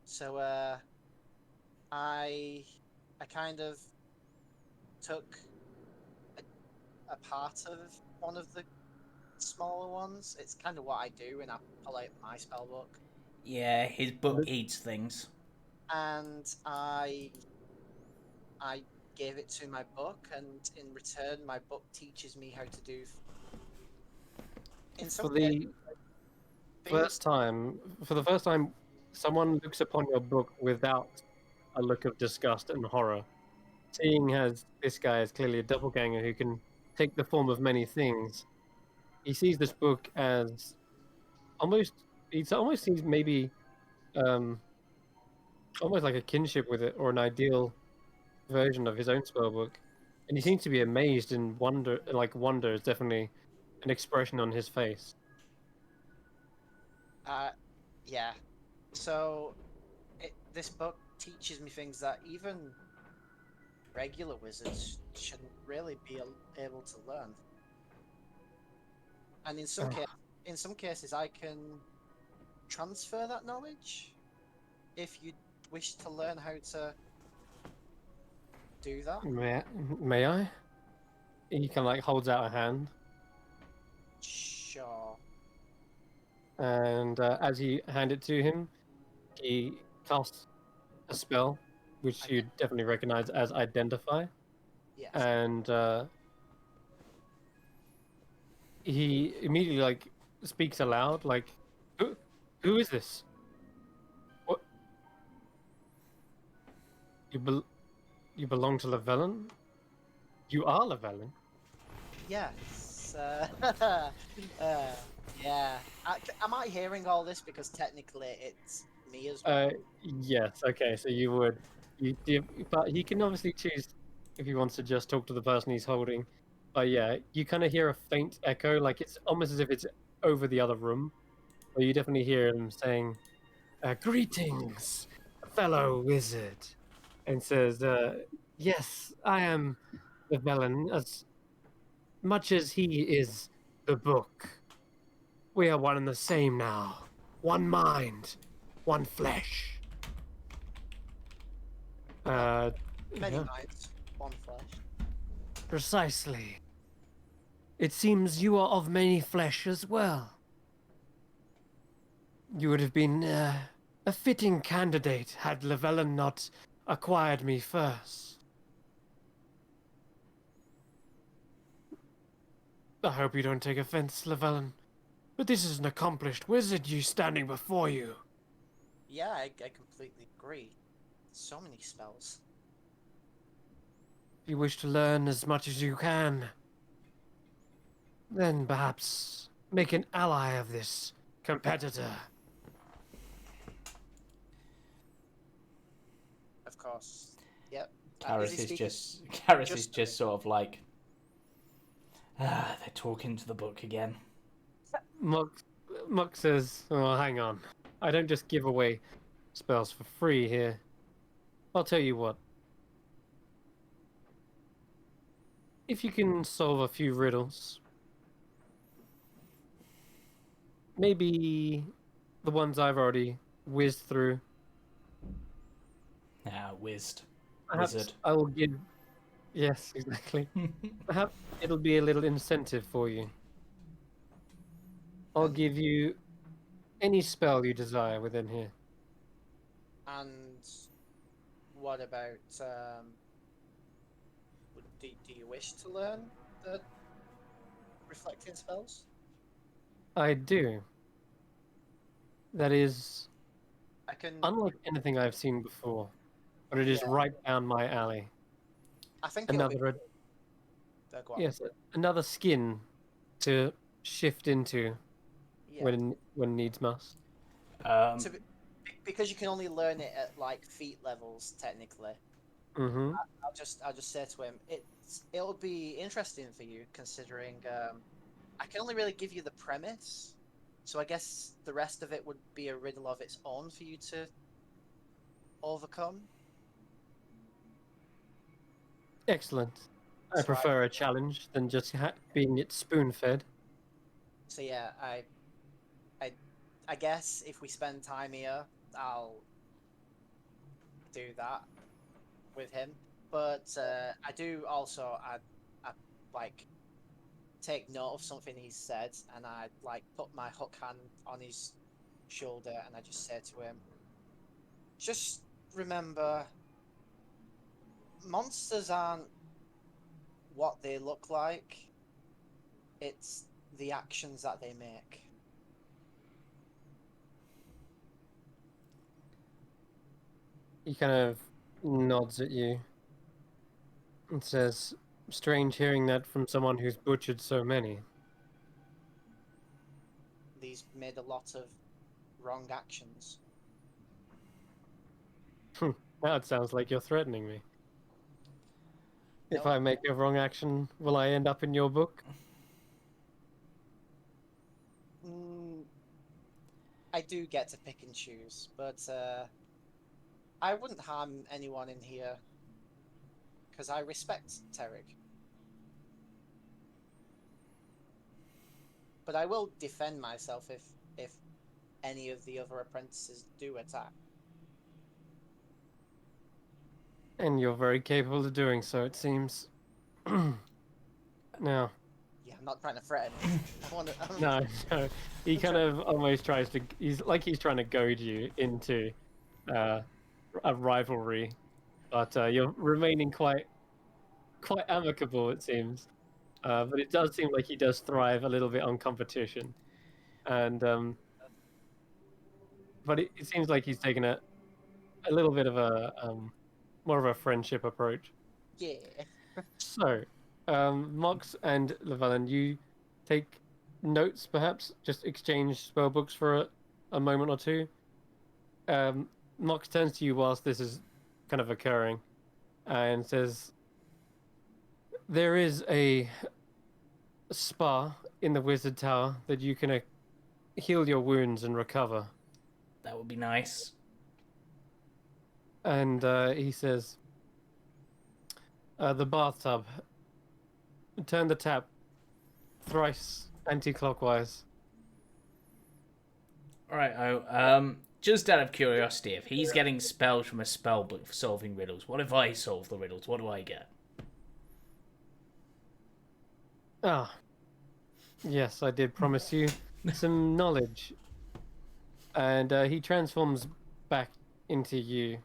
So I I kind of took a part of one of the smaller ones. It's kind of what I do when I pull out my spell book, Yeah, his book eats things. and I gave it to my book, and in return, my book teaches me how to do. In some For cases, the things. for the first time, someone looks upon your book without a look of disgust and horror. Seeing as this guy is clearly a doppelganger who can take the form of many things, he sees this book as almost, he almost sees maybe um, almost like a kinship with it or an ideal version of his own spell book. And he seems to be amazed and wonder, like wonder is definitely an expression on his face. Uh, yeah. So this book teaches me things that even regular wizards shouldn't really be able to learn. And in some cases, I can transfer that knowledge if you wish to learn how to do that. May I? He kind of like holds out a hand, Sure. and as you hand it to him, he casts a spell, which you Ident- definitely recognize as Identify, yes. and he immediately like speaks aloud, like, "Who, who is this? What you you belong to Lavellan? You are Lavellan." Yes. Yeah. Am I hearing all this because technically it's me as well? Yes. Okay. So you would, but he can obviously choose if he wants to just talk to the person he's holding. But yeah, you kind of hear a faint echo, like it's almost as if it's over the other room. But you definitely hear him saying, "Greetings, fellow wizard," and says, "Yes, I am the Velen, as much as he is the book. We are one and the same now. One mind, one flesh." Well, Uh, many yeah, minds, one flesh. precisely. It seems you are of many flesh as well. You would have been a fitting candidate had Llewellyn not acquired me first. I hope you don't take offense, Llewellyn, but this is an accomplished wizard you standing before you. Yeah, I completely agree. So many spells. If you wish to learn as much as you can, then perhaps make an ally of this competitor. Of course. Yep. Is he Karis is speaking just Karis is just to me? just sort of like, ah, they're talking to the book again. Muck, Muck says, "Oh, hang on. I don't just give away spells for free here. I'll tell you what. If you can solve a few riddles, maybe the ones I've already whizzed through, Ah, whizzed. perhaps Wizard. I will give. Yes, exactly. Perhaps it'll be a little incentive for you. I'll And give you any spell you desire within here. and what about do you wish to learn the reflecting spells? I do. That is I can unlike anything I've seen before, but it yeah, is right down my alley. I think it'll be Another, go on. yes, another skin to shift into Yeah. when needs must. Um, To be, because you can only learn it at like feet levels technically. Mm-hmm. I'll just say to him, it'll be interesting for you considering I can only really give you the premise. So I guess the rest of it would be a riddle of its own for you to overcome. Excellent. I So prefer a challenge than just being it spoon-fed. So yeah, I, I guess if we spend time here, I'll do that with him. But I do also, I like take note of something he said, and I like put my hook hand on his shoulder, and I just say to him, just remember, monsters aren't what they look like. It's the actions that they make. He kind of nods at you and says, "Strange hearing that from someone who's butchered so many." These made a lot of wrong actions. Now it sounds like you're threatening me. If No, I make a wrong action, will I end up in your book? I do get to pick and choose, but I wouldn't harm anyone in here because I respect Terek. But I will defend myself if any of the other apprentices do attack. And you're very capable of doing so, it seems. Now, Yeah, I'm not trying to threaten him. no, no. He kind of almost tries to. He's trying to goad you into uh, a rivalry, but you're remaining quite amicable, it seems. But it does seem like he does thrive a little bit on competition, and but it seems like he's taken a little bit of a more of a friendship approach. Yeah. So, Mox and Llewellyn, you take notes, perhaps just exchange spell books for a moment or two. Mox turns to you whilst this is kind of occurring, and says, "There is a spa in the Wizard Tower that you can heal your wounds and recover." That would be nice. And he says, "The bathtub. Turn the tap thrice anti-clockwise." All right. Just out of curiosity, if he's getting spells from a spell book for solving riddles, what if I solve the riddles? What do I get? Ah, yes, I did promise you some knowledge. And he transforms back into you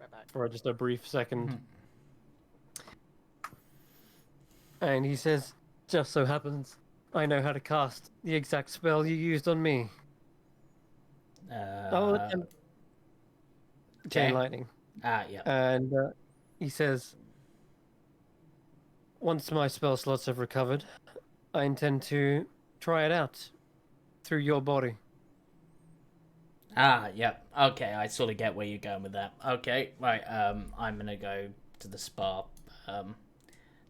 Right back. for just a brief second. And he says, "Just so happens, I know how to cast the exact spell you used on me." Chain Okay. lightning. Yeah. And he says, "Once my spell slots have recovered, I intend to try it out through your body." Yep. Okay, I sort of get where you're going with that. Okay, right. I'm gonna go to the spa.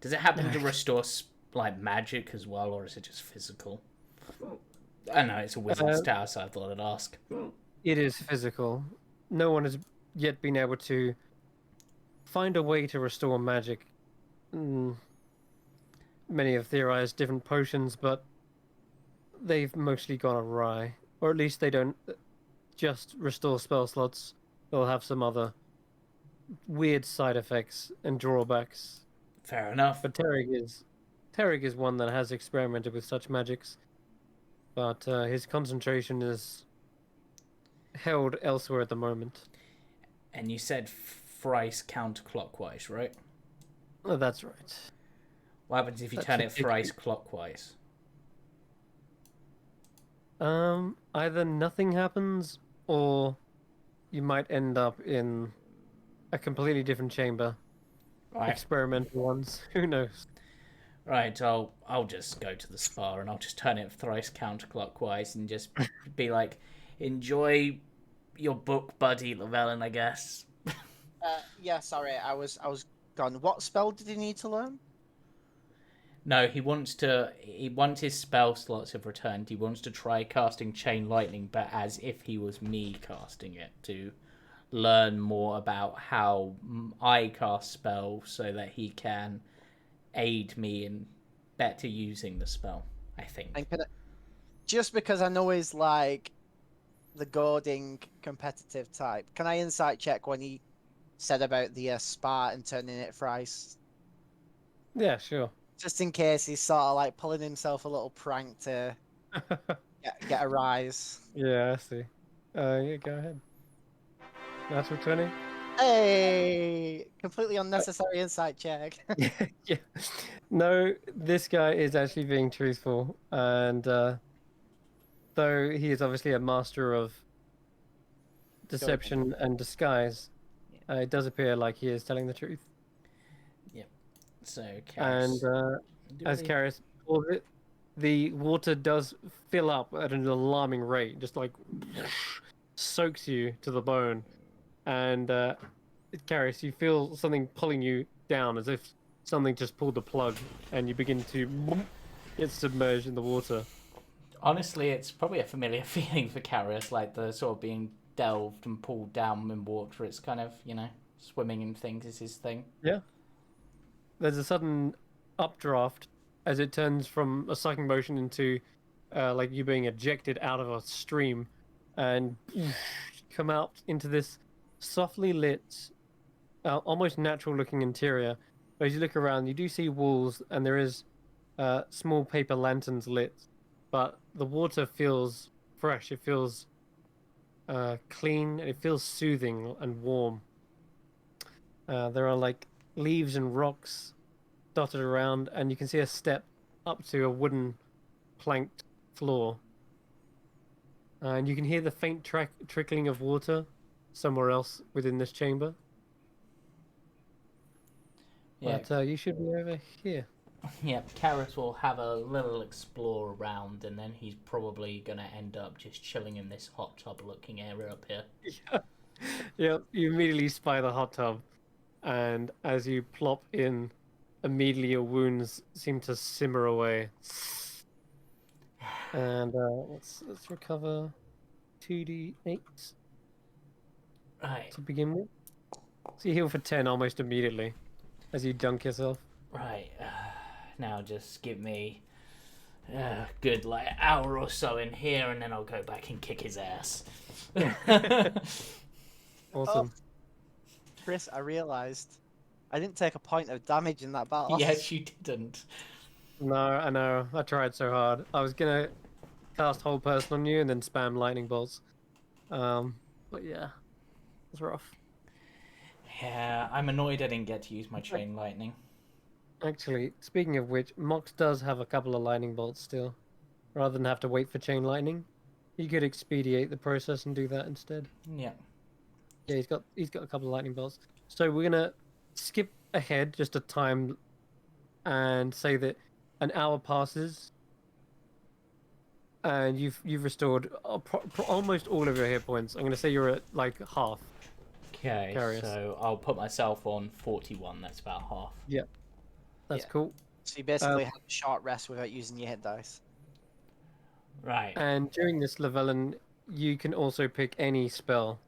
Does it happen to restore like magic as well, or is it just physical? I know it's a wizard's tower, so I thought I'd ask. It is physical. No one has yet been able to find a way to restore magic. Many have theorized different potions, but they've mostly gone awry. Or at least they don't just restore spell slots. They'll have some other weird side effects and drawbacks. Fair enough. But Terrig is one that has experimented with such magics, but his concentration is held elsewhere at the moment. And you said thrice counterclockwise, right? Oh, that's right. What happens if you turn it thrice clockwise? Either nothing happens, or you might end up in a completely different chamber. Right. Experimental ones. Who knows? Right, I'll just go to the spa and I'll just turn it thrice counterclockwise and just be like, enjoy your book, buddy, Llewellyn, I guess. Yeah, sorry, I was gone. What spell did he need to learn? No, he wants to. Once his spell slots have returned, he wants to try casting Chain Lightning, but as if he was me casting it, to learn more about how I cast spells so that he can aid me in better using the spell, I think. And just because I know he's like the goading competitive type, can I insight check when he said about the Spartan turning it for ice? Yeah, sure. Just in case he's sort of like pulling himself a little prank to get a rise. Yeah, I see. Yeah, go ahead. Natural 20. Hey, completely unnecessary insight check. Yeah. No, this guy is actually being truthful, and though he is obviously a master of deception and disguise, it does appear like he is telling the truth. Yep. So, And Karis, as Karis pulls it, the water does fill up at an alarming rate, just like soaks you to the bone. And Karis, you feel something pulling you down, as if something just pulled the plug, and you begin to get submerged in the water. honestly, it's probably a familiar feeling for Karis, like the sort of being delved and pulled down in water. It's kind of, swimming in things is his thing. Yeah. There's a sudden updraft as it turns from a sucking motion into like you being ejected out of a stream and come out into this softly lit, almost natural looking interior. But as you look around, you do see walls and there is small paper lanterns lit, but the water feels fresh. It feels clean. It feels soothing and warm. There are like leaves and rocks dotted around, and you can see a step up to a wooden planked floor. And you can hear the faint trickling of water somewhere else within this chamber. Yeah, But you should be over here. yeah. Karis will have a little explore around, and then he's probably gonna end up just chilling in this hot tub-looking area up here. Yeah, you immediately spy the hot tub, and as you plop in, immediately your wounds seem to simmer away. And let's recover 2d8 Right, to begin with. So you heal for 10 almost immediately as you dunk yourself. right. Now just give me a good like hour or so in here, and then I'll go back and kick his ass. Awesome. Chris, I realized I didn't take a point of damage in that battle. Yes, you didn't. No, I know. I tried so hard. I was gonna cast Hold Person on you and then spam lightning bolts. But yeah, it's rough. Yeah, I'm annoyed I didn't get to use my chain lightning. Actually, speaking of which, Mox does have a couple of lightning bolts still. Rather than have to wait for chain lightning, you could expedite the process and do that instead. Yeah. Yeah, he's got a couple of lightning bolts. So we're gonna skip ahead just a time and say that an hour passes and you've restored almost all of your hit points. I'm gonna say you're at like half. Okay, Curious. so I'll put myself on 41. That's about half. Yeah, that's Yeah. cool. So you basically have a short rest without using your hit dice. Right. And during this Llewellyn, you can also pick any spell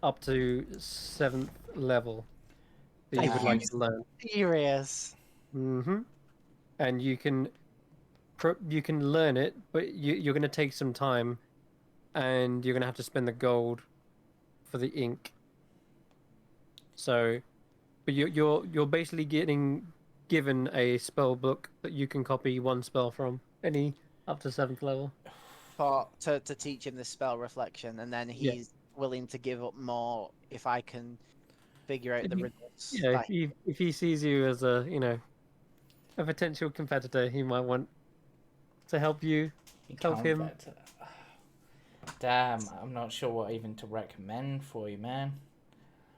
up to 7th level that you Are would like you to learn. serious? Mm-hmm. And you can learn it, but you're going to take some time, and you're going to have to spend the gold for the ink. So, but you're basically getting given a spell book that you can copy one spell from, any up to 7th level. To teach him this spell reflection, and then Yeah. he's willing to give up more if I can figure out the riddles. Yeah, that if he sees you as a a potential competitor, he might want to help you, help him. Better. Damn, I'm not sure what even to recommend for you, man.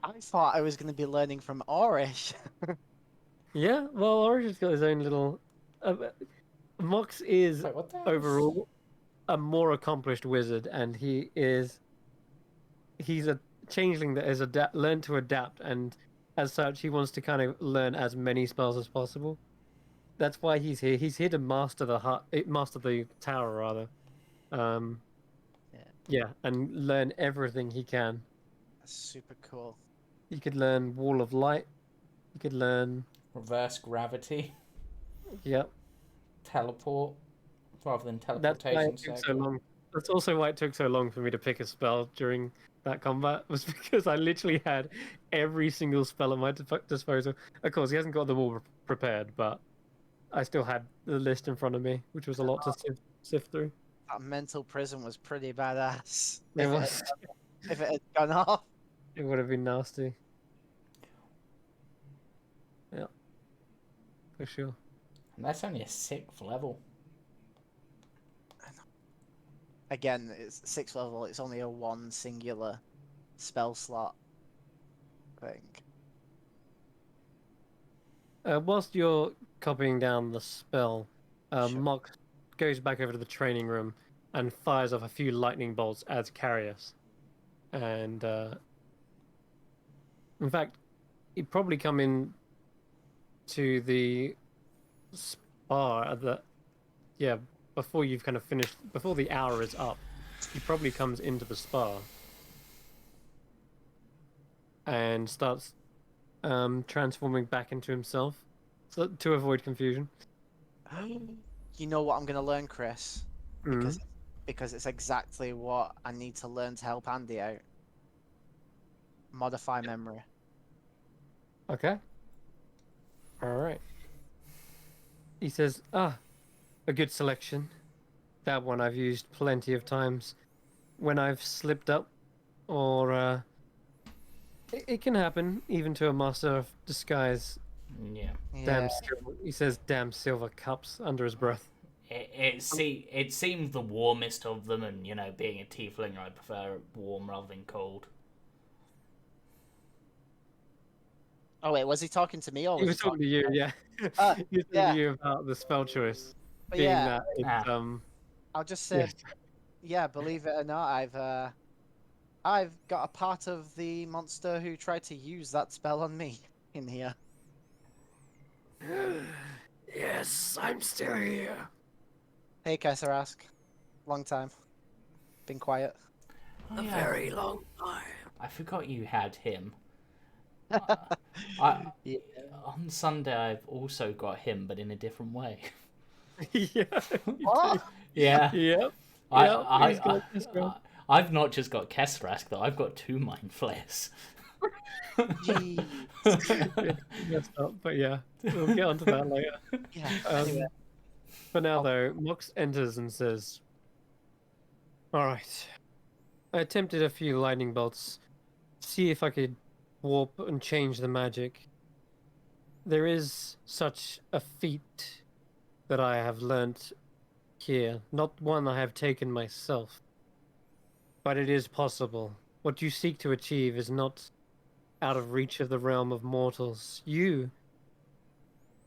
I thought I was going to be learning from Orish. Yeah, well, Orange has got his own little. Mox is Wait, what the hell? overall a more accomplished wizard, and he's a changeling that has learned to adapt and as such, he wants to kind of learn as many spells as possible. That's why he's here. He's here to master master the tower rather. Um, Yeah, yeah, and learn everything he can. that's super cool. You could learn Wall of Light. You could learn, Reverse gravity, yep. teleport, rather than That's why teleportation it took so circle. long. That's also why it took so long for me to pick a spell during that combat, was because I literally had every single spell at my disposal. Of course, he hasn't got them all prepared, but I still had the list in front of me, which was a lot to sift through. That mental prison was pretty badass. It was. If it had gone off. It would have been nasty. Yeah, for sure. And that's only a 6th level. Again, it's 6th level. It's only a one singular spell slot thing. Whilst you're copying down the spell, Sure. Mock goes back over to the training room and fires off a few lightning bolts as Carius. And in fact, he'd probably come in to the spa at the before you've kind of finished, before the hour is up. He probably comes into the spa and starts transforming back into himself, so to avoid confusion. You know what I'm gonna learn, Chris? Mm. Because it's exactly what I need to learn to help Andy out. Modify memory. Okay. All right. He says, a good selection. That one I've used plenty of times when I've slipped up, or it can happen even to a master of disguise. Yeah. Damn silver. He says, "Damn silver cups" under his breath. It seems the warmest of them, and being a tiefling, I prefer warm rather than cold. Oh wait, was he talking to me or He was was talking to you, yeah. He was talking yeah. to you about the spell choice, But being yeah, that it's I'll just say, yes. yeah, believe it or not, I've got a part of the monster who tried to use that spell on me in here. Yes, I'm still here. Hey, Kesserask. Long time. Been quiet. Oh, A yeah. very long time. I forgot you had him. I Yeah. On Sunday I've also got him, but in a different way. Yeah. What? Yeah. Yep. He's got this one. I've not just got Kesserask though. I've got 2 mind flares. Jeez. Yeah, messed up, but yeah, we'll get onto that later. Yeah. Anyway. For now, though, Mox enters and says, "All right, I attempted a few lightning bolts, see if I could warp and change the magic. There is such a feat that I have learnt here, not one I have taken myself, but it is possible. What you seek to achieve is not out of reach of the realm of mortals. You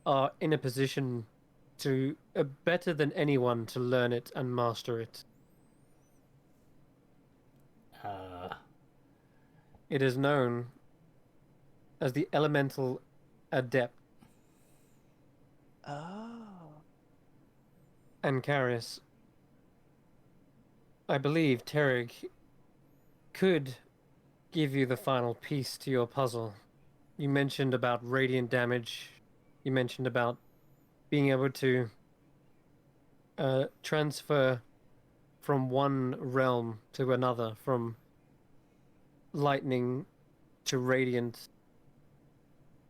are in a position to better than anyone to learn it and master it. It is known as the elemental adept." Oh. And Karis, I believe Terig could give you the final piece to your puzzle. You mentioned about radiant damage. You mentioned about being able to transfer from one realm to another, from lightning to radiant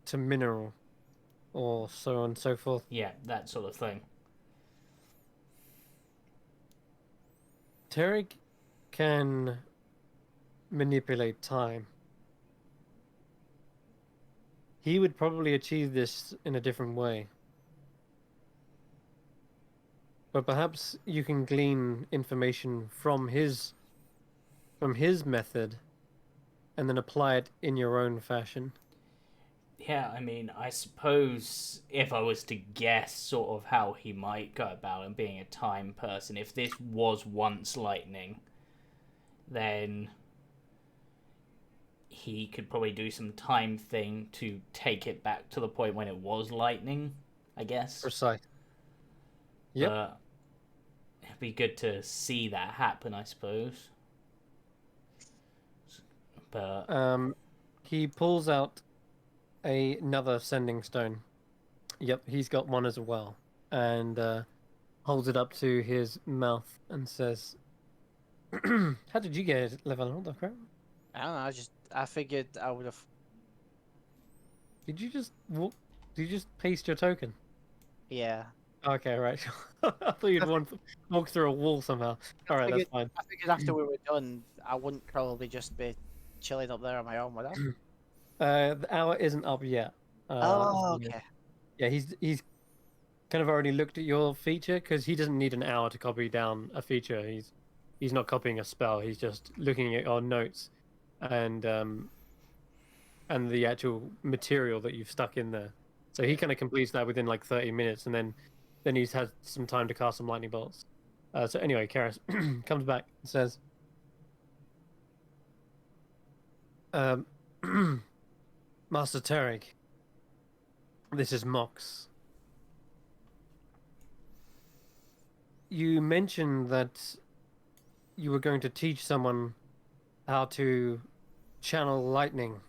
to mineral, or so on and so forth. Yeah, that sort of thing. Terig can manipulate time. He would probably achieve this in a different way. But perhaps you can glean information from his method and then apply it in your own fashion. Yeah, I mean, I suppose if I was to guess sort of how he might go about and being a time person, if this was once lightning, then he could probably do some time thing to take it back to the point when it was lightning, I guess. Precise. Yep. But it'd be good to see that happen, I suppose. But He pulls out another sending stone. Yep, he's got one as well, and holds it up to his mouth and says, "How did you get it, level? What the crap? I don't know. I figured I would have. Did you just walk? Did you just paste your token? Yeah. Okay, right. I thought you'd walk through a wall somehow. All right, that's fine. I figured after we were done, I wouldn't probably just be chilling up there on my own, would I? The hour isn't up yet. Oh, okay. Yeah, he's kind of already looked at your feature because he doesn't need an hour to copy down a feature. He's not copying a spell. He's just looking at your notes and the actual material that you've stuck in there. So he kind of completes that within like 30 minutes, and then he's had some time to cast some lightning bolts. So anyway, Karis comes back and says, "Master Tarek, this is Mox. You mentioned that you were going to teach someone how to channel lightning.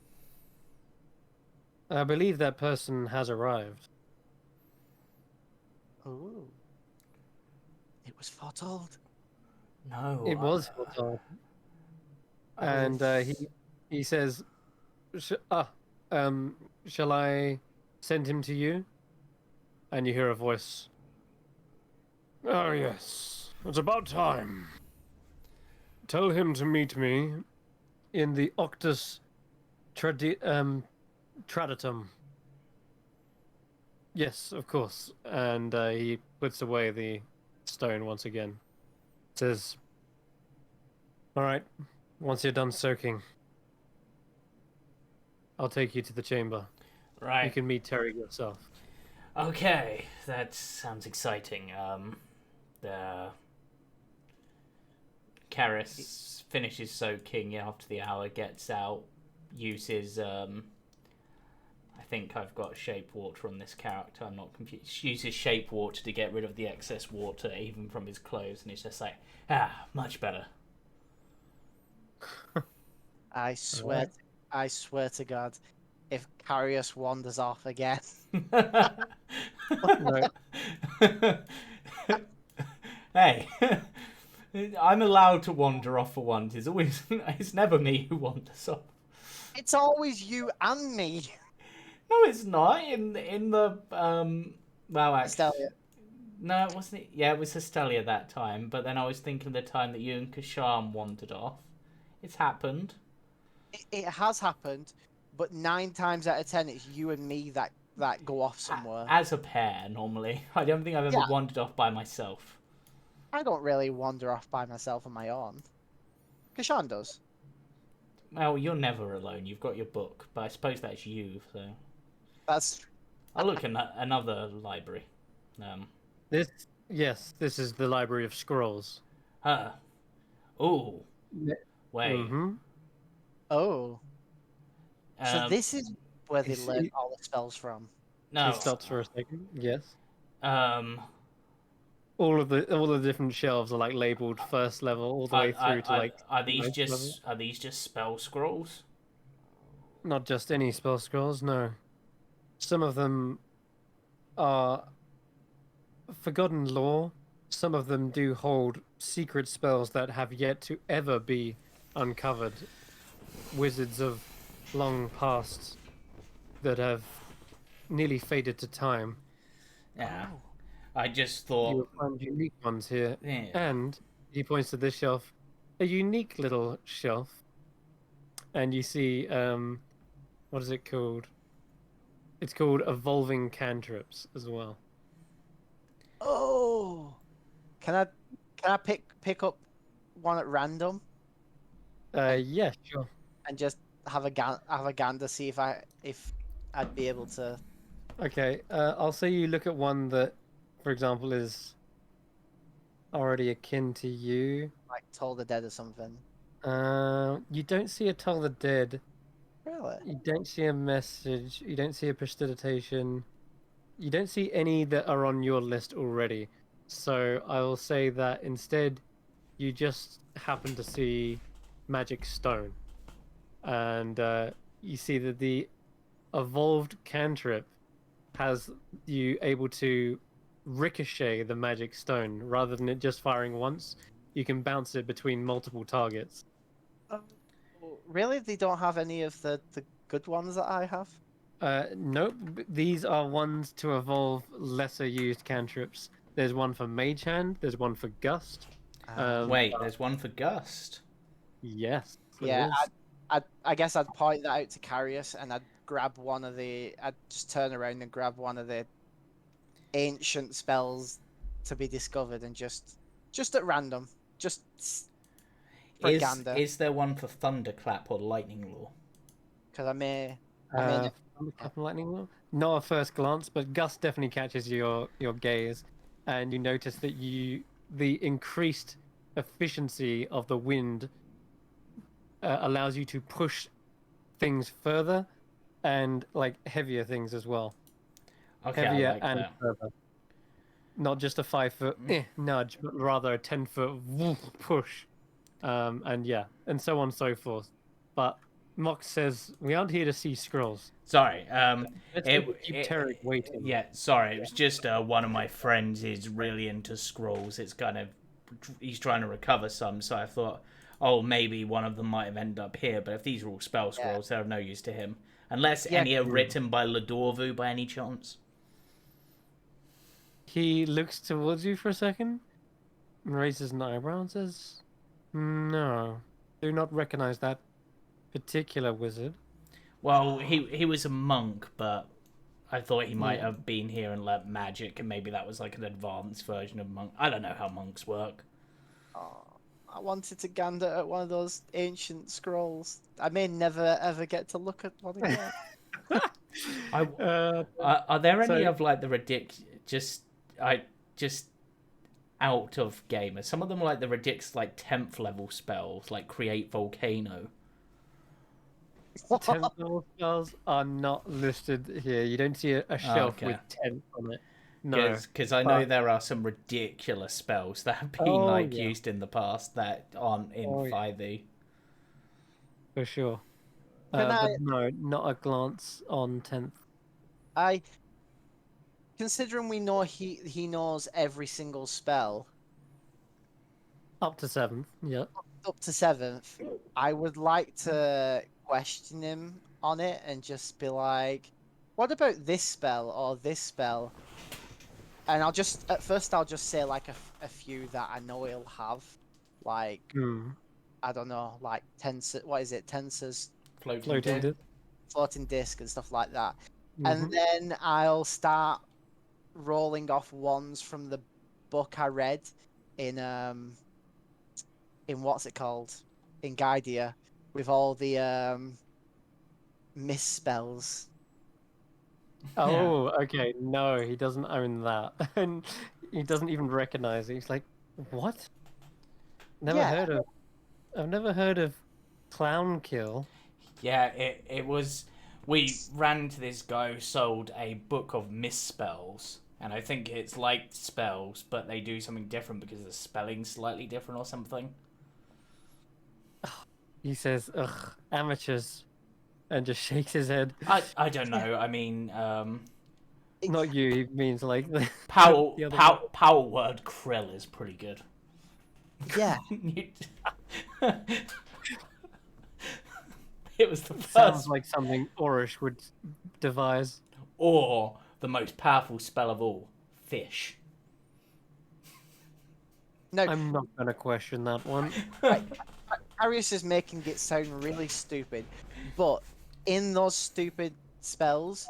I believe that person has arrived." Ooh. It was foretold. no, It was foretold. And he says, shall I send him to you?" And you hear a voice. "Oh yes, it's about time. Tell him to meet me in the Octus Traditum." Yes, of course. And he puts away the stone once again. Says, "All right, once you're done soaking, I'll take you to the chamber. right. You can meet Terry yourself." Okay, that sounds exciting. The Karis finishes soaking after the hour, gets out, uses I think I've got shape water on this character. I'm not confused. Uses shape water to get rid of the excess water, even from his clothes, and it's just like, much better. I swear, I swear to God, if Carius wanders off again, Right. Hey, I'm allowed to wander off for once. It's never me who wanders off. it's always you and me. No, it's not. In the well, actually, Estelia. no, it wasn't. Yeah, it was Hestelia that time. But then I was thinking of the time that you and Kasham wandered off. It's happened. It has happened, but 9 times out of 10, it's you and me that go off somewhere. As a pair, normally. I don't think I've ever Yeah. wandered off by myself. I don't really wander off by myself on my own. Kashan does. Well, you're never alone. You've got your book, but I suppose that's you. So That's I'll look in another library. This is the Library of Scrolls. Oh, Yeah. wait. Mm-hmm. oh. So Um, this is where they it's- learn all the spells from. no. He stops for a second. Yes. All the different shelves are like labeled first level all the way through to like are these ninth level. just spell scrolls? Not just any spell scrolls, no. Some of them are forgotten lore. Some of them do hold secret spells that have yet to ever be uncovered. Wizards of long past that have nearly faded to time. Yeah. Oh. I just You thought. will find unique ones here. Yeah. And he points to this shelf, a unique little shelf. And you see, what is it called? It's called Evolving Cantrips as well. Oh. Can I pick up one at random Yeah, sure. and just have a gander, see if I'd be able to. Okay, I'll say you look at one that, for example, is already akin to you. Like Toll the Dead or something. You don't see a Toll the Dead Really? You don't see a message. You don't see a prestidigitation. You don't see any that are on your list already. So I will say that instead, you just happen to see magic stone, and you see that the evolved cantrip has you able to ricochet the magic stone rather than it just firing once. You can bounce it between multiple targets. Oh, really? They don't have any of the good ones that I have? Nope, these are ones to evolve lesser used cantrips. There's one for Mage Hand, there's one for Gust. Wait, there's one for Gust. Yes, there Yeah, is. I guess I'd point that out to Carius, and I'd grab one of the. I'd just turn around and grab one of the ancient spells to be discovered, and just at random, just for a gander, Is there one for Thunderclap or Lightning Law? because I may Uh, not. Yeah. Cap and Lightning Wheel? Not at first glance, but Gust definitely catches your gaze, and you notice that the increased efficiency of the wind allows you to push things further and like heavier things as well. Okay, I Heavier like and that. further. Not just a 5 foot nudge, but rather a 10 foot push. And yeah, and so on and so forth. But Mox says we aren't here to see scrolls. Sorry. Let's It, keep it Tarek waiting. yeah. Sorry, it was just one of my friends is really into scrolls. It's kind of he's trying to recover some, so I thought, oh, maybe one of them might have ended up here. But if these are all spell Yeah. scrolls, they're of no use to him, unless Yeah. any are written by Ladorvu by any chance. He looks towards you for a second, and raises an eyebrow and says, "No, do not recognize that particular wizard." Well, he was a monk, but I thought he might Yeah. have been here and learnt magic, and maybe that was like an advanced version of monk. I don't know how monks work. Oh, I wanted to gander at one of those ancient scrolls. I may never ever get to look at one again. I Uh, are there any so of like the ridiculous just out of game? Are some of them like the ridiculous like 10th level spells like create volcano? 10th level spells are not listed here. You don't see a Oh, shelf okay. with 10th on it. No. Because I know But there are some ridiculous spells that have been oh like yeah, used in the past that aren't in oh yeah, 5e. for sure. Can But no, not a glance on 10th. I considering we know he knows every single spell Up to 7th, yeah. up to seventh, I would like to question him on it and just be like, "What about this spell or this spell?" And I'll just say like a few that I know he'll have, like Hmm. I don't know, like tensor. What is it? Tensors, Floating Floating disc. disc. floating disc, and stuff like that. And Mm-hmm. then I'll start rolling off ones from the book I read in what's it called, in Guidia, with all the misspells. Yeah. Oh, okay. No, he doesn't own that. And he doesn't even recognize it. He's like, what? Never Yeah, heard of I've never heard of clown kill. Yeah, it was. We ran to this guy who sold a book of misspells, and I think it's like spells, but they do something different because the spelling's slightly different or something. He says, ugh, amateurs, and just shakes his head. I don't know. I mean, Not you, he means like the other one. power word krill is pretty good. yeah. It was the It first, sounds like something Orish would devise. or the most powerful spell of all, fish. No, I'm not gonna question that one. Arius is making it sound really stupid, but in those stupid spells,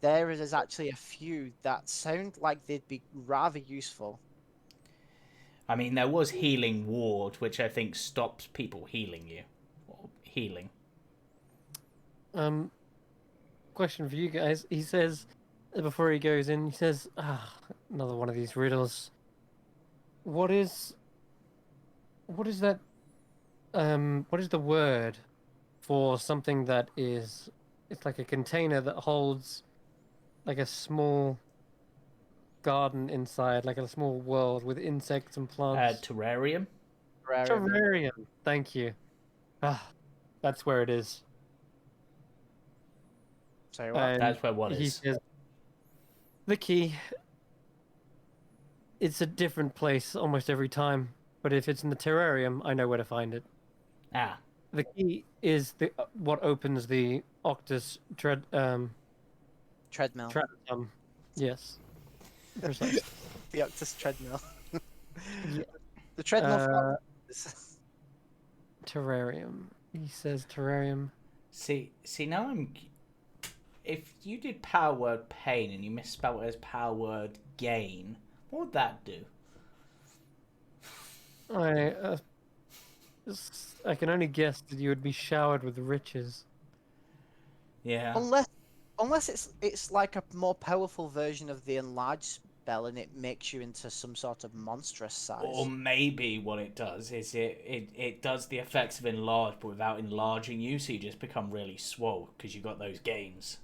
there is actually a few that sound like they'd be rather useful. I mean, there was healing ward, which I think stops people healing you, or healing. Um, question for you guys. He says before he goes in, he says, another one of these riddles. What is that? What is the word for something that is, it's like a container that holds like a small garden inside, like a small world with insects and plants. Terrarium. Terrarium. Thank you. Ah, that's where it is. Sorry, what? And That's where what he is. says, the key. It's a different place almost every time, but if it's in the terrarium, I know where to find it. Ah, The key is the what opens the Octus Treadmill. yes, precisely. The Octus treadmill. Yeah. The treadmill. Uh, terrarium. He says terrarium. see, now I'm. If you did power word pain and you misspelled it as power word gain, what would that do? I can only guess that you would be showered with riches. Yeah. Unless it's like a more powerful version of the enlarge spell, and it makes you into some sort of monstrous size. Or maybe what it does is it does the effects of enlarge, but without enlarging you, so you just become really swole because you got those gains.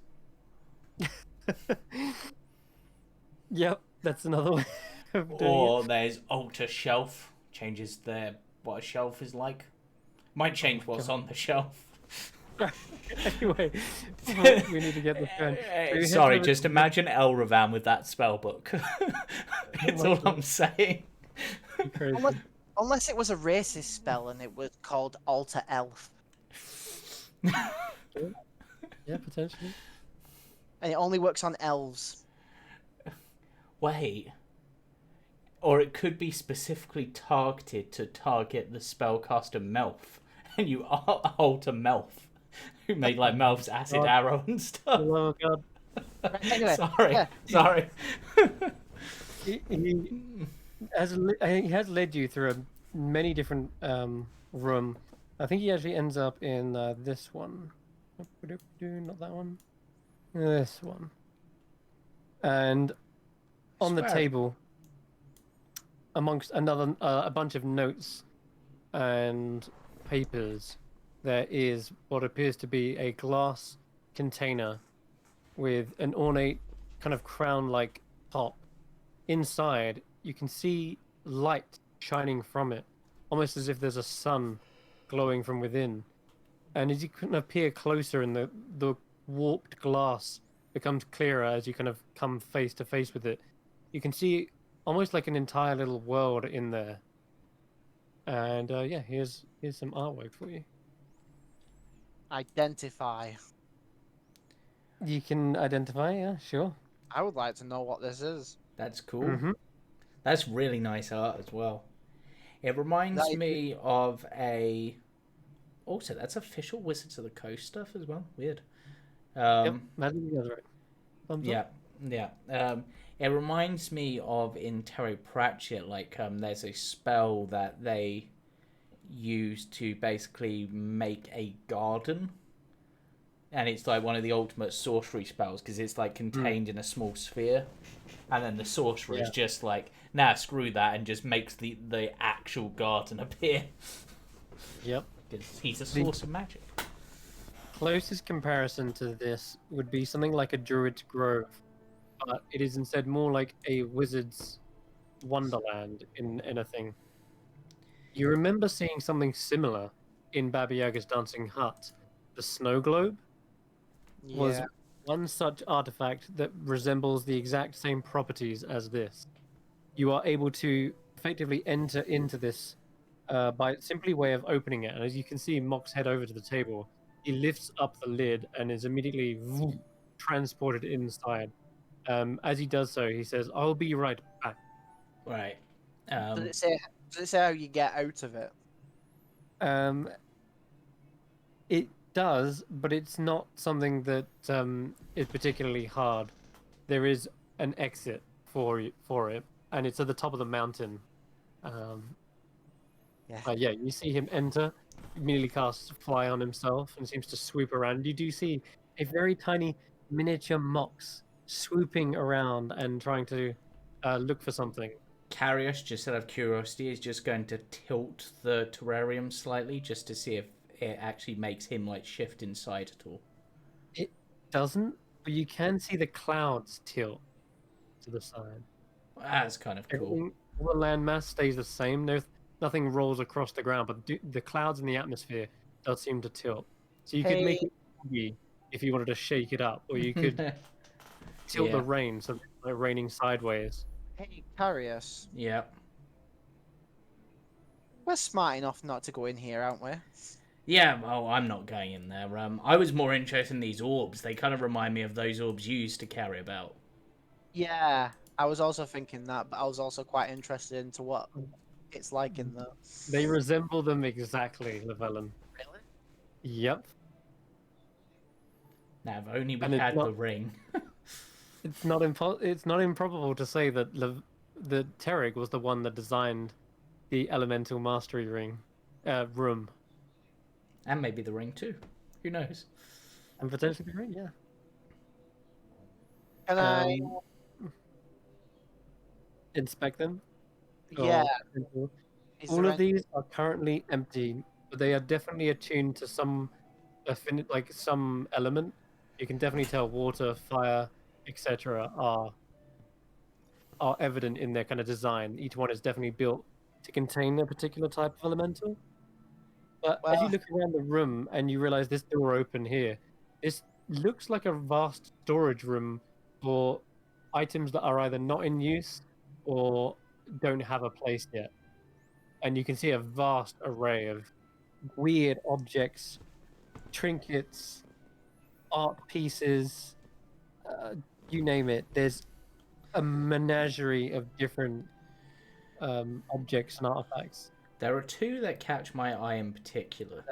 Yep, that's another way of doing Or there's alter shelf, changes what a shelf is like. Might change what's on the shelf. it. Anyway, we need to get this going. So Sorry, just imagine Elravan with that spell book. It's all I'm saying. Crazy. Unless it was a racist spell and it was called Alter Elf. Yeah, potentially. And it only works on elves. Wait. Or it could be specifically targeted to target the spellcaster Melf. And you alter Melf. Who made like Melf's acid arrow and stuff. Oh god. Anyway, Sorry. He has led you through many different room. I think he actually ends up in this one. Not that one. This one. And on the table, amongst a bunch of notes and papers, there is what appears to be a glass container with an ornate kind of crown-like top. Inside, you can see light shining from it, almost as if there's a sun glowing from within. And as you kind of peer closer, and the warped glass becomes clearer as you kind of come face to face with it, you can see almost like an entire little world in there. And yeah, here's some artwork for you. Identify. You can identify, yeah, sure. I would like to know what this is. That's cool. Mm-hmm. That's really nice art as well. It reminds me of a... Also, that's official Wizards of the Coast stuff as well. Weird. Yep, Magic the Gathering. Thumbs up. Yeah. It reminds me of in Terry Pratchett, like there's a spell that they use to basically make a garden, and it's like one of the ultimate sorcery spells because it's like contained in a small sphere, and then the sorcerer is just like, nah, screw that, and just makes the actual garden appear. Yep. Because he's a source of magic. Closest comparison to this would be something like a Druid's Grove, but it is instead more like a wizard's wonderland in anything. You remember seeing something similar in Baba Yaga's Dancing Hut. The snow globe was one such artifact that resembles the exact same properties as this. You are able to effectively enter into this by simply way of opening it. And as you can see, Mox head over to the table. He lifts up the lid and is immediately transported inside. As he does so, he says, "I'll be right back." Right. Does it say how you get out of it? It does, but it's not something that is particularly hard. There is an exit for it, and it's at the top of the mountain. Yeah, you see him enter, immediately casts Fly on himself, and seems to swoop around. You do see a very tiny miniature Mox swooping around and trying to look for something. Carius, just out of curiosity, is just going to tilt the terrarium slightly just to see it actually makes him like shift inside at all. It doesn't, but you can see the clouds tilt to the side. That's kind of cool. Everything, all the land mass stays the same. Nothing rolls across the ground, but the clouds in the atmosphere does seem to tilt. So you could make Hey, it foggy if you wanted to shake it up, or you could tilt the Yeah. rain so it's like raining sideways. hey, Carius. Yeah. We're smart enough not to go in here, aren't we? Yeah, well, I'm not going in there. I was more interested in these orbs. They kind of remind me of those orbs you used to carry about. Yeah, I was also thinking that, but I was also quite interested into what it's like in there. They resemble them exactly, Llewellyn. Really? Yep, Now, if only we and had the ring. it's not improbable to say that that Terrig was the one that designed the elemental mastery room, And maybe the ring too. Who knows? and potentially the ring. Yeah. Can I? Inspect them. Yeah. Or- Is all there of these are currently empty, but they are definitely attuned to some like some element. You can definitely tell water, fire, etc. are evident in their kind of design. Each one is definitely built to contain a particular type of elemental. But as you Well, look around the room and you realize this door open here, this looks like a vast storage room for items that are either not in use or don't have a place yet. And you can see a vast array of weird objects, trinkets, art pieces, uh, you name it. There's a menagerie of different objects and artifacts. There are two that catch my eye in particular.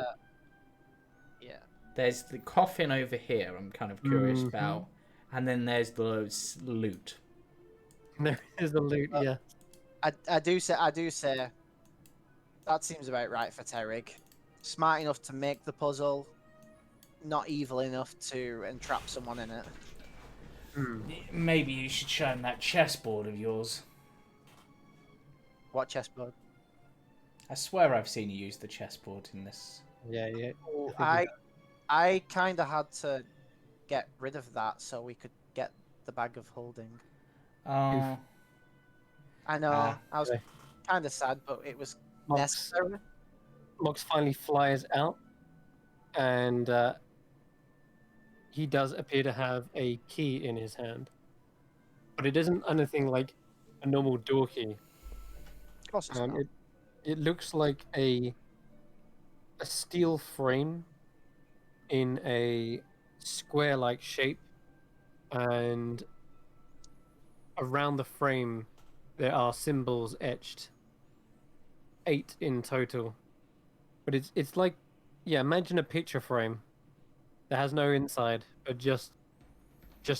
yeah. There's the coffin over here, I'm kind of curious Mhm. about. And then there's the loot. There is a loot, Uh, yeah. I do say that seems about right for Terrig. Smart enough to make the puzzle, not evil enough to entrap someone in it. Hmm. Maybe you should show him that chessboard of yours. What chessboard? I swear I've seen you use the chessboard in this. Yeah, yeah. Oh, I think I kind of had to get rid of that so we could get the bag of holding. Oh. I know, Ah. I was Okay. kind of sad, but it was Mox, necessary. Mox finally flies out, and he does appear to have a key in his hand. But it isn't anything like a normal door key. Of course it's not. It looks like a steel frame in a square-like shape, and around the frame there are symbols etched, 8 in total. But it's like, yeah, imagine a picture frame that has no inside, but just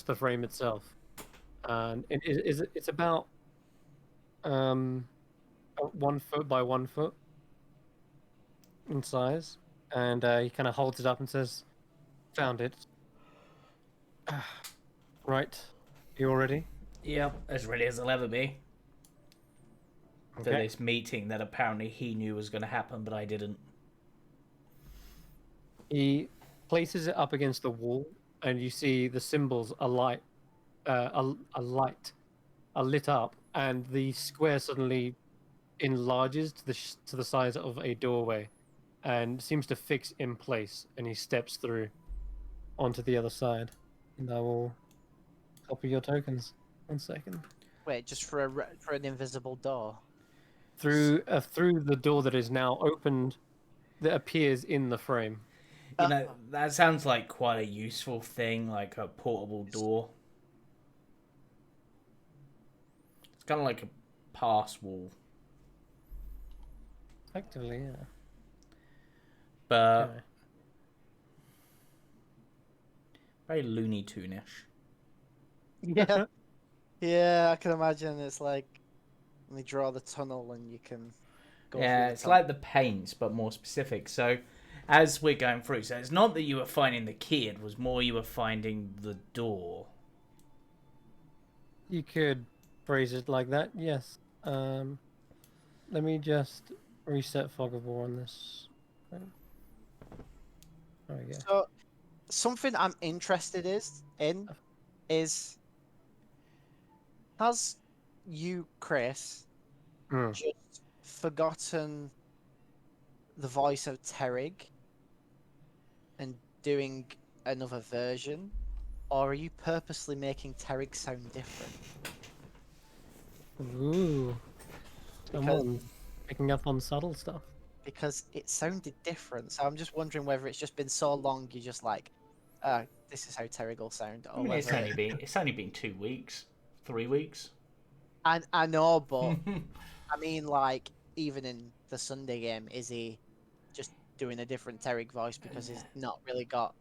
the frame itself. And it's about 1 foot by 1 foot in size, and he kind of holds it up and says, "Found it." Right, you all ready? Yep, as ready as I'll ever be. For Okay. this meeting that apparently he knew was going to happen, but I didn't. He places it up against the wall, and you see the symbols alight, are lit up, and the square suddenly enlarges to the size of a doorway, and seems to fix in place. And he steps through onto the other side. And I will copy your tokens. 1 second. Wait, just for for an invisible door. Through the door that is now opened, that appears in the frame. You know, that sounds like quite a useful thing, like a portable door. It's kind of like a pass wall. Effectively, yeah. But Okay. very Looney Tune-ish. Yeah, yeah, I can imagine. It's like when they draw the tunnel and you can go Yeah, through the it's tunnel. like the paints, but more specific. So, as we're going through, so it's not that you were finding the key, it was more you were finding the door. You could phrase it like that, yes. Let me just reset Fog of War on this. There we go. So something I'm interested is has you, Chris, Hmm. just forgotten the voice of Terrig and doing another version, or are you purposely making Terrig sound different? Ooh, Because someone's picking up on subtle stuff. it sounded different. So I'm just wondering whether it's just been so long you're just like, this is how Terrig will sound, I or mean, whether it's only been 2 weeks, 3 weeks. I know, but I mean, like, even in the Sunday game, is he just doing a different Terrig voice because he's not really got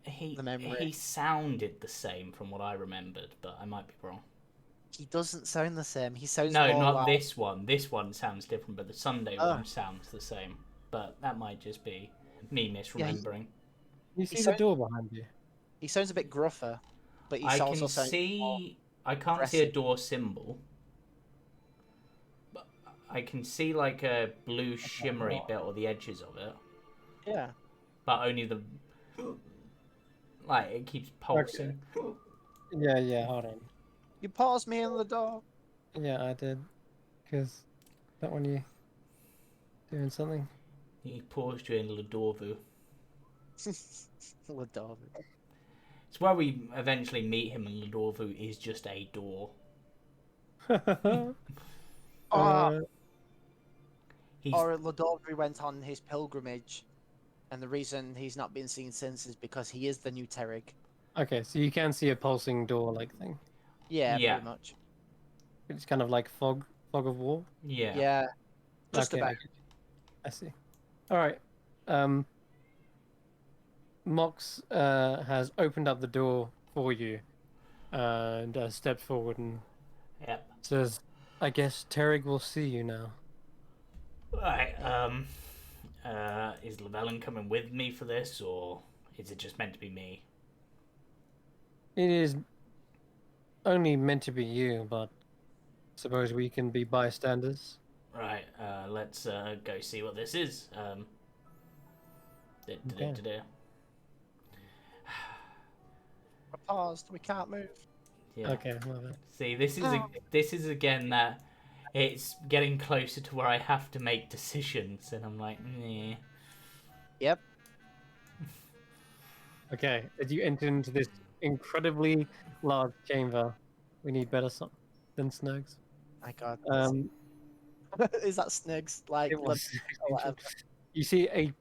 the memory? He sounded the same from what I remembered, but I might be wrong. He doesn't sound the same. He sounds No, more not like, this one. This one sounds different, but the Sunday oh, one sounds the same. But that might just be me yeah, misremembering. You he see the sounds door behind you. he sounds a bit gruffer, but he I also can sounds more see. I can't see a aggressive. door symbol, but I can see like a blue shimmery bit or the edges of it, Yeah, but only the like it keeps Okay. pulsing. Yeah, yeah. Hold on. you paused me in the door. Yeah, I did. Cause that one you doing something. He paused you in Ladorvu. The door. It's where we eventually meet him, and Ladorvu is just a door. Oh, uh, He's or Lodolvi went on his pilgrimage, and the reason he's not been seen since is because he is the new Terrig. okay, so you can see a pulsing door-like thing. Yeah, yeah, pretty much. It's kind of like fog of war. yeah. Yeah, just Okay, about. I see. All right. Um, Mox has opened up the door for you and stepped forward and Yep. says, "I guess Terrig will see you now." Right. Is Llewellyn coming with me for this, or is it just meant to be me? It is only meant to be you, but suppose we can be bystanders. Right. Let's go see what this is. Okay. We're paused. We can't move. Yeah. Okay. Well then. See, this is again that it's getting closer to where I have to make decisions, and I'm like, nah. Yep. Okay. As you enter into this incredibly large chamber, we need better than Snugs. My God. Um, Is that Snigs? Like, it was. or whatever. You see a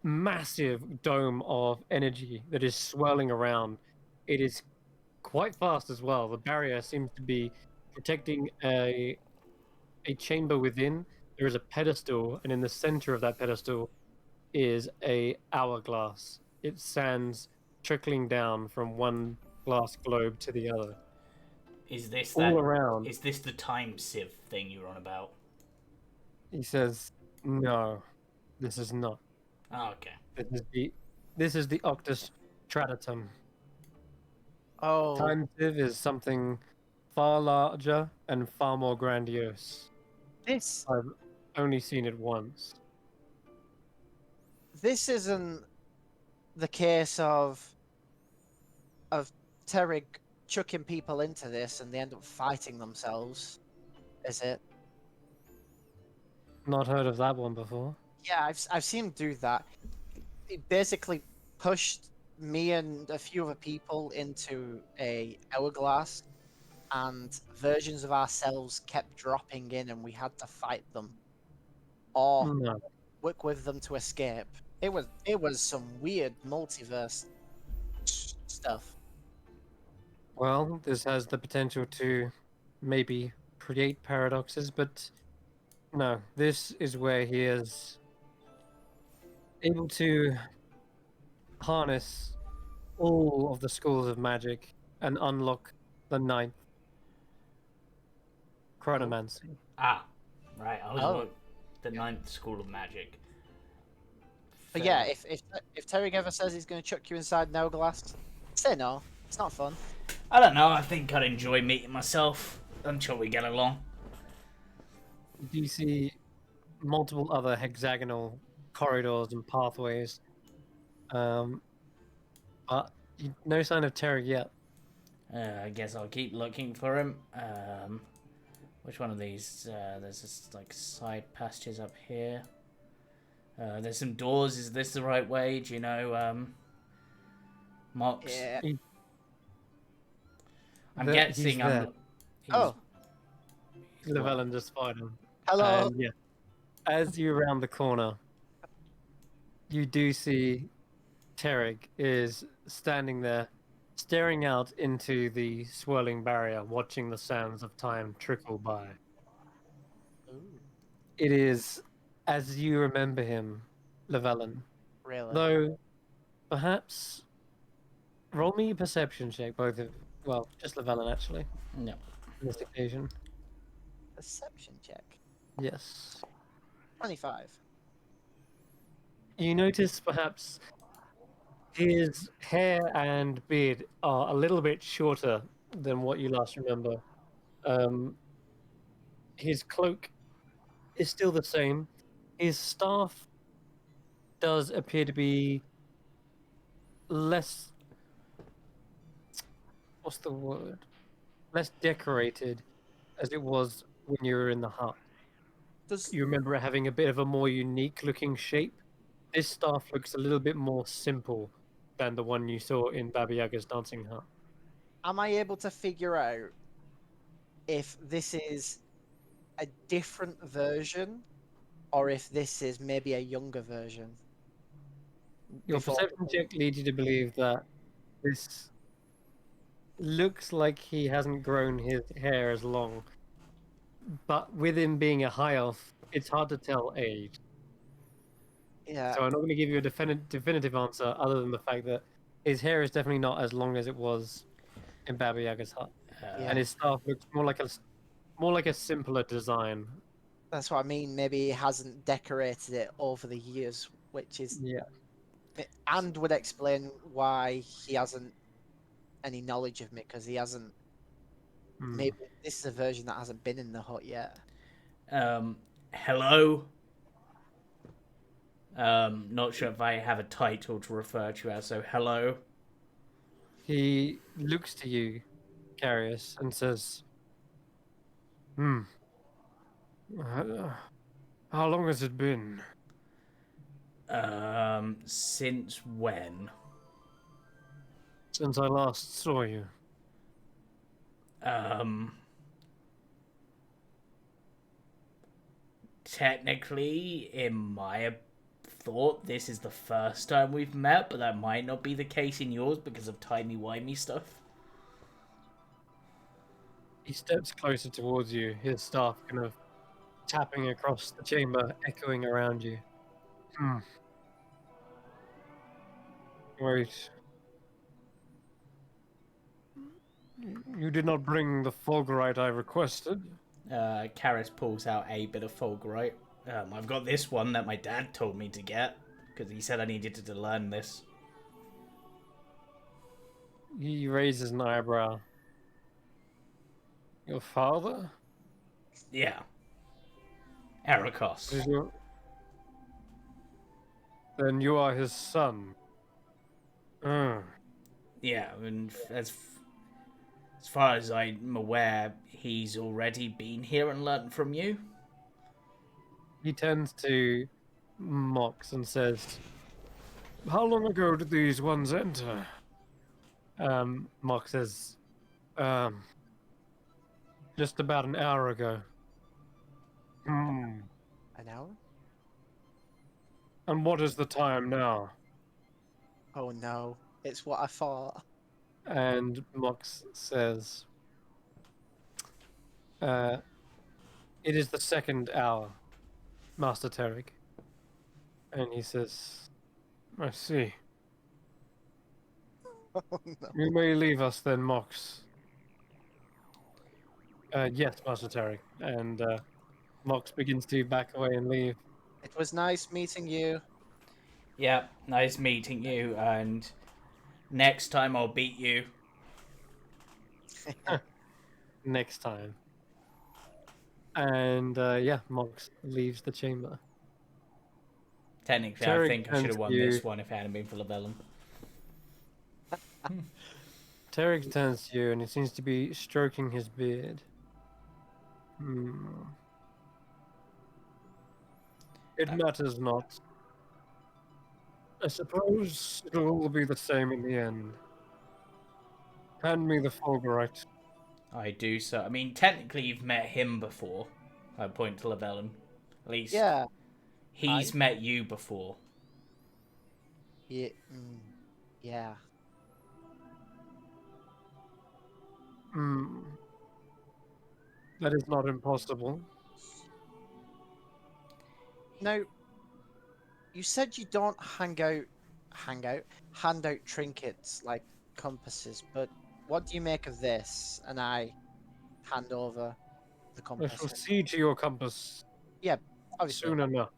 massive dome of energy that is swirling around. It is quite fast as well. The barrier seems to be protecting a chamber within. There is a pedestal, and in the center of that pedestal is a hourglass. Its sands trickling down from one glass globe to the other. Is this All that? around, Is this the time sieve thing you're on about? he says, "No, this is not. Oh, okay. This is the Octus Tradatum. Oh, Time sieve is something far larger and far more grandiose. this I've only seen it once." this isn't the case of Terrig chucking people into this and they end up fighting themselves, is it? Not heard of that one before. Yeah, I've seen him do that. He basically pushed me and a few other people into a hourglass, and versions of ourselves kept dropping in, and we had to fight them or No. work with them to escape. It was some weird multiverse stuff. Well, this has the potential to maybe create paradoxes, but no, this is where he is able to harness all of the schools of magic and unlock the ninth chronomancy. Ah, right. I was Oh, the ninth school of magic. but Fair. yeah, if Terry ever says he's going to chuck you inside an hourglass, say no. It's not fun. I don't know. I think I'd enjoy meeting myself. I'm sure we get along. Do you see multiple other hexagonal corridors and pathways But no sign of Terry yet. I guess I'll keep looking for him. Which one of these? There's this like side passages up here. There's some doors. Is this the right way? Do you know, Mox? Yeah. I'm He's guessing there. He's, Oh, he's what? Llewellyn just spotted him. hello. And yeah, as you round the corner, you do see Terrig is standing there, staring out into the swirling barrier, watching the sands of time trickle by. Ooh, It is as you remember him, Llewellyn. really? Though, perhaps, roll me a perception check, both of, well, just Llewellyn actually, No. on this occasion. Perception check. Yes. 25. You notice perhaps his hair and beard are a little bit shorter than what you last remember. Um, his cloak is still the same. His staff does appear to be less. What's the word? Less decorated as it was when you were in the hut. Does You remember it having a bit of a more unique looking shape. This staff looks a little bit more simple than the one you saw in Baba Yaga's dancing hut. am I able to figure out if this is a different version or if this is maybe a younger version? Your Before perception check leads you to believe that this looks like he hasn't grown his hair as long, but with him being a high elf, it's hard to tell age. yeah, So I'm not going to give you a definitive answer other than the fact that his hair is definitely not as long as it was in Baba Yaga's hut, yeah, and his staff looks more like a simpler design. that's what I mean. Maybe he hasn't decorated it over the years, which is Yeah. and would explain why he hasn't any knowledge of me because he hasn't. Hmm. Maybe this is a version that hasn't been in the hut yet. Hello. Not sure if I have a title to refer to you as. So hello. He looks to you, Carius, and says, "Hmm. How long has it been?" Since when? "Since I last saw you." Um, Technically, in my thought, this is the first time we've met, but that might not be the case in yours because of timey-wimey stuff. He steps closer towards you, his staff kind of tapping across the chamber, echoing around you. Hmm. Wait. You did not bring the fulgurite I requested. Karis pulls out a bit of fulgurite. I've got this one that my dad told me to get because he said I needed to learn this. He raises an eyebrow. Your father? Yeah. Ericos. Is your... Then you are his son. Hmm. Yeah, and as far as I'm aware, he's already been here and learnt from you. He turns to Mox and says, "How long ago did these ones enter?" Mox says, um, "Just about an hour ago." Hmm. An hour? And what is the time now? Oh no, it's what I thought. And Mox says, uh, "It is the second hour, Master Terrig." And he says, "I see. Oh no. You may leave us then, Mox." "Yes, Master Terrig." And Mox begins to back away and leave. It was nice meeting you. Yeah, nice meeting you, and next time I'll beat you. Next time. And yeah, Mox leaves the chamber. Technically, I Tarek think I should turns have to won you. this one if it hadn't been for Lavellum. Tarek turns to you and he seems to be stroking his beard. It matters not. I suppose it'll all be the same in the end. Hand me the fulgurite. I do so. I mean, technically, you've met him before. I point to Lavellum. At least Yeah. he's I- met you before. Yeah. Yeah. That is not impossible. Now, you said you don't hand out trinkets like compasses, but what do you make of this? And I hand over the I shall compass. see to your compass Yeah, obviously. soon enough.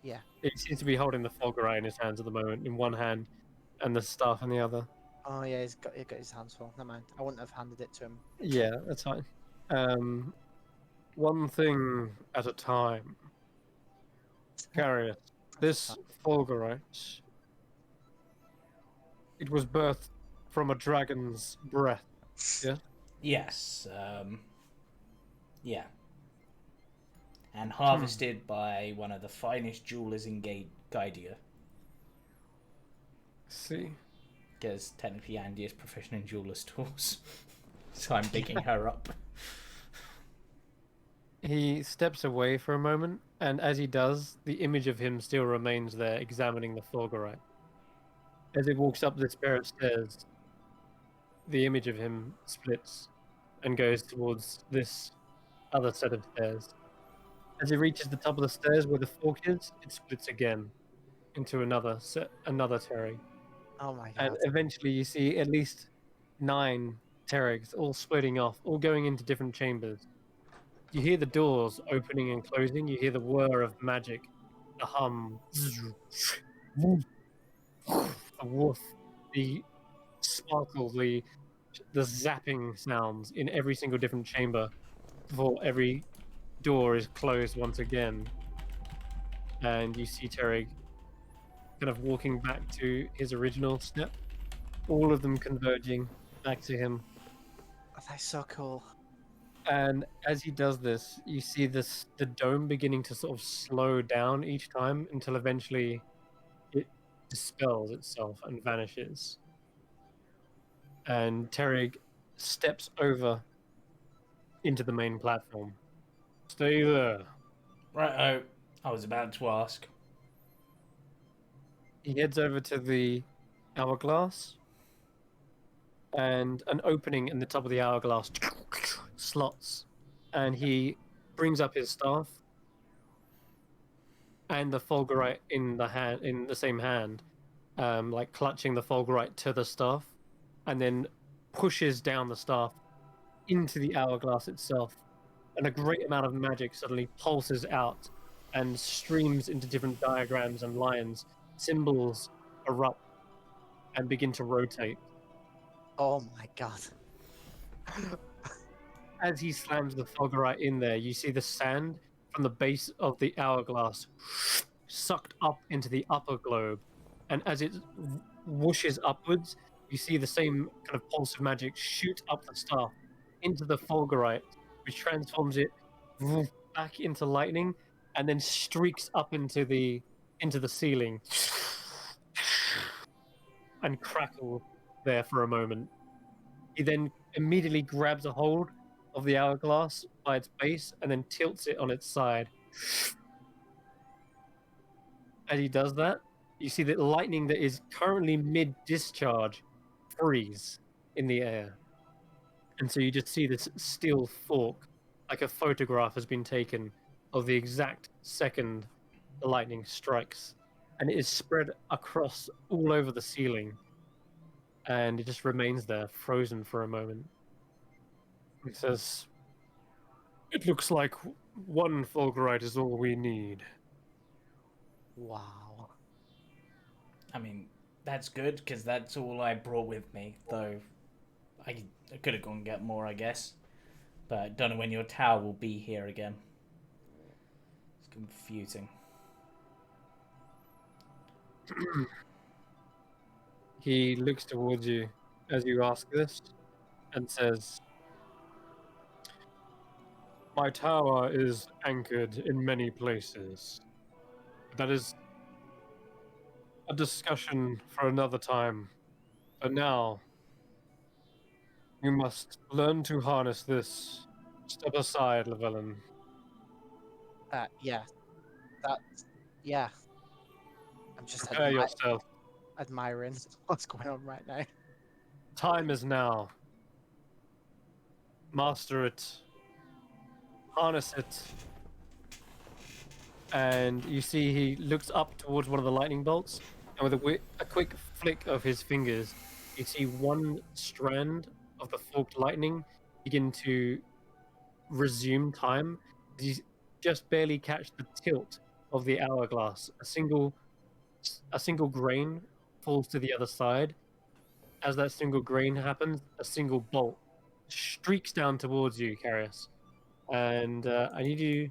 Yeah. He seems to be holding the fulgurite in his hands at the moment, in one hand, and the staff in the other. Oh yeah, he's got his hands full. Never mind. I wouldn't have handed it to him. Yeah, that's fine. One thing at a time. Carius, this fulgurite, it was birthed from a dragon's breath. Yeah? Yes. Yeah. And harvested by one of the finest jewelers in Gaidia. See. Because technically Andy is proficient in jeweler's tools. So I'm digging her up. He steps away for a moment, and as he does, the image of him still remains there, examining the fulgurite. As he walks up this pair of stairs, the image of him splits and goes towards this other set of stairs. As he reaches the top of the stairs where the fork is, it splits again into another Terry. Oh my And god. eventually you see at least 9 Terrigs all splitting off, all going into different chambers. You hear the doors opening and closing, you hear the whir of magic, the hum, the woof, the sparkle, the zapping sounds in every single different chamber before every door is closed once again. And you see Terrig kind of walking back to his original step, all of them converging back to him. Oh, that's so cool. And as he does this, you see the dome beginning to sort of slow down each time until eventually it dispels itself and vanishes. And Terrig steps over into the main platform. Stay there. Right, I was about to ask. He heads over to the hourglass, and an opening in the top of the hourglass slots, and he brings up his staff and the fulgurite in the same hand, like clutching the fulgurite to the staff, and then pushes down the staff into the hourglass itself, and a great amount of magic suddenly pulses out and streams into different diagrams and lines. Symbols erupt and begin to rotate. Oh my god. As he slams the fulgurite in there, you see the sand from the base of the hourglass sucked up into the upper globe. And as it whooshes upwards, you see the same kind of pulse of magic shoot up the staff into the fulgurite, which transforms it back into lightning and then streaks up into the ceiling and crackle there for a moment. He then immediately grabs a hold of the hourglass by its base and then tilts it on its side. As he does that, you see that lightning that is currently mid-discharge freeze in the air. And so you just see this steel fork, like a photograph has been taken of the exact second the lightning strikes. And it is spread across all over the ceiling. And it just remains there, frozen for a moment. He says, "It looks like one fulgurite is all we need." Wow. I mean, that's good, because that's all I brought with me, though I could have gone and get more, I guess. But I don't know when your tower will be here again. It's confusing. He looks towards you as you ask this and says, "My tower is anchored in many places. That is a discussion for another time. But now, you must learn to harness this. Step aside, Llewellyn." Yeah, that's yeah. I'm just Prepare yourself. admiring what's going on right now. Time is now. Master it. Harness it. And you see he looks up towards one of the lightning bolts, and with a quick flick of his fingers, you see one strand of the forked lightning begin to resume time. You just barely catch the tilt of the hourglass. A single grain falls to the other side. As that single grain happens, a single bolt streaks down towards you, Carius. And I need you.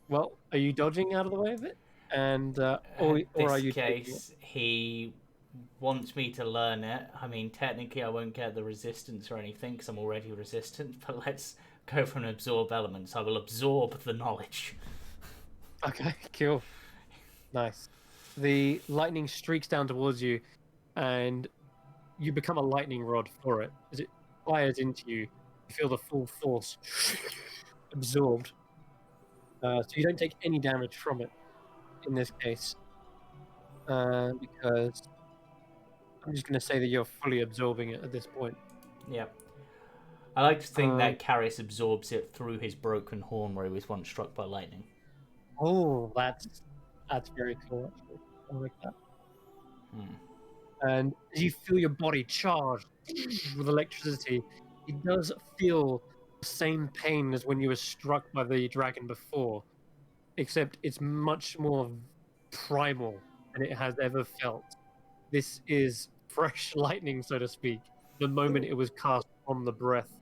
Well, are you dodging out of the way of it? And In or are this you taking it? case, he wants me to learn it. I mean, technically, I won't get the resistance or anything because I'm already resistant. But let's go for an absorb element. So I will absorb the knowledge. Okay, cool, nice. The lightning streaks down towards you, and you become a lightning rod for it. As it fires into you, you feel the full force absorbed. So you don't take any damage from it in this case, because I'm just going to say that you're fully absorbing it at this point. Yep. I like to think Um, that Carys absorbs it through his broken horn where he was once struck by lightning. Oh, that's very cool. Actually, I like that. And as you feel your body charged with electricity, it does feel the same pain as when you were struck by the dragon before, except it's much more primal than it has ever felt. This is fresh lightning, so to speak, the moment it was cast from the breath.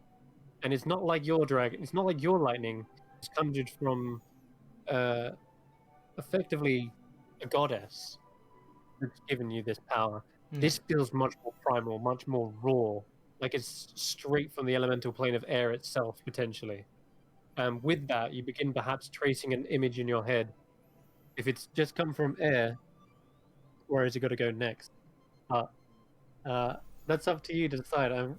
And it's not like your dragon, it's not like your lightning. It's conjured from uh, effectively a goddess that's given you this power. This feels much more primal, much more raw, like it's straight from the elemental plane of air itself, potentially. With that, you begin perhaps tracing an image in your head. If it's just come from air, where is it going to go next? But that's up to you to decide.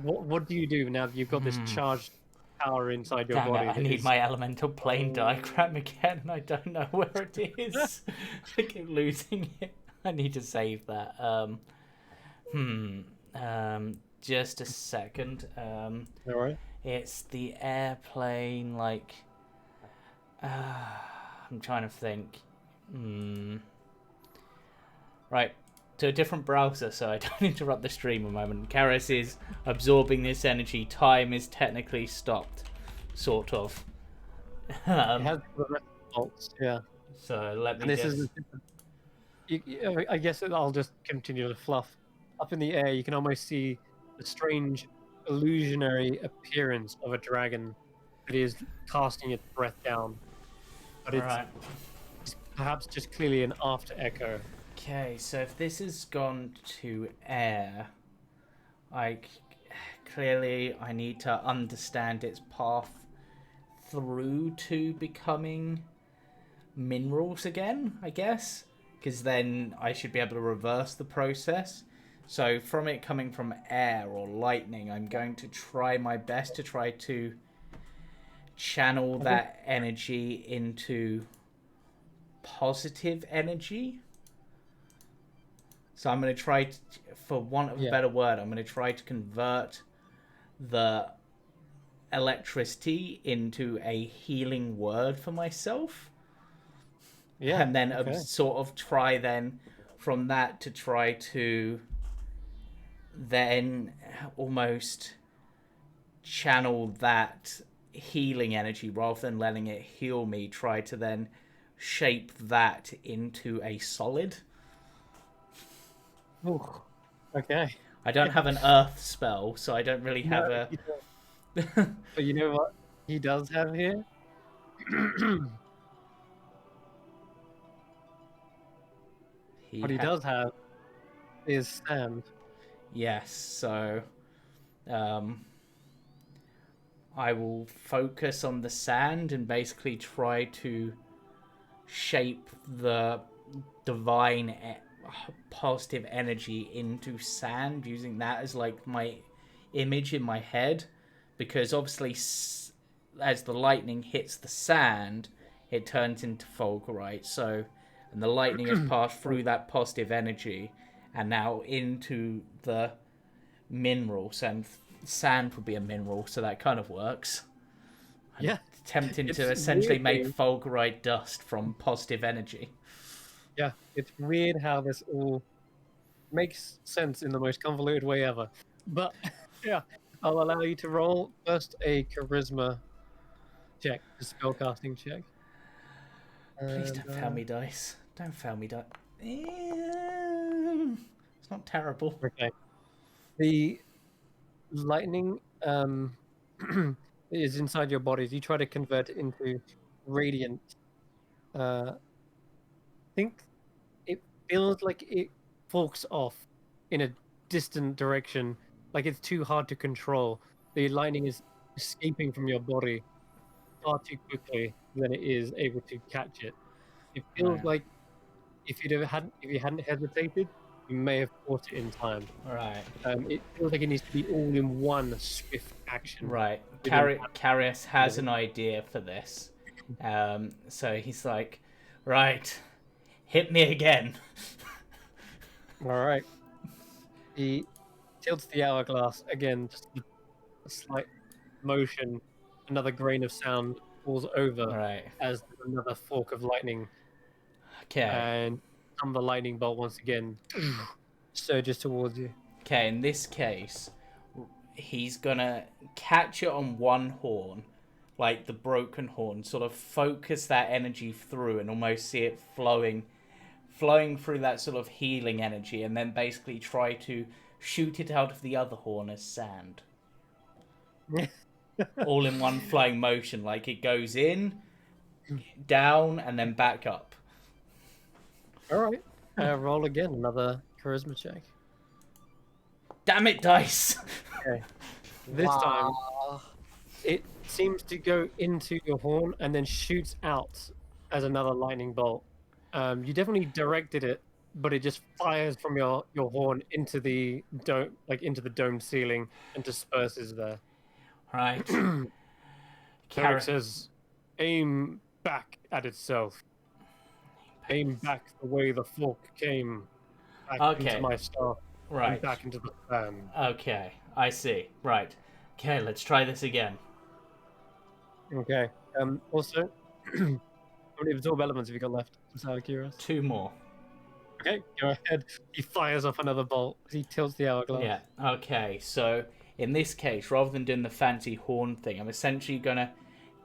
What do you do now that you've got this charged power inside your Damn it, body? I need my elemental plane diagram again and I don't know where it is. I keep losing it. I need to save that. Just a second. All right. It's the airplane, like... I'm trying to think. Right. To a different browser, so I don't interrupt the stream a moment. Karis is absorbing this energy. Time is technically stopped, sort of. It has the results, yeah. So let me And this just... is. I guess I'll just continue to fluff. Up in the air, you can almost see the strange, illusionary appearance of a dragon that is casting its breath down. But it's perhaps just clearly an after echo. Okay, so if this has gone to air, clearly I need to understand its path through to becoming minerals again, I guess, because then I should be able to reverse the process. So from it coming from air or lightning, I'm going to try my best to try to channel that energy into positive energy. So I'm going to try, for want of a better word, I'm going to try to convert the electricity into a healing word for myself. Yeah. And then sort of try then from that to try to then almost channel that healing energy rather than letting it heal me. Try to then shape that into a solid. Ooh, okay. I don't have an earth spell, so I don't really have a... But you know what he does have here? What he does have is sand. Yes, so I will focus on the sand and basically try to shape the divine positive energy into sand, using that as like my image in my head, because obviously as the lightning hits the sand, it turns into fulgurite. So, and the lightning has passed through that positive energy and now into the minerals, and sand would be a mineral, so that kind of works. I'm Yeah, attempting it's to essentially make weirdly- fulgurite dust from positive energy. Yeah, it's weird how this all makes sense in the most convoluted way ever. But yeah, I'll allow you to roll first a charisma check, a spellcasting check. Please And, don't fail me, dice. Don't fail me, dice. It's not terrible. okay. The lightning is inside your bodies. You try to convert it into radiant. I think it feels like it forks off in a distant direction, like it's too hard to control. The lightning is escaping from your body far too quickly than it is able to catch it. It feels Right. like if you hadn't hesitated, you may have caught it in time. Right. It feels like it needs to be all in one swift action. Right. within Carius has an idea for this. So he's like, right, hit me again. All right. He tilts the hourglass again, just a slight motion. Another grain of sound falls over Right. as another fork of lightning, Okay. and the lightning bolt once again surges towards you. Okay, in this case, he's gonna catch it on one horn, like the broken horn, sort of focus that energy through and almost see it flowing through that sort of healing energy, and then basically try to shoot it out of the other horn as sand. All in one flying motion, like it goes in, down, and then back up. All right. Roll again, another charisma check. Damn it, dice! Okay. This time, Wow. it seems to go into your horn and then shoots out as another lightning bolt. You definitely directed it, but it just fires from your horn into the dome, like into the dome ceiling, and disperses there. Right. Tarek says, "Aim back at itself. Aim back the way the fork came, back Okay. into my staff, Right. and back into the fan." Okay, I see. Right. Okay, let's try this again. Okay. Also, how many absorb elements have you got left? Just out of curiosity. 2 more. Okay, go ahead. He fires off another bolt as he tilts the hourglass. Yeah. Okay, so in this case, rather than doing the fancy horn thing, I'm essentially gonna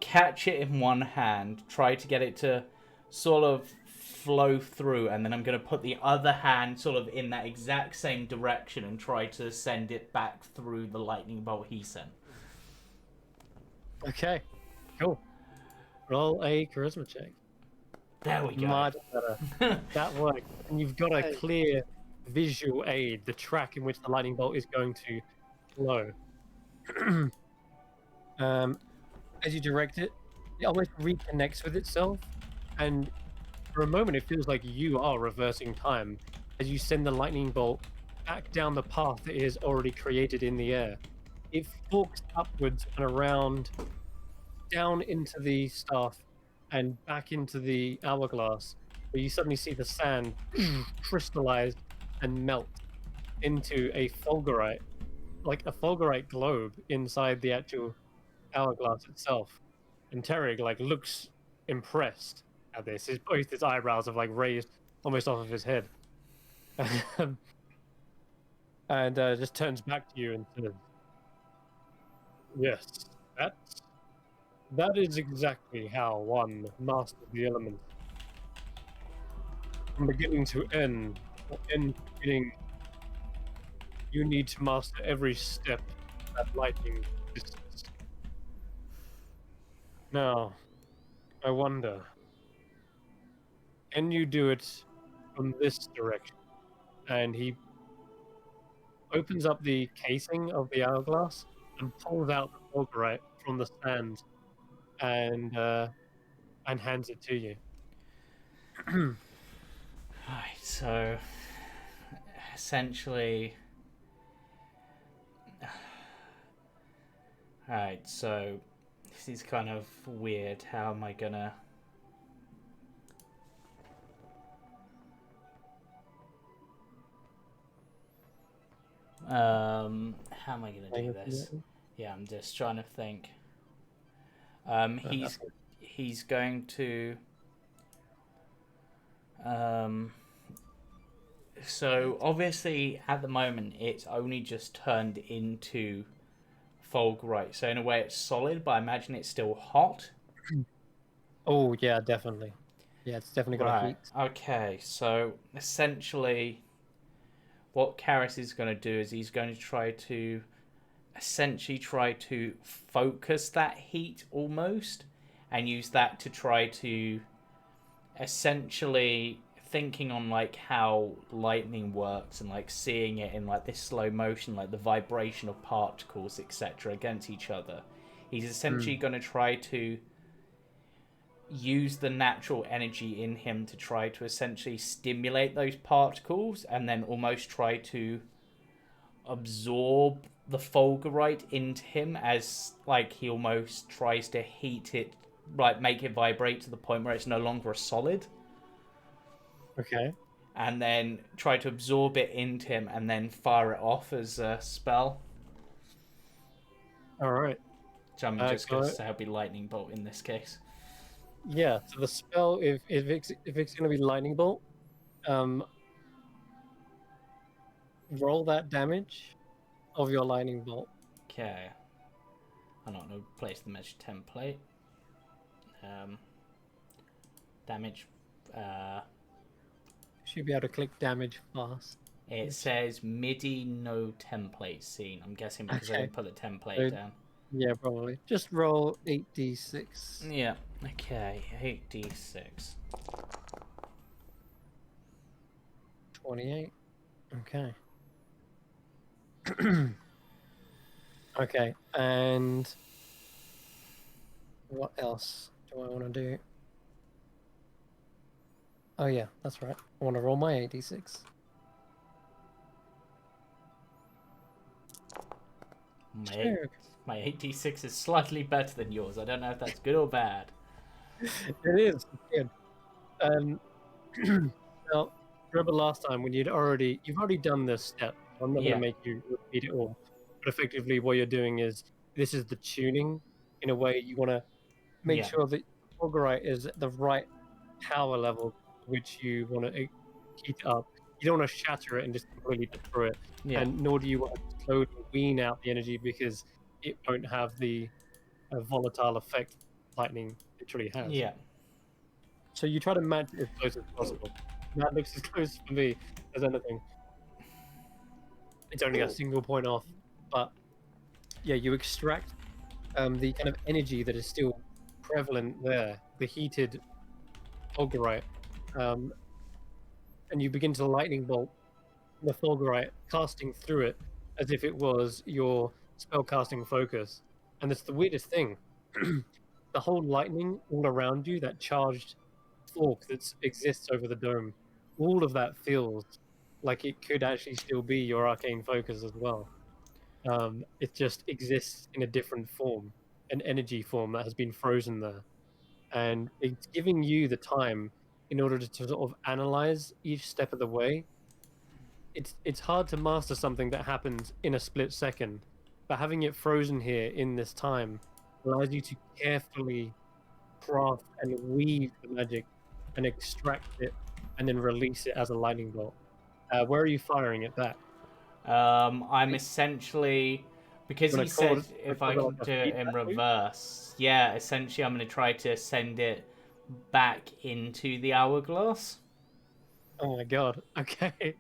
catch it in one hand, try to get it to sort of flow through, and then I'm gonna put the other hand sort of in that exact same direction and try to send it back through the lightning bolt he sent. Okay, cool. Roll a charisma check. There we go. Much better. That worked. And you've got a clear visual aid, the track in which the lightning bolt is going to flow. As you direct it, it almost reconnects with itself, and for a moment it feels like you are reversing time as you send the lightning bolt back down the path that it has already created in the air. It forks upwards and around, down into the staff, and back into the hourglass, where you suddenly see the sand crystallize and melt into a fulgurite, like a fulgurite globe inside the actual hourglass itself. And Terrig looks impressed at this. Both his eyebrows have raised almost off of his head, and just turns back to you and says, "Yes, that is exactly how one masters the elements. From beginning to end, or end to beginning, you need to master every step that lightning exists. Now, I wonder, can you do it from this direction, and he opens up the casing of the hourglass and pulls out the fulgurite from the sand and hands it to you. Right, so essentially, alright, so this is kind of weird. How am I gonna? How am I gonna do this? Yeah, I'm just trying to think. He's going to. So obviously at the moment it's only just turned into fulgurite. So in a way it's solid, but I imagine it's still hot. Oh yeah, definitely. Yeah, it's definitely got a Right. heat. Okay. So essentially, what Karis is going to do is he's going to try to focus that heat almost, and use that to try to essentially thinking on like how lightning works and like seeing it in like this slow motion, like the vibration of particles, etc., against each other. He's essentially going to try to use the natural energy in him to try to essentially stimulate those particles and then almost try to absorb the fulgurite into him, as like he almost tries to heat it, like make it vibrate to the point where it's no longer a solid. Okay. And then try to absorb it into him and then fire it off as a spell. All right. Which I'm just going to say it'll be lightning bolt in this case. Yeah. So the spell, if it's going to be lightning bolt, roll that damage of your lightning bolt. Okay. I'm not going to place the measure template. Damage. Should be able to click damage fast. It says MIDI no template seen. I'm guessing because I didn't put the template down. Yeah, probably. Just roll 8d6. Yeah. Okay. 8d6. 28. Okay. Okay. And what else do I want to do? Oh yeah, that's right. I want to roll my 8d6. My 8d6 is slightly better than yours. I don't know if that's good or bad. It is good. Now, remember last time when you've already done this step. I'm not going to make you repeat it all. But effectively, what you're doing is this is the tuning. In a way, you want to make sure that fulgurite is at the right power level which you want to heat up. You don't want to shatter it and just completely destroy it. And nor do you want to slowly wean out the energy, because it won't have the volatile effect lightning literally has. Yeah. So you try to match it as close as possible. That looks as close for me as anything. It's only a single point off, but yeah, you extract the kind of energy that is still prevalent there, the heated fulgurite, and you begin to lightning bolt the fulgurite, casting through it as if it was your spellcasting focus. And it's the weirdest thing. The whole lightning all around you, that charged fork that exists over the dome, all of that feels like it could actually still be your arcane focus as well. It just exists in a different form, an energy form that has been frozen there. And it's giving you the time in order to sort of analyze each step of the way. It's hard to master something that happens in a split second, but having it frozen here in this time allows you to carefully craft and weave the magic and extract it and then release it as a lightning bolt. Where are you firing it back? I'm essentially, because he said if I can do it in reverse, yeah, essentially I'm going to try to send it back into the hourglass. Oh my god. Okay.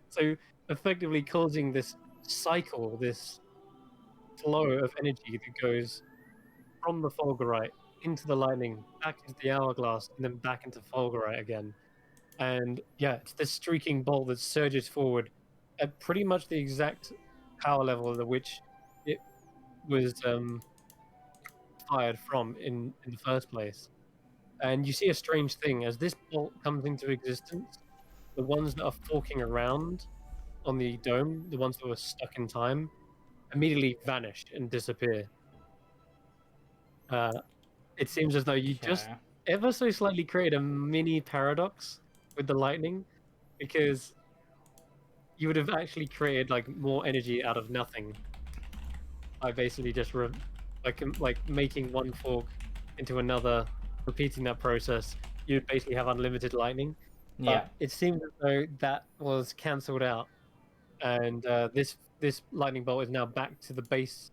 So effectively causing this cycle, this flow of energy that goes from the fulgurite into the lightning, back into the hourglass, and then back into fulgurite again. And yeah, it's this streaking bolt that surges forward at pretty much the exact power level at which it was fired from in the first place. And you see a strange thing as this bolt comes into existence. The ones that are forking around on the dome, the ones that were stuck in time, immediately vanish and disappear. Uh, it seems as though you just Okay. ever so slightly create a mini paradox with the lightning, because you would have actually created like more energy out of nothing by basically just like making one fork into another, repeating that process. You'd basically have unlimited lightning, Yeah. but it seems as though that was cancelled out, and this lightning bolt is now back to the base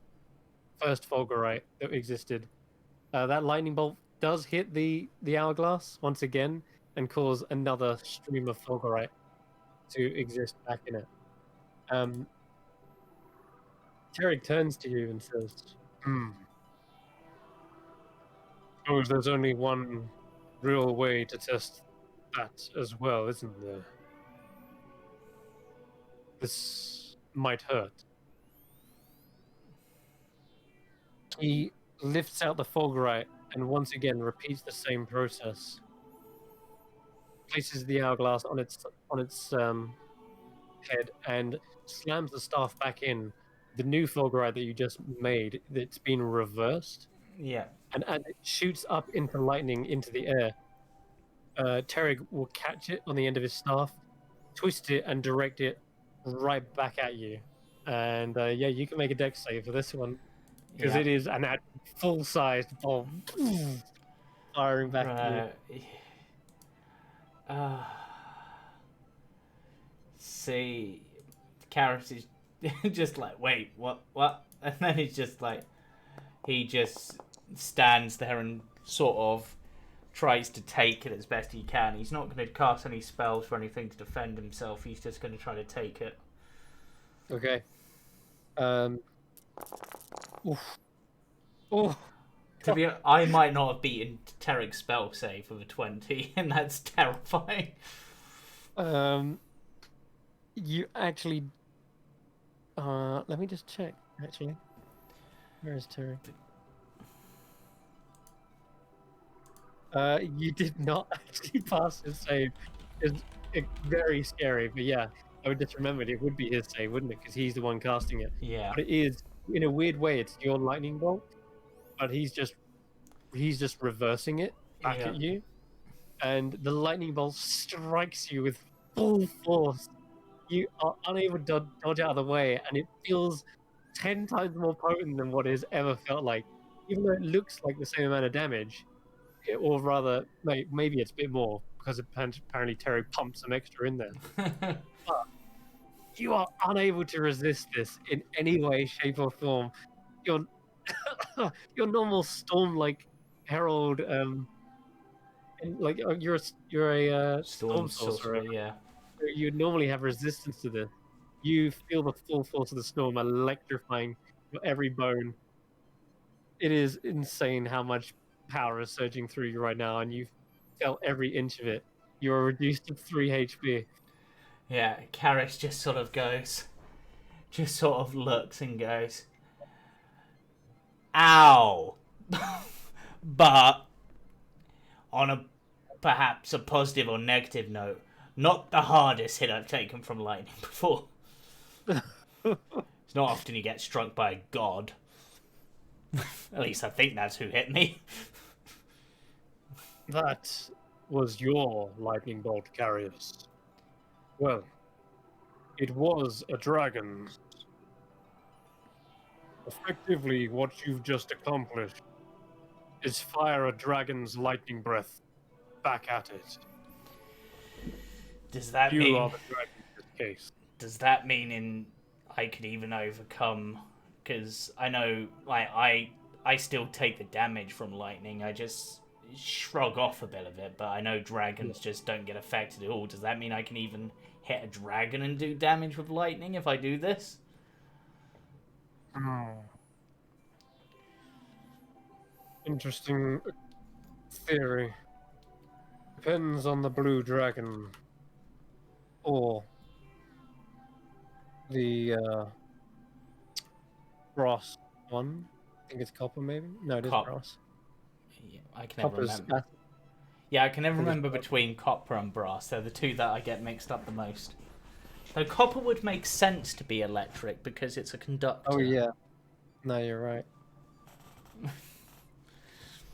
first fulgurite that existed. That lightning bolt does hit the hourglass once again and cause another stream of fulgurite to exist back in it. Um, Tarek turns to you and says, "Hmm. Suppose there's only one real way to test that as well, isn't there? This might hurt." He lifts out the fulgurite and once again repeats the same process. Places the hourglass on its head and slams the staff back in. The new fulgurite that you just made, that's been reversed, Yeah. and as it shoots up into lightning into the air, Terrig will catch it on the end of his staff, twist it, and direct it right back at you. And yeah, you can make a dex save for this one because Yeah. it is an full-sized bomb firing back at you. Right. Uh, see, Karis is just like, wait, what? And then he's just like, he just stands there and sort of tries to take it as best he can. He's not going to cast any spells or anything to defend himself. He's just going to try to take it. Okay. Oof. Oh. To be honest, I might not have beaten Terrik's spell save with a 20, and that's terrifying. You actually. Let me just check. Actually, where is Terry? You did not actually pass his save. It's very scary, but yeah, I would just remembered it would be his save, wouldn't it? Because he's the one casting it. Yeah. But it is, in a weird way, it's your lightning bolt, but he's just reversing it back Yeah. at you, and the lightning bolt strikes you with full force. You are unable to dodge out of the way, and it feels 10 times more potent than what it has ever felt like. Even though it looks like the same amount of damage, or rather, maybe it's a bit more because apparently Terry pumped some extra in there. But you are unable to resist this in any way, shape, or form. Your your normal storm-like herald, and like you're a storm Storm sorcerer. sorcerer, yeah. You normally have resistance to this. You feel the full force of the storm electrifying your every bone. It is insane how much power is surging through you right now, and you felt every inch of it. You are reduced to 3 HP. Yeah, Karis just sort of goes, just sort of looks and goes, ow! But, on a perhaps a positive or negative note, not the hardest hit I've taken from lightning before. It's not often you get struck by a god. At least I think that's who hit me. That was your lightning bolt, Carius. Well, it was a dragon. Effectively, what you've just accomplished is fire a dragon's lightning breath back at it. Does that You mean? are the dragon in this case. Does that mean I could even overcome? Because I know, like I still take the damage from lightning. I just shrug off a bit of it, but I know dragons just don't get affected at all. Does that mean I can even hit a dragon and do damage with lightning if I do this? Interesting theory. depends on the blue dragon or the brass one. I think it's copper, maybe. No, it is Cop. brass. Yeah, I can never Copper's remember. acid. Yeah, I can never think it's remember brass. between copper and brass. They're the two that I get mixed up the most. Though copper would make sense to be electric because it's a conductor. Oh yeah. No, you're right.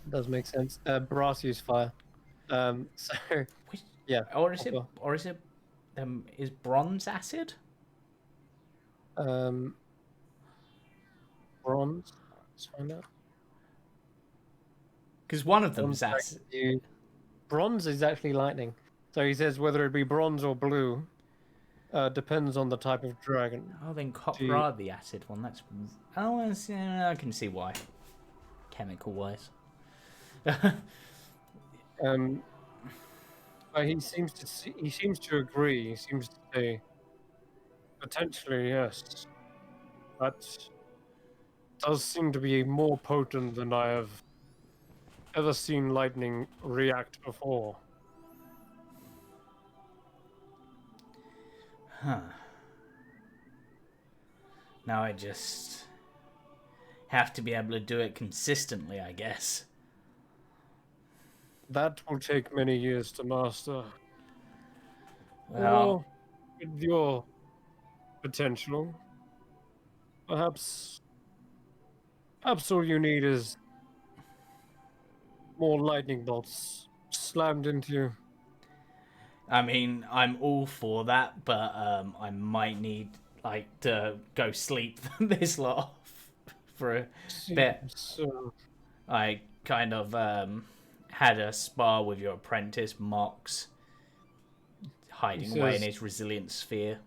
Does make sense. Brass use fire. So Which, yeah. or is Copper. is bronze acid? Um, bronze. Let's find out. Because one of them Bronze is acid. Bronze is actually lightning. So he says whether it be bronze or blue, depends on the type of dragon. Oh, then copper Do are the acid one. That's I can see why. Chemical wise. um, he seems to agree. He seems to say potentially yes. That does seem to be more potent than I have ever seen lightning react before. Huh. Now I just have to be able to do it consistently, I guess. That will take many years to master. Well, Or with your potential, perhaps all you need is more lightning bolts slammed into you. I mean, I'm all for that, but I might need to go sleep this lot off for a bit. Seems, I kind of had a spar with your apprentice, Mox, hiding away in says- his resilient sphere.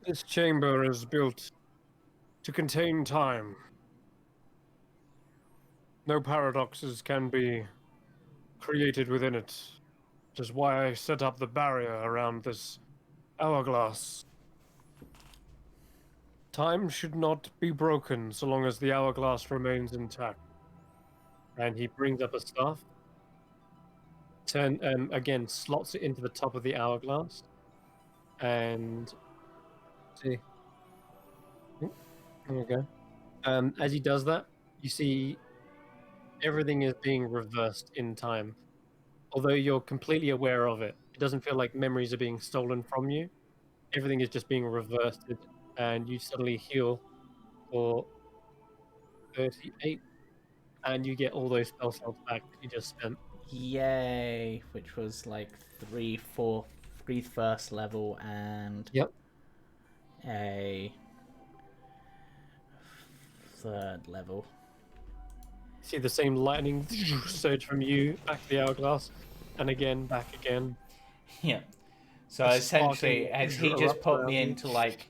this chamber is built to contain time. No paradoxes can be created within it, which is why I set up the barrier around this hourglass. Time should not be broken so long as the hourglass remains intact. And he brings up a staff, again slots it into the top of the hourglass, and see. There we go. As he does that, you see everything is being reversed in time. Although you're completely aware of it, it doesn't feel like memories are being stolen from you. Everything is just being reversed, and you suddenly heal for 38, and you get all those spell slots back that you just spent. Yay! Which was like three first level and Yep. a third level. See the same lightning surge from you back to the hourglass, and again, back again. Yeah. So A essentially, sparking has he just erupts put around me you. into like?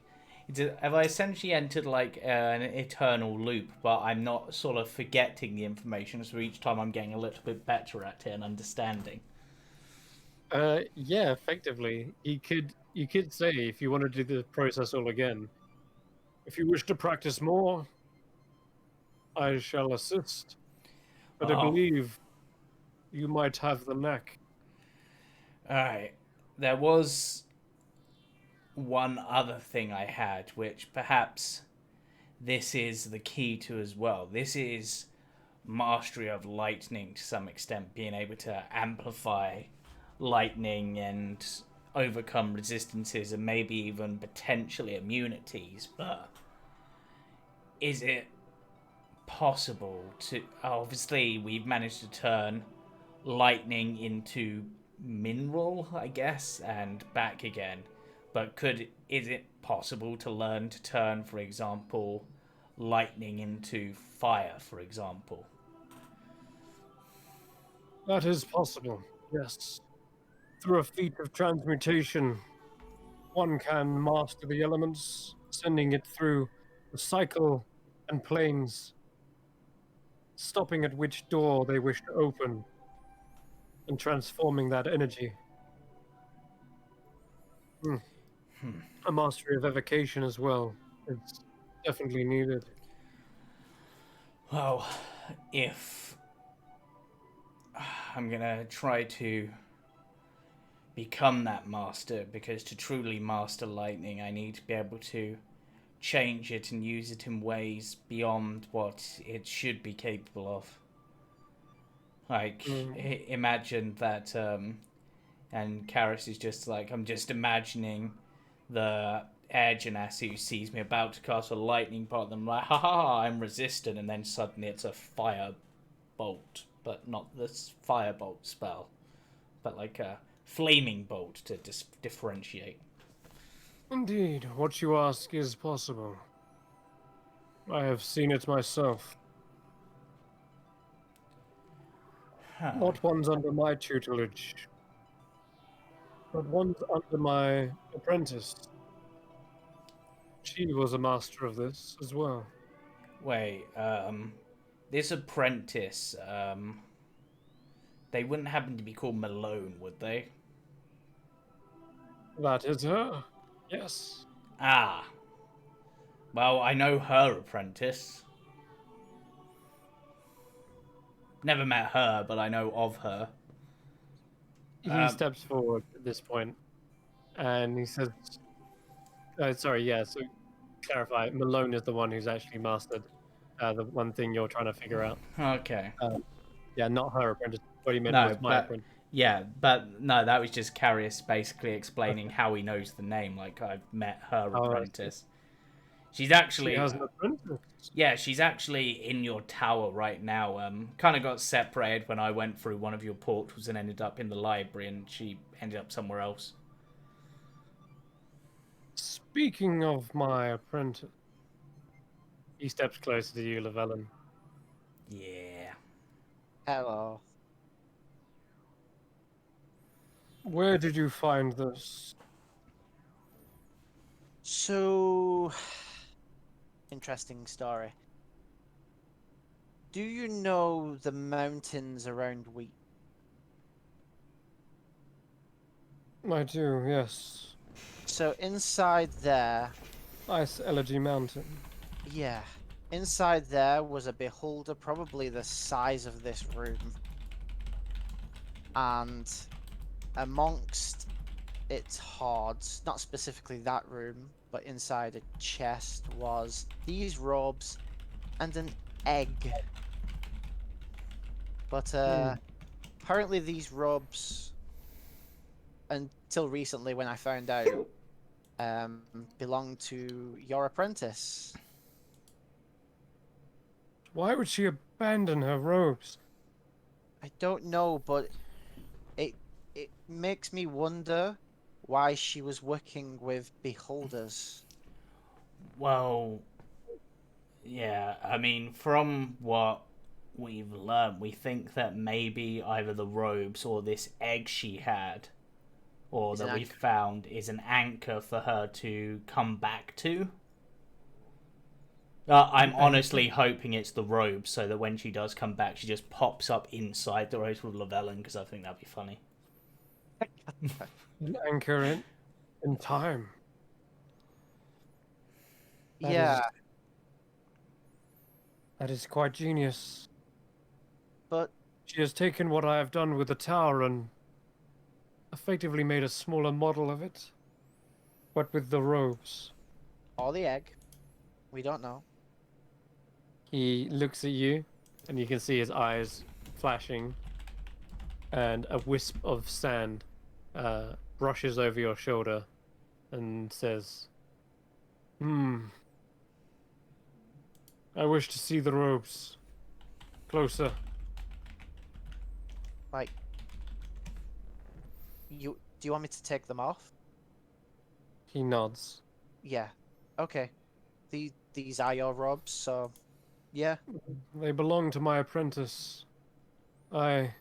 Have I essentially entered like an eternal loop, but I'm not sort of forgetting the information, so each time I'm getting a little bit better at it and understanding. Yeah, effectively. You could say, if you want to do the process all again, if you wish to practice more, I shall assist. But I Oh. believe you might have the knack. Alright. There was one other thing I had, which perhaps this is the key to as well. This is mastery of lightning to some extent, being able to amplify lightning and overcome resistances and maybe even potentially immunities. But is it possible to... Obviously, we've managed to turn lightning into mineral, I guess, and back again. But is it possible to learn to turn, for example, lightning into fire, for example? That is possible, yes. Through a feat of transmutation, one can master the elements, sending it through the cycle and planes, stopping at which door they wish to open, and transforming that energy. A mastery of evocation as well. It's definitely needed. Well, if I'm gonna try to become that master, because to truly master lightning, I need to be able to change it and use it in ways beyond what it should be capable of. Like, imagine that, and Karis is just like, I'm just imagining the air genasi who sees me about to cast a lightning bolt, and I'm like, ha ha ha, I'm resistant, and then suddenly it's a fire bolt, but not this firebolt spell, but like a flaming bolt to differentiate. Indeed, what you ask is possible. I have seen it myself. Not ones under my tutelage, but ones under my apprentice. She was a master of this as well. Wait, this apprentice, they wouldn't happen to be called Malone, would they? That is her. Yes. Ah. Well, I know her apprentice. Never met her, but I know of her. He steps forward at this point, and he says, sorry, yeah, so clarify, Malone is the one who's actually mastered the one thing you're trying to figure out. Okay. Yeah, not her apprentice. What he meant No, was my but apprentice. yeah, but no, that was just Carius basically explaining how he knows the name. Like, I've met her apprentice. She's actually She has an apprentice. yeah, she's actually in your tower right now. Kind of got separated when I went through one of your portals and ended up in the library, and she ended up somewhere else. Speaking of my apprentice, he steps closer to you, Llewellyn. Yeah. Hello. Where did you find this? So, interesting story. Do you know the mountains around Wheat? I do, yes. So inside there, Ice Elegy Mountain. yeah, inside there was a beholder, probably the size of this room. And amongst its hoards, not specifically that room, but inside a chest was these robes and an egg. But apparently these robes, until recently when I found out, belonged to your apprentice. Why would she abandon her robes? I don't know, but it makes me wonder why she was working with beholders. Well, yeah, I mean, from what we've learned, we think that maybe either the robes or this egg she had, or that we found, is an anchor for her to come back to. I'm honestly hoping it's the robes, so that when she does come back, she just pops up inside the robes with Llewellyn, because I think that'd be funny. An anchor in time. Yeah, That is quite genius. but She has taken what I have done with the tower and effectively made a smaller model of it, but with the robes. or the egg, we don't know. He looks at you, and you can see his eyes flashing, and a wisp of sand brushes over your shoulder and says, I wish to see the robes closer. Like, do you want me to take them off? He nods. Yeah. Okay. These are your robes, so yeah. They belong to my apprentice. I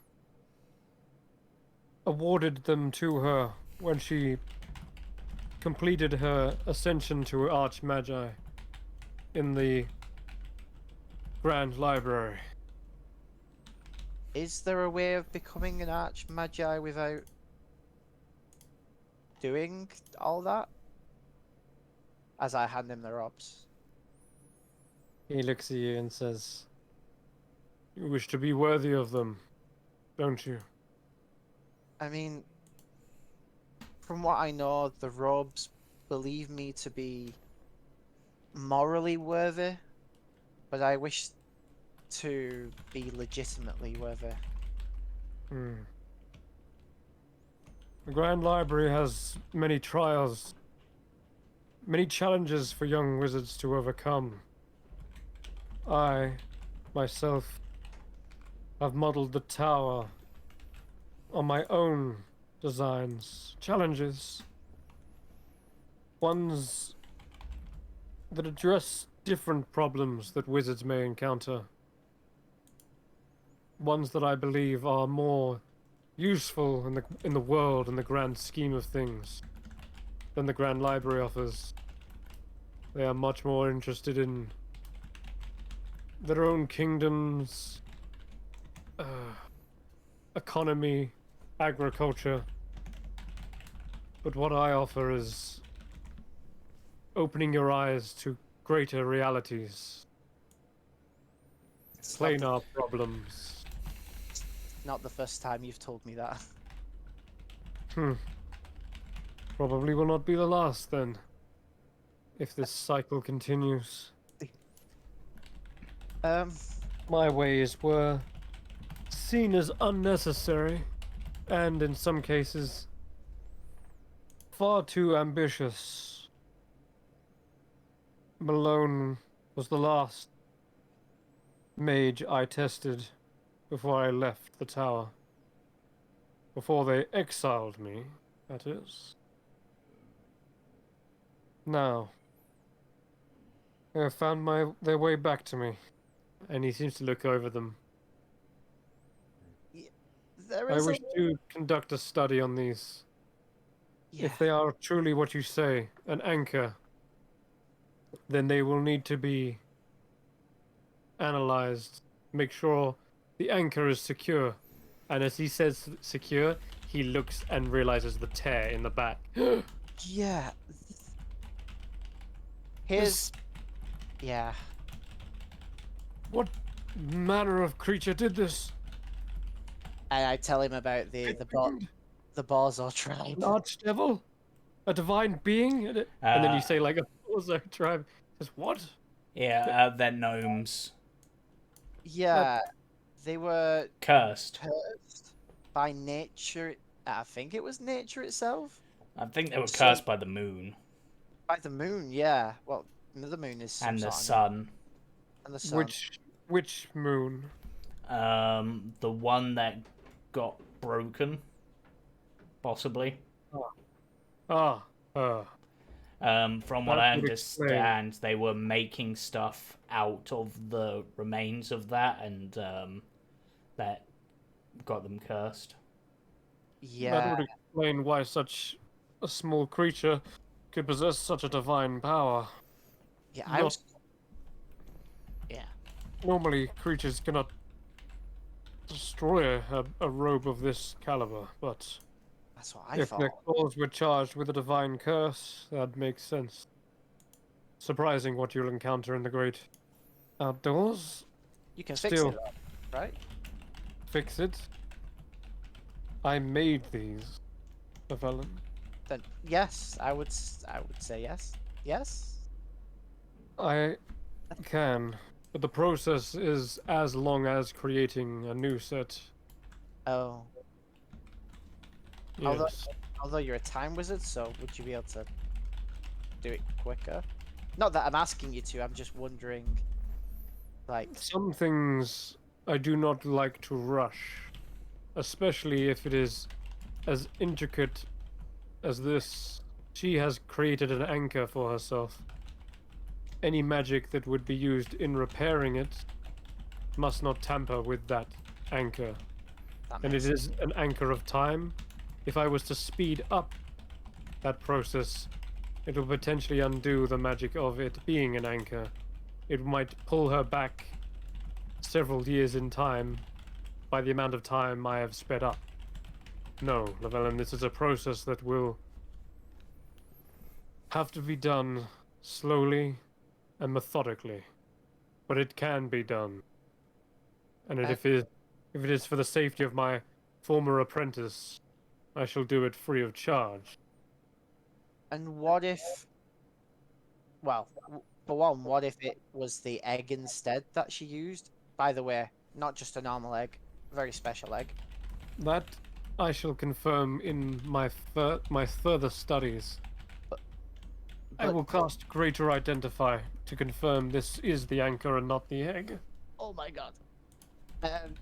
awarded them to her when she completed her ascension to Archmagi in the Grand Library. Is there a way of becoming an Archmagi without doing all that? As I hand him the robes. He looks at you and says, You wish to be worthy of them. don't you? I mean, from what I know, the robes believe me to be morally worthy, but I wish to be legitimately worthy. Hmm. The Grand Library has many trials, many challenges for young wizards to overcome. I, myself, have modeled the tower on my own designs, challenges, ones that address different problems that wizards may encounter. Ones that I believe are more useful in the world in the grand scheme of things than the Grand Library offers. They are much more interested in their own kingdoms, economy, agriculture. But what I offer is opening your eyes to greater realities, It's planar problems. not the first time you've told me that. Hmm. Probably will not be the last then, if this cycle continues. Um, My ways were seen as unnecessary, and in some cases, far too ambitious. Malone was the last mage I tested before I left the tower. Before they exiled me, that is. Now, they have found their way back to me, and he seems to look over them. there I is a wish to conduct a study on these. yeah. If they are truly what you say, an anchor, then they will need to be analyzed. Make sure the anchor is secure. And as he says secure, he looks and realizes the tear in the back. Yeah. This, Yeah. what manner of creature did this? And I tell him about A the fiend? Bozo tribe. An archdevil? A divine being? And then you say like a Bozo tribe. Says what? Yeah, they're gnomes. Yeah, they were Cursed. cursed by nature. I think it was nature itself. I think they were So cursed by the moon by the moon, yeah. Well, the moon is some and the sort of sun. and the sun. Which moon? The one that got broken, possibly. Ah, From what that I would explain. understand, they were making stuff out of the remains of that, and that got them cursed. That Yeah, would explain why such a small creature could possess such a divine power. yeah. I Not was, yeah. normally creatures cannot destroy a robe of this caliber, but That's what I if their thought. claws were charged with a divine curse, that makes sense. Surprising what you'll encounter in the great outdoors. You can fix it, Still, right? fix it. I made these, Evelyn. Then yes, I would say yes. Yes. I can, but the process is as long as creating a new set. Oh, although Yes. although you're a time wizard, so would you be able to do it quicker? Not that I'm asking you to. I'm just wondering, like, Some things I do not like to rush, especially if it is as intricate as this. She has created an anchor for herself. Any magic that would be used in repairing it must not tamper with that anchor. that And it makes is an anchor of time. If I was to speed up that process, it will potentially undo the magic of it being an anchor. It might pull her back several years in time by the amount of time I have sped up. No, Llewellyn, this is a process that will have to be done slowly and methodically. But it can be done. And Uh, if it If it is for the safety of my former apprentice, I shall do it free of charge. And what if, well, for one, what if it was the egg instead that she used? By the way, not just a normal egg, very special egg. That I shall confirm in my further studies. I But will cast Greater Identify to confirm this is the anchor and not the egg. oh my god. And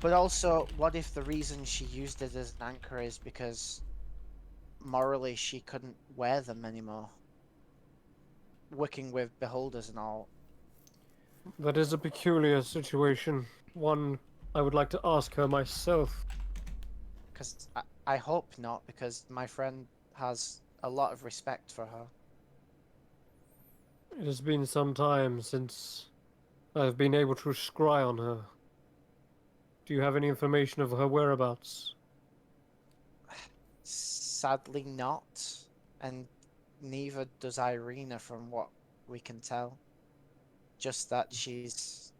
but also, what if the reason she used it as an anchor is because morally she couldn't wear them anymore? Working with beholders and all. That is a peculiar situation. One I would like to ask her myself. Because I hope not, because my friend has a lot of respect for her. It has been some time since I have been able to scry on her. Do you have any information of her whereabouts? Sadly not, and neither does Irina from what we can tell. Just that she's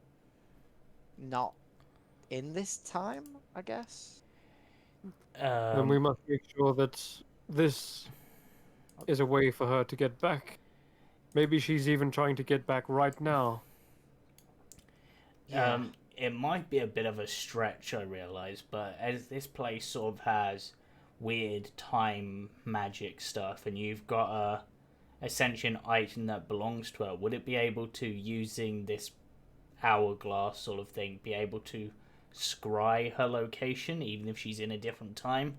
not in this time, I guess. Then we must make sure that this is a way for her to get back. Maybe she's even trying to get back right now. Yeah. It might be a bit of a stretch, I realise, but as this place sort of has weird time magic stuff, and you've got a sentient item that belongs to her, would it be able to, using this hourglass sort of thing, be able to scry her location, even if she's in a different time?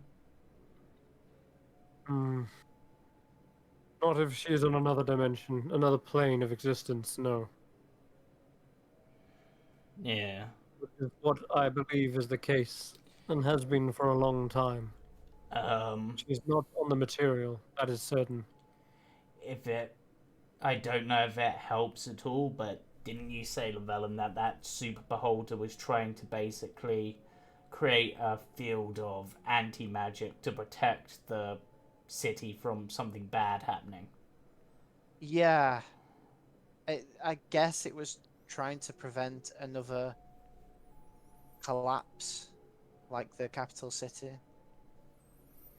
Not if she is on another dimension, another plane of existence, no. Yeah. Which is what I believe is the case, and has been for a long time. She's not on the material, that is certain. If it, I don't know if it helps at all, but didn't you say, Llewellyn, that super beholder was trying to basically create a field of anti-magic to protect the city from something bad happening? Yeah. I guess it was trying to prevent another collapse like the capital city.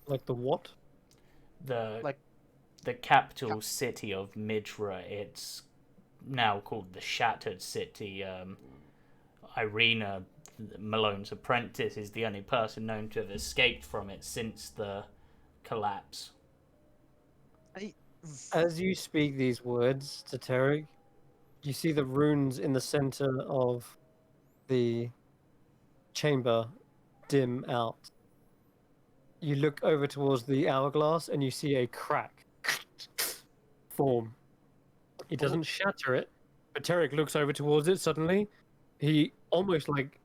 Like the what? The Like, the capital city of Midra, it's now called the Shattered City. Irina, Malone's apprentice, is the only person known to have escaped from it since the collapse. I, As you speak these words to Terry, you see the runes in the center of the chamber dim out. You look over towards the hourglass and you see a crack form. It doesn't shatter it, but Tarek looks over towards it suddenly. He almost like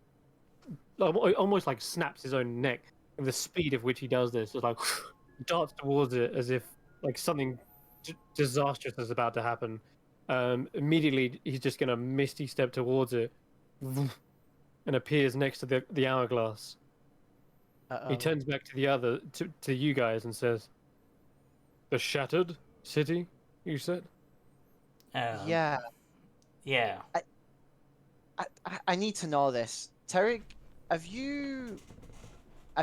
snaps his own neck, and the speed of which he does this is like darts towards it as if like something disastrous is about to happen. Immediately he's just gonna misty step towards it and appears next to the hourglass. He turns back to the other to you guys and says, "The Shattered City," you said. yeah. Yeah. I need to know this. Tarek, have you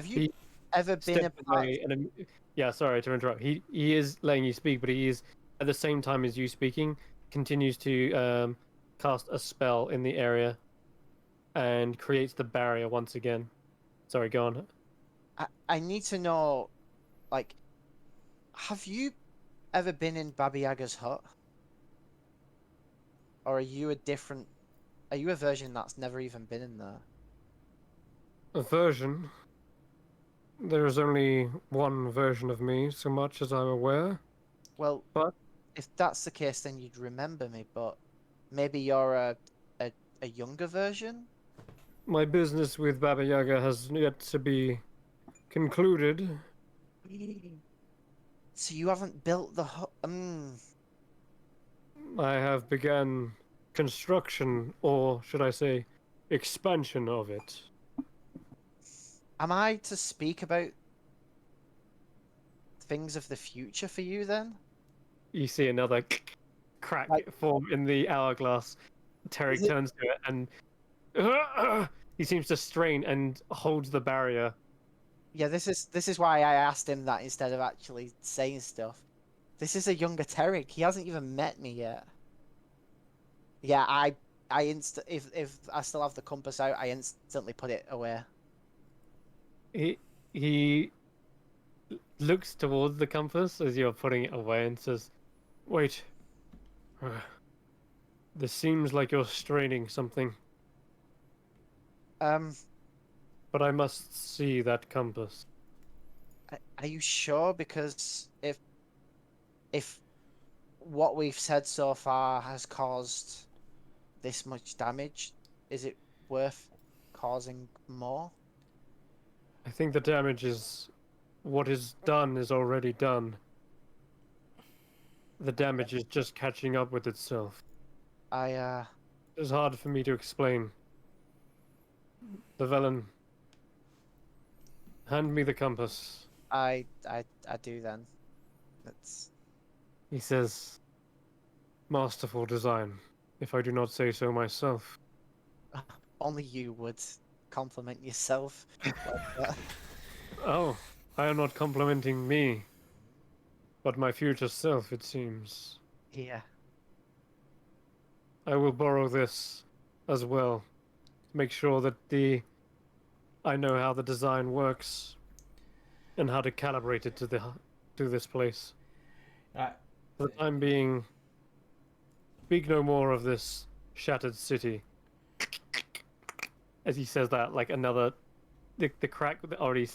He ever been a Stepped part? away and yeah, sorry to interrupt. He is letting you speak, but he is at the same time as you speaking continues to cast a spell in the area and creates the barrier once again. Sorry, go on. I need to know, like, have you ever been in Baba Yaga's hut? Or are you a different? Are you a version that's never even been in there? A version. There is only one version of me, so much as I'm aware. Well, But if that's the case, then you'd remember me. But maybe you're a younger version. my business with Baba Yaga has yet to be concluded. So you haven't built the hut. I have begun construction, or should I say, expansion of it. Am I to speak about things of the future for you then? You see another crack Like- form in the hourglass. Terry Is it- turns to it and He seems to strain and holds the barrier. Yeah, this is why I asked him that instead of actually saying stuff. This is a younger Terry. He hasn't even met me yet. Yeah, if I still have the compass out, I instantly put it away. He looks towards the compass as you're putting it away and says, "Wait, this seems like you're straining something, Um, but I must see that compass." are you sure? Because if what we've said so far has caused this much damage, is it worth causing more? I think the damage is what is done is already done. The damage is just catching up with itself. I It's hard for me to explain. Llewellyn, hand me the compass. I do then. That's He says, "Masterful design, if I do not say so myself." only you would compliment yourself like that. Oh, I am not complimenting me, but my future self, it seems. Yeah. I will borrow this as well. Make sure that I know how the design works and how to calibrate it to this place. Uh, For the time being, speak no more of this shattered city. As he says that, like another, the crack that already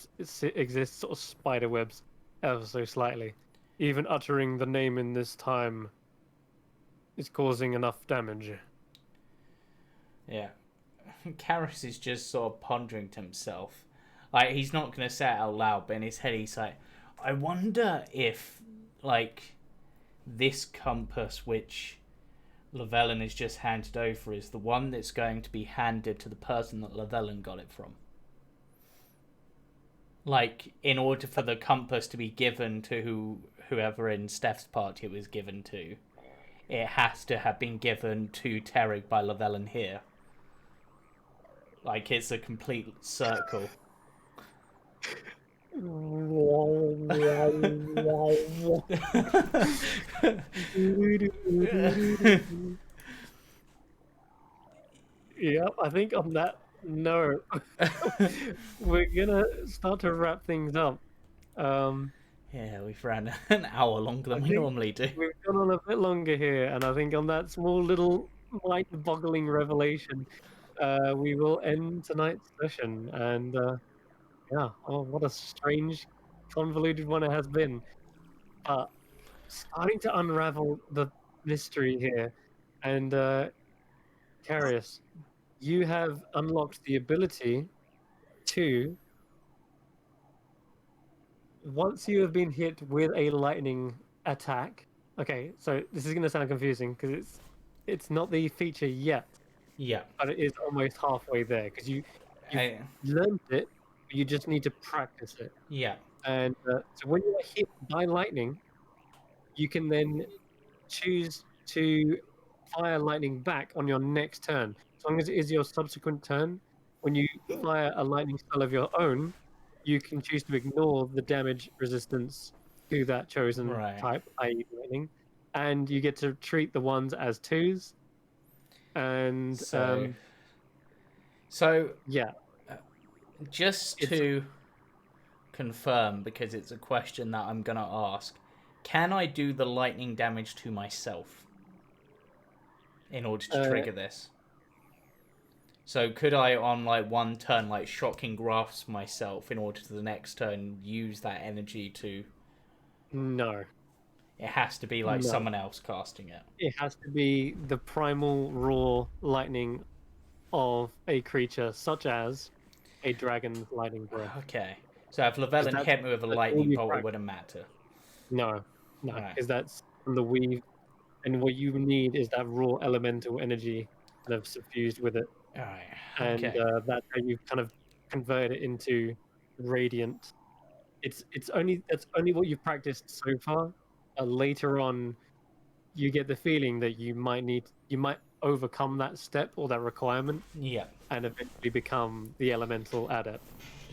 exists sort of spider webs ever so slightly. Even uttering the name in this time is causing enough damage. yeah. Karis is just sort of pondering to himself. Like, he's not going to say it out loud, but in his head he's like, I wonder if, like, this compass which Llewellyn has just handed over is the one that's going to be handed to the person that Llewellyn got it from. Like, in order for the compass to be given to whoever in Steph's party it was given to, it has to have been given to Terry by Llewellyn here. Like, it's a complete circle. Yep, I think on that note, we're gonna start to wrap things up. Yeah, we've ran an hour longer I than we think normally do. we've gone on a bit longer here, and I think on that small little mind-boggling revelation, we will end tonight's session. And yeah, oh, what a strange, convoluted one it has been. But starting to unravel the mystery here, and Carius, you have unlocked the ability to, once you have been hit with a lightning attack. Okay, so this is going to sound confusing because it's not the feature yet, Yeah. but it is almost halfway there because you've I, learned it, but you just need to practice it. yeah. And so when you are hit by lightning, you can then choose to fire lightning back on your next turn. As long as it is your subsequent turn, when you fire a lightning spell of your own, you can choose to ignore the damage resistance to that chosen Right. type, i.e., lightning, and you get to treat the ones as twos. And So yeah, just it's to confirm, because it's a question that I'm gonna ask, can I do the lightning damage to myself in order to trigger this? So could I, on like one turn, like shocking grasp myself in order to the next turn use that energy to? no, It has to be like no. someone else casting it. It has to be the primal raw lightning of a creature, such as a dragon's lightning breath. Okay. So if Because Llewellyn hit me with a that's all lightning you bolt, it practice. wouldn't matter. No, no, Right. because that's from the weave, and what you need is that raw elemental energy kind of suffused with it, All right. and Okay. that's how you kind of convert it into radiant. It's only that's only what you've practiced so far. Later on, you get the feeling that you might overcome that step or that requirement Yeah. and eventually become the elemental adept.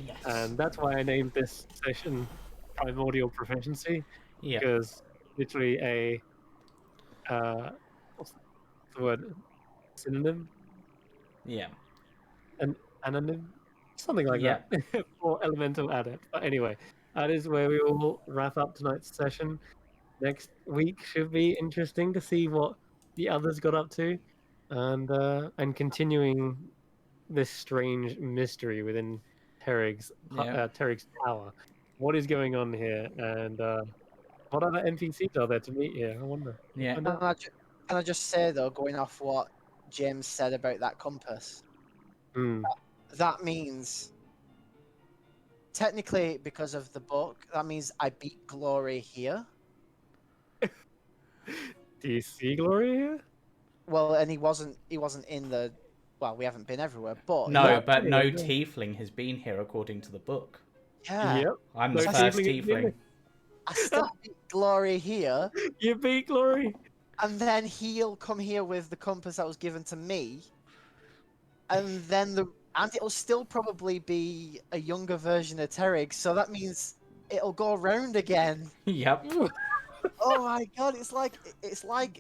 Yes. And that's why I named this session Primordial Proficiency, Yeah. because literally a what's the word, synonym, Yeah. an anonym, something like Yeah. that for elemental adept. But anyway, that is where we will wrap up tonight's session. Next week should be interesting to see what the others got up to, and continuing this strange mystery within Yeah. Terig's tower. What is going on here, and what other NPCs are there to meet here? I wonder. We'll Yeah. find Can out. I just say though, going off what James said about that compass, Hmm. that means technically because of the book, that means I beat Glory here. Do you see Gloria here? Well, and he wasn't in the. Well, we haven't been everywhere, but he No, had. but no Yeah. tiefling has been here according to the book. Yeah, Yep. I'm No the So first tiefling is tiefling. I still beat Glory here, You beat Glory. and then he'll come here with the compass that was given to me, and then and it'll still probably be a younger version of Terig, so that means it'll go round again. Yep. Oh my god, it's like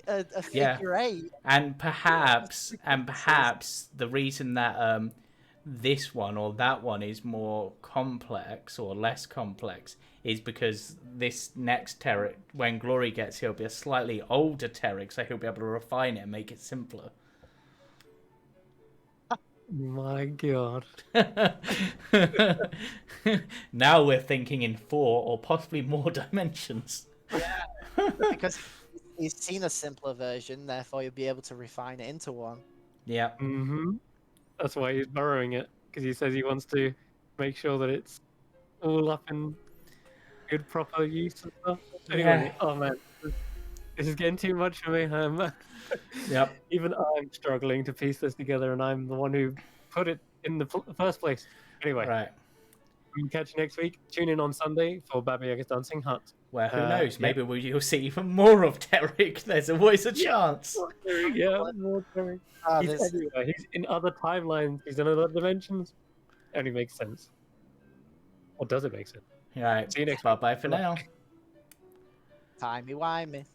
a Yeah. figure eight. And perhaps, Three and compasses. perhaps the reason that this one or that one is more complex or less complex is because this next Terric, when Glory gets here, will be a slightly older Terric, so he'll be able to refine it and make it simpler. My God. Now we're thinking in 4 or possibly more dimensions. Because he's seen a simpler version, therefore you'll be able to refine it into one. Yeah. Mm-hmm. That's why he's borrowing it, because he says he wants to make sure that it's all up in good, proper use and stuff. Anyway, Yeah. oh man, this is getting too much for me. Yep. Even I'm struggling to piece this together, and I'm the one who put it in the first place. Anyway, Right. we'll catch you next week. Tune in on Sunday for Baba Yaga's Dancing Hut. Well, who knows? Yeah. Maybe you'll see even more of Derek. There's always a chance. Yeah, more Terry. Ah, He's there's- everywhere. He's in other timelines. He's in other dimensions. It only makes sense. Or does it make sense? Right. See you next Bye week. bye for Bye-bye. now. Timey-wimey.